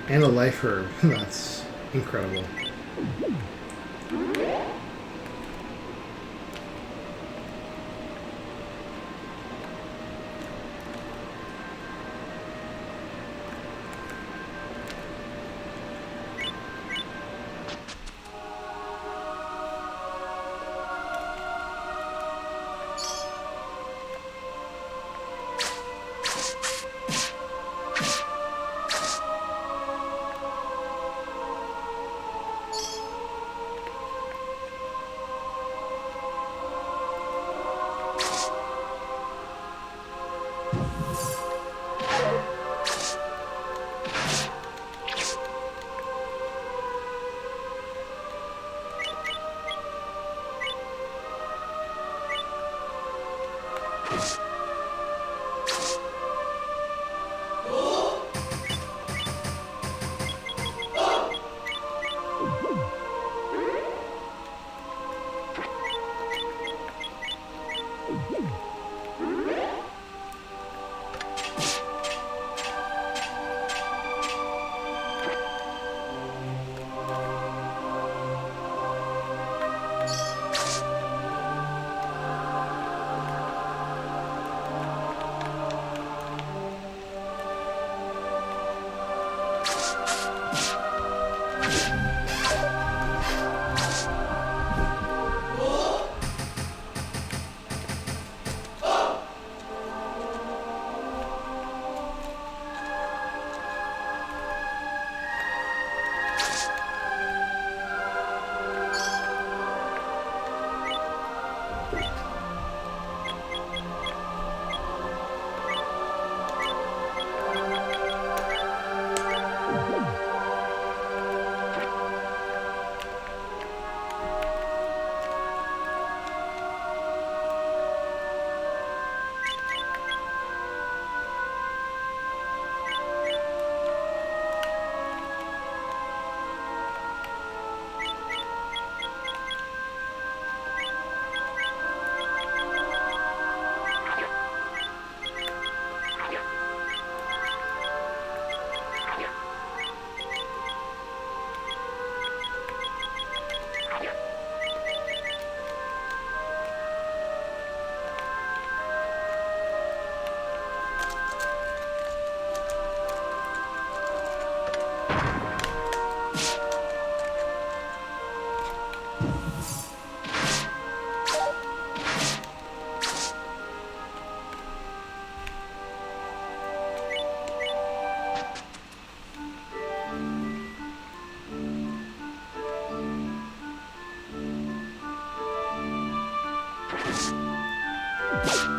And a life herb. That's incredible.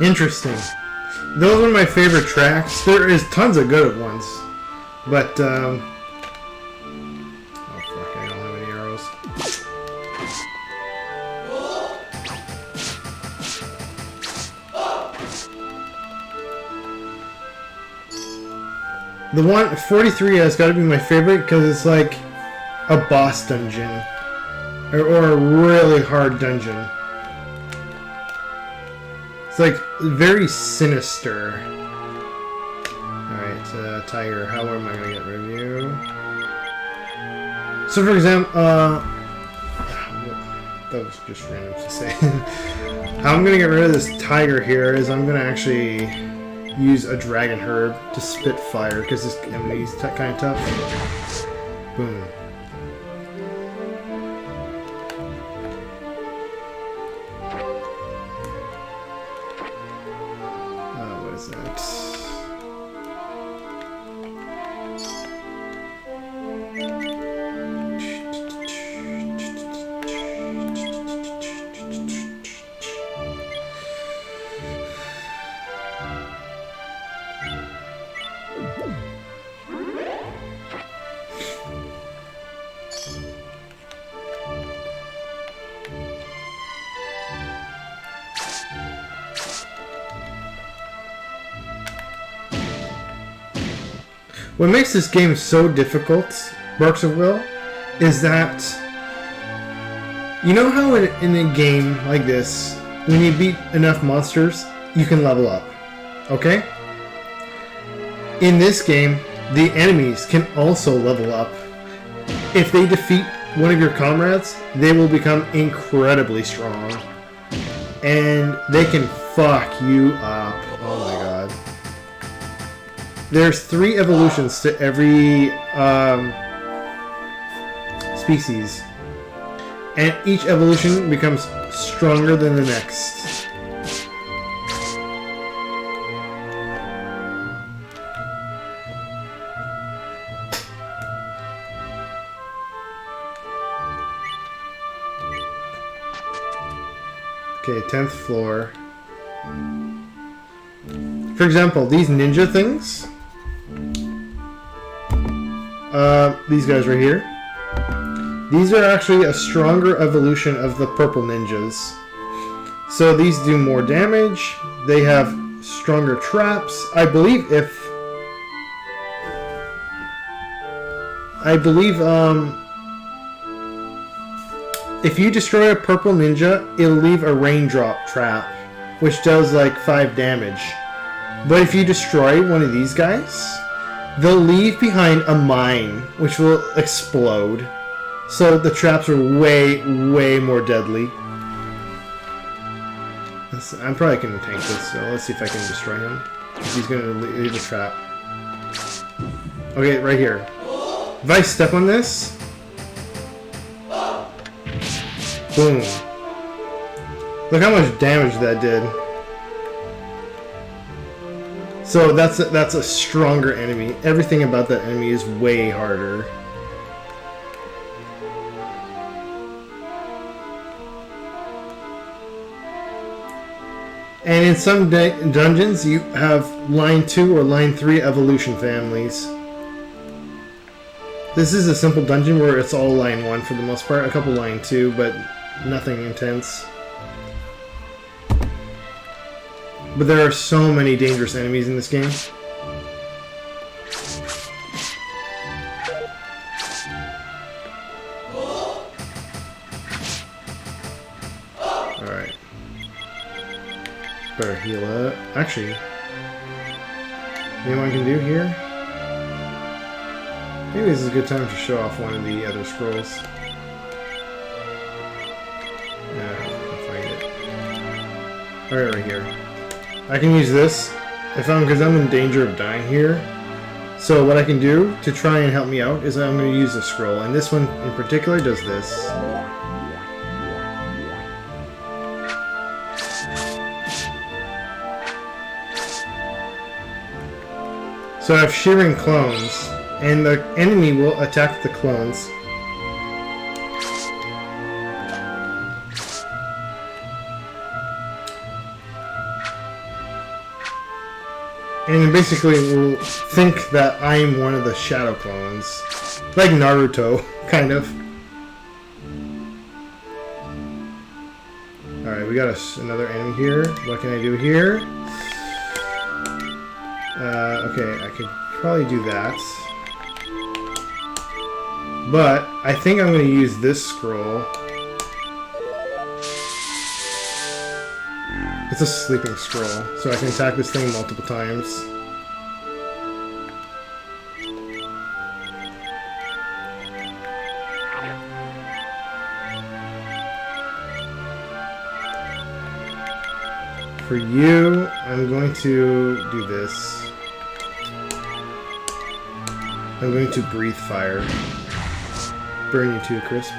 Interesting. Those are my favorite tracks. There is tons of good ones. But, oh fuck, I don't have any arrows. The 143 has got to be my favorite because it's like a boss dungeon. Or a really hard dungeon. It's like very sinister. Alright, Tiger, how am I going to get rid of you? So for example, that was just random to say. How I'm going to get rid of this Tiger here is I'm going to actually use a Dragon Herb to spit fire because this enemy's kind of tough. Boom. What is that? What makes this game so difficult, Sparks of Will, is that You know how in a game like this, when you beat enough monsters, you can level up, okay? In this game, the enemies can also level up. If they defeat one of your comrades, they will become incredibly strong. And they can fuck you up. Oh my god. There's 3 evolutions to every species. And each evolution becomes stronger than the next. Okay, 10th floor. For example, these ninja things. These guys right here. These are actually a stronger evolution of the purple ninjas. So these do more damage. They have stronger traps. I believe if you destroy a purple ninja, it'll leave a raindrop trap, which does like 5 damage. But if you destroy one of these guys, they'll leave behind a mine, which will explode. So the traps are way, way more deadly. I'm probably going to tank this, so let's see if I can destroy him. He's going to leave a trap. Okay, right here. If I step on this... Boom. Look how much damage that did. So that's a stronger enemy. Everything about that enemy is way harder. And in some dungeons, you have line 2 or line 3 evolution families. This is a simple dungeon where it's all line 1 for the most part. A couple line 2, but nothing intense. But there are so many dangerous enemies in this game. Alright. Better heal up. Actually, you know what I can do here? Maybe this is a good time to show off one of the other scrolls. I'll find it. Alright, right here. I can use this because I'm in danger of dying here. So what I can do to try and help me out is I'm going to use a scroll, and this one in particular does this. So I have Shiren clones, and the enemy will attack the clones. And basically will think that I'm one of the shadow clones. Like Naruto, kind of. Alright, we got another enemy here. What can I do here? Okay, I could probably do that. But I think I'm going to use this scroll. It's a sleeping scroll, so I can attack this thing multiple times. For you, I'm going to do this. I'm going to breathe fire. Burn you to a crisp.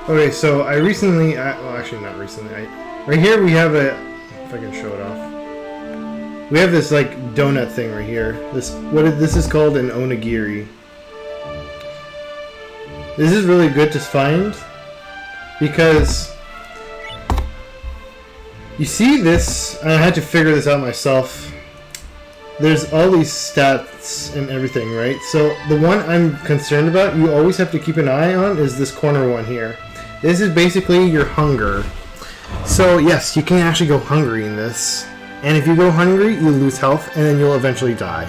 Okay, so I recently, well actually not recently, right here we have a, if I can show it off. We have this like donut thing right here. This is called an onigiri. This is really good to find because you see this, I had to figure this out myself. there's all these stats and everything, right? So the one I'm concerned about, you always have to keep an eye on, is this corner one here. This is basically your hunger. So yes, you can actually go hungry in this. And if you go hungry, you lose health, and then you'll eventually die.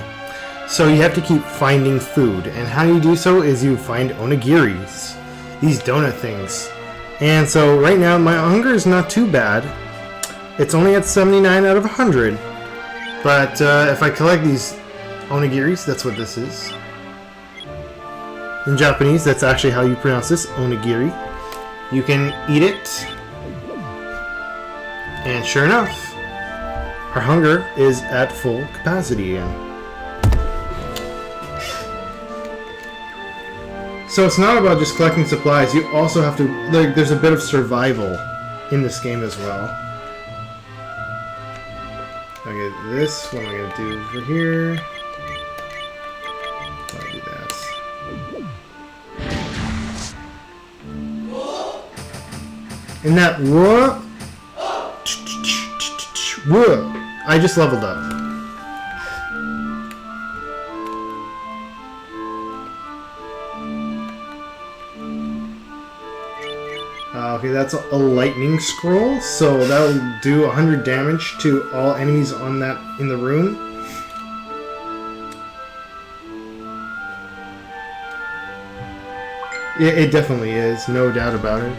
So you have to keep finding food. And how you do so is you find onigiris, these donut things. And so right now, my hunger is not too bad. It's only at 79 out of 100. But if I collect these onigiris, that's what this is. In Japanese, that's actually how you pronounce this, onigiri. You can eat it. And sure enough, our hunger is at full capacity again. So it's not about just collecting supplies, you also have to, like, there's a bit of survival in this game as well. Okay, this, what am I going to do over here? I'll do that. And that, what? Whoa! I just leveled up. Okay, that's a lightning scroll, so that will do 100 damage to all enemies on that in the room. It definitely is, no doubt about it.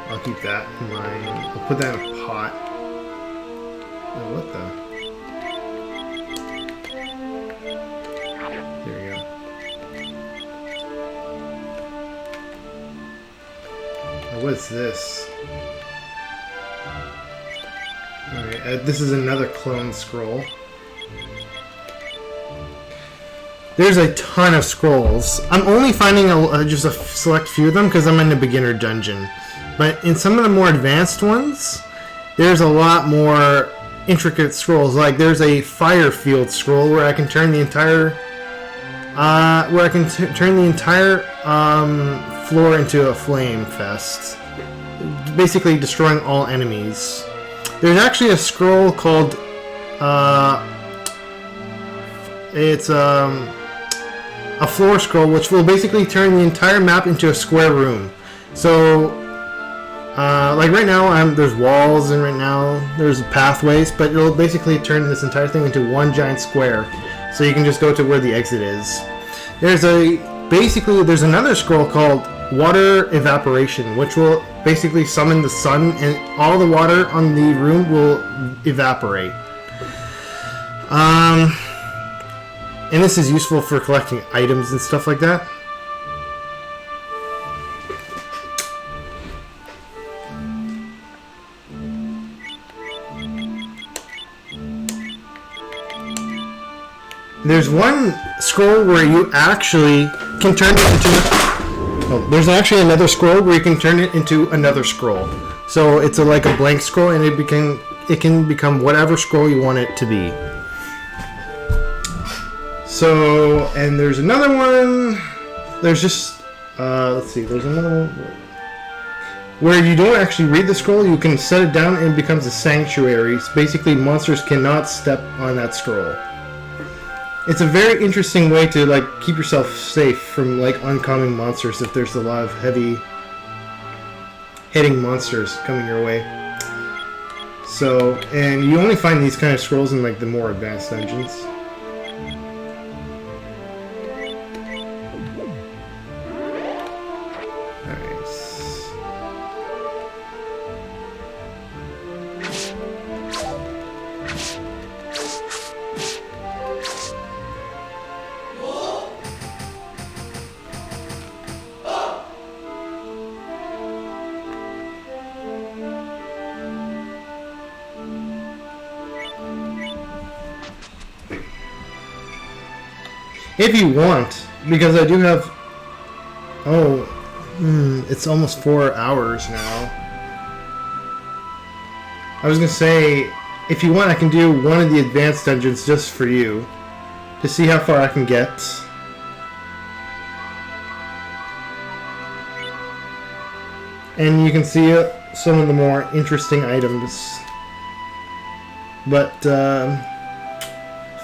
I'll keep that in mind. I'll put that in a pot. Oh, what the? There we go. Oh, what's this? Alright, this is another clone scroll. There's a ton of scrolls. I'm only finding just a select few of them because I'm in the beginner dungeon. But in some of the more advanced ones, there's a lot more intricate scrolls. Like there's a fire field scroll where I can turn the entire floor into a flame fest, basically destroying all enemies. There's actually a scroll called it's a floor scroll, which will basically turn the entire map into a square room. So like right now, there's walls, and right now there's pathways, but it'll basically turn this entire thing into one giant square, so you can just go to where the exit is. There's another scroll called Water Evaporation, which will basically summon the sun, and all the water on the room will evaporate. And this is useful for collecting items and stuff like that. There's one scroll where you actually can turn it into... Oh, there's actually another scroll where you can turn it into another scroll. So it's like a blank scroll, and it can become whatever scroll you want it to be. So, and there's another one... There's just... let's see, there's another one... Where you don't actually read the scroll, you can set it down and it becomes a sanctuary. So basically, monsters cannot step on that scroll. It's a very interesting way to like keep yourself safe from like oncoming monsters if there's a lot of heavy hitting monsters coming your way. So, and you only find these kind of scrolls in like the more advanced dungeons. If you want, because I do have... Oh, it's almost 4 hours now. I was going to say, if you want, I can do one of the advanced dungeons just for you. To see how far I can get. And you can see some of the more interesting items. But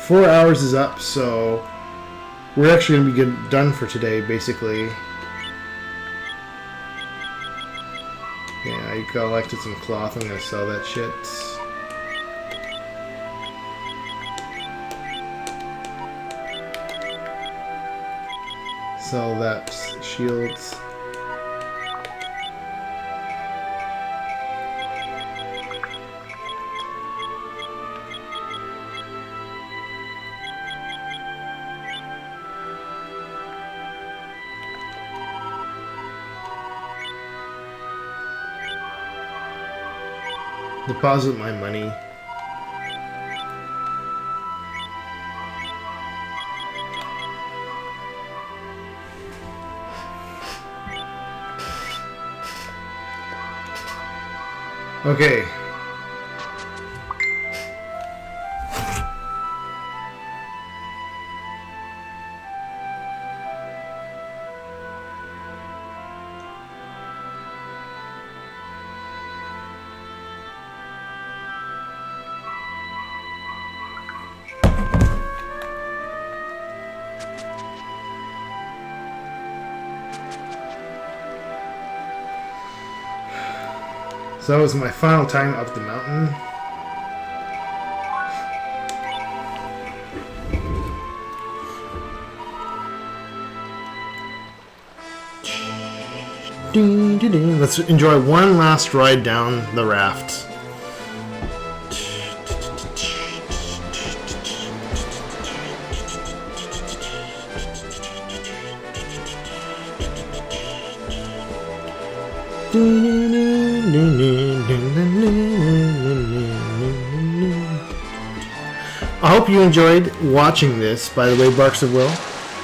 4 hours is up, so we're actually going to be done for today, basically. Yeah, I collected some cloth. I'm going to sell that shit. Sell that shields. Deposit my money. Okay. So that was my final time up the mountain. Let's enjoy one last ride down the raft. I hope you enjoyed watching this, by the way, Barks of Will,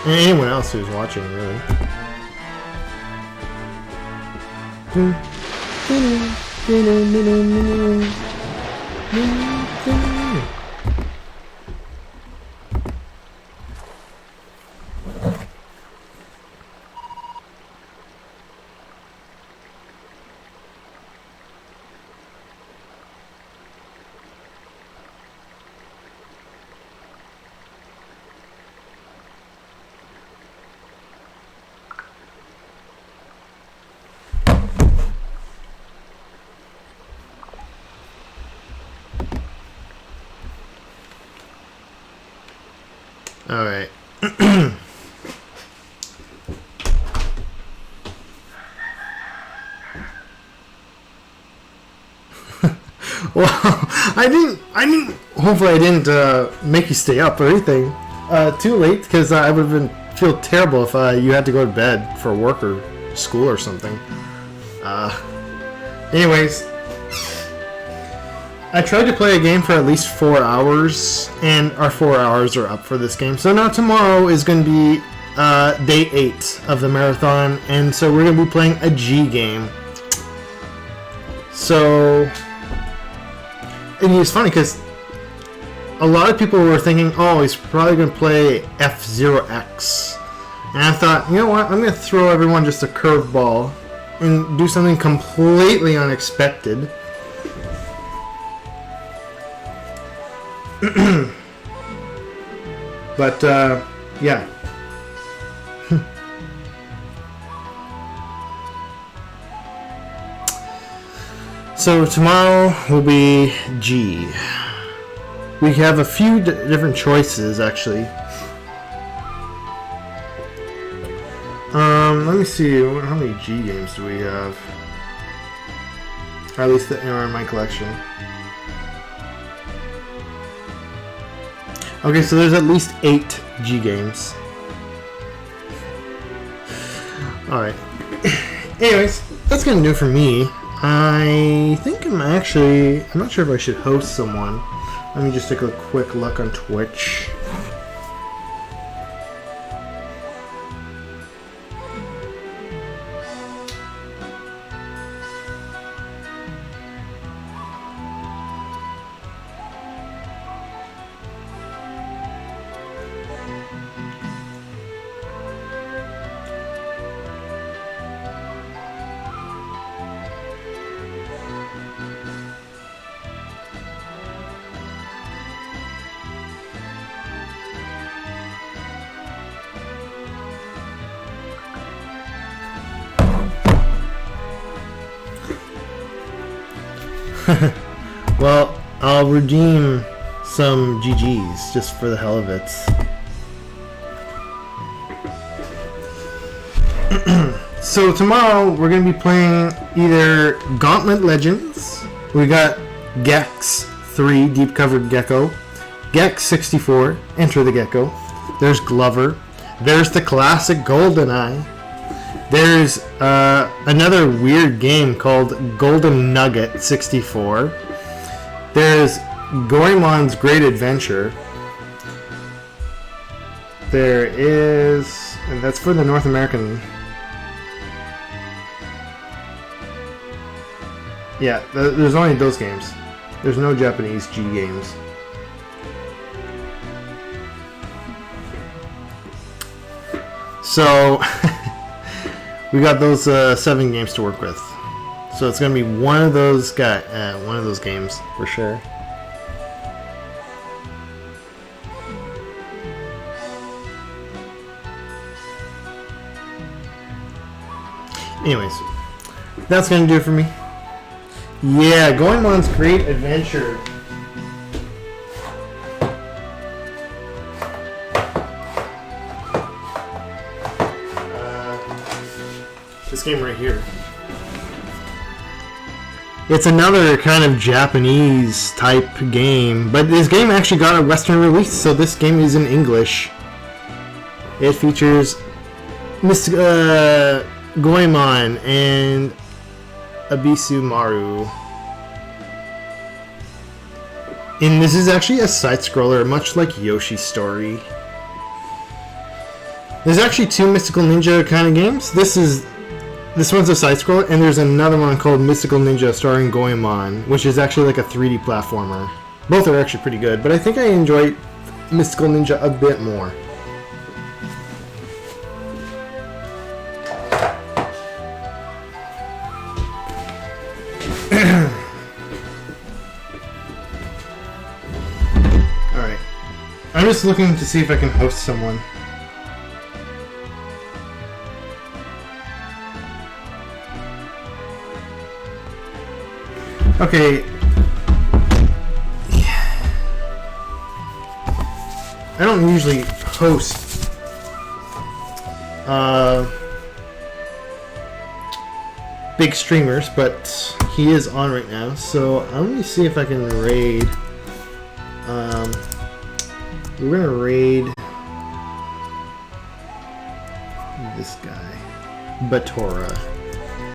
and anyone else who's watching, really. Alright. Well, hopefully I didn't make you stay up or anything too late, because I would have feel terrible if you had to go to bed for work or school or something. Anyways, I tried to play a game for at least 4 hours, and our 4 hours are up for this game. So now tomorrow is going to be day 8 of the marathon, and so we're going to be playing a G game. So, and it's funny because a lot of people were thinking, oh, he's probably going to play F-Zero-X. And I thought, you know what, I'm going to throw everyone just a curveball and do something completely unexpected. But, yeah. So tomorrow will be G. We have a few different choices, actually. Let me see, how many G games do we have? Or at least that are in my collection. Okay, so there's at least 8 G games. Alright. Anyways, that's gonna do it for me. I think I'm not sure if I should host someone. Let me just take a quick look on Twitch. Well, I'll redeem some GGs just for the hell of it. So tomorrow we're going to be playing either Gauntlet Legends. We got Gex 3, Deep Covered Gecko. Gex 64, Enter the Gecko. There's Glover. There's the classic GoldenEye. There's another weird game called Golden Nugget 64. There's Goemon's Great Adventure. There is, and that's for the North American. Yeah, there's only those games. There's no Japanese G games. So we got those 7 games to work with. So it's gonna be one of those games for sure. Anyways, that's gonna do it for me. Yeah, Goemon's Great Adventure. This game right here. It's another kind of Japanese type game, but this game actually got a Western release, so this game is in English. It features Goemon and Abisu Maru. And this is actually a side-scroller, much like Yoshi's Story. There's actually 2 Mystical Ninja kind of games. This one's a side-scroller, and there's another one called Mystical Ninja starring Goemon, which is actually like a 3D platformer. Both are actually pretty good, but I think I enjoy Mystical Ninja a bit more. Alright. I'm just looking to see if I can host someone. Okay. I don't usually host big streamers, but he is on right now, so let me see if I can raid. We're gonna raid this guy, Batora.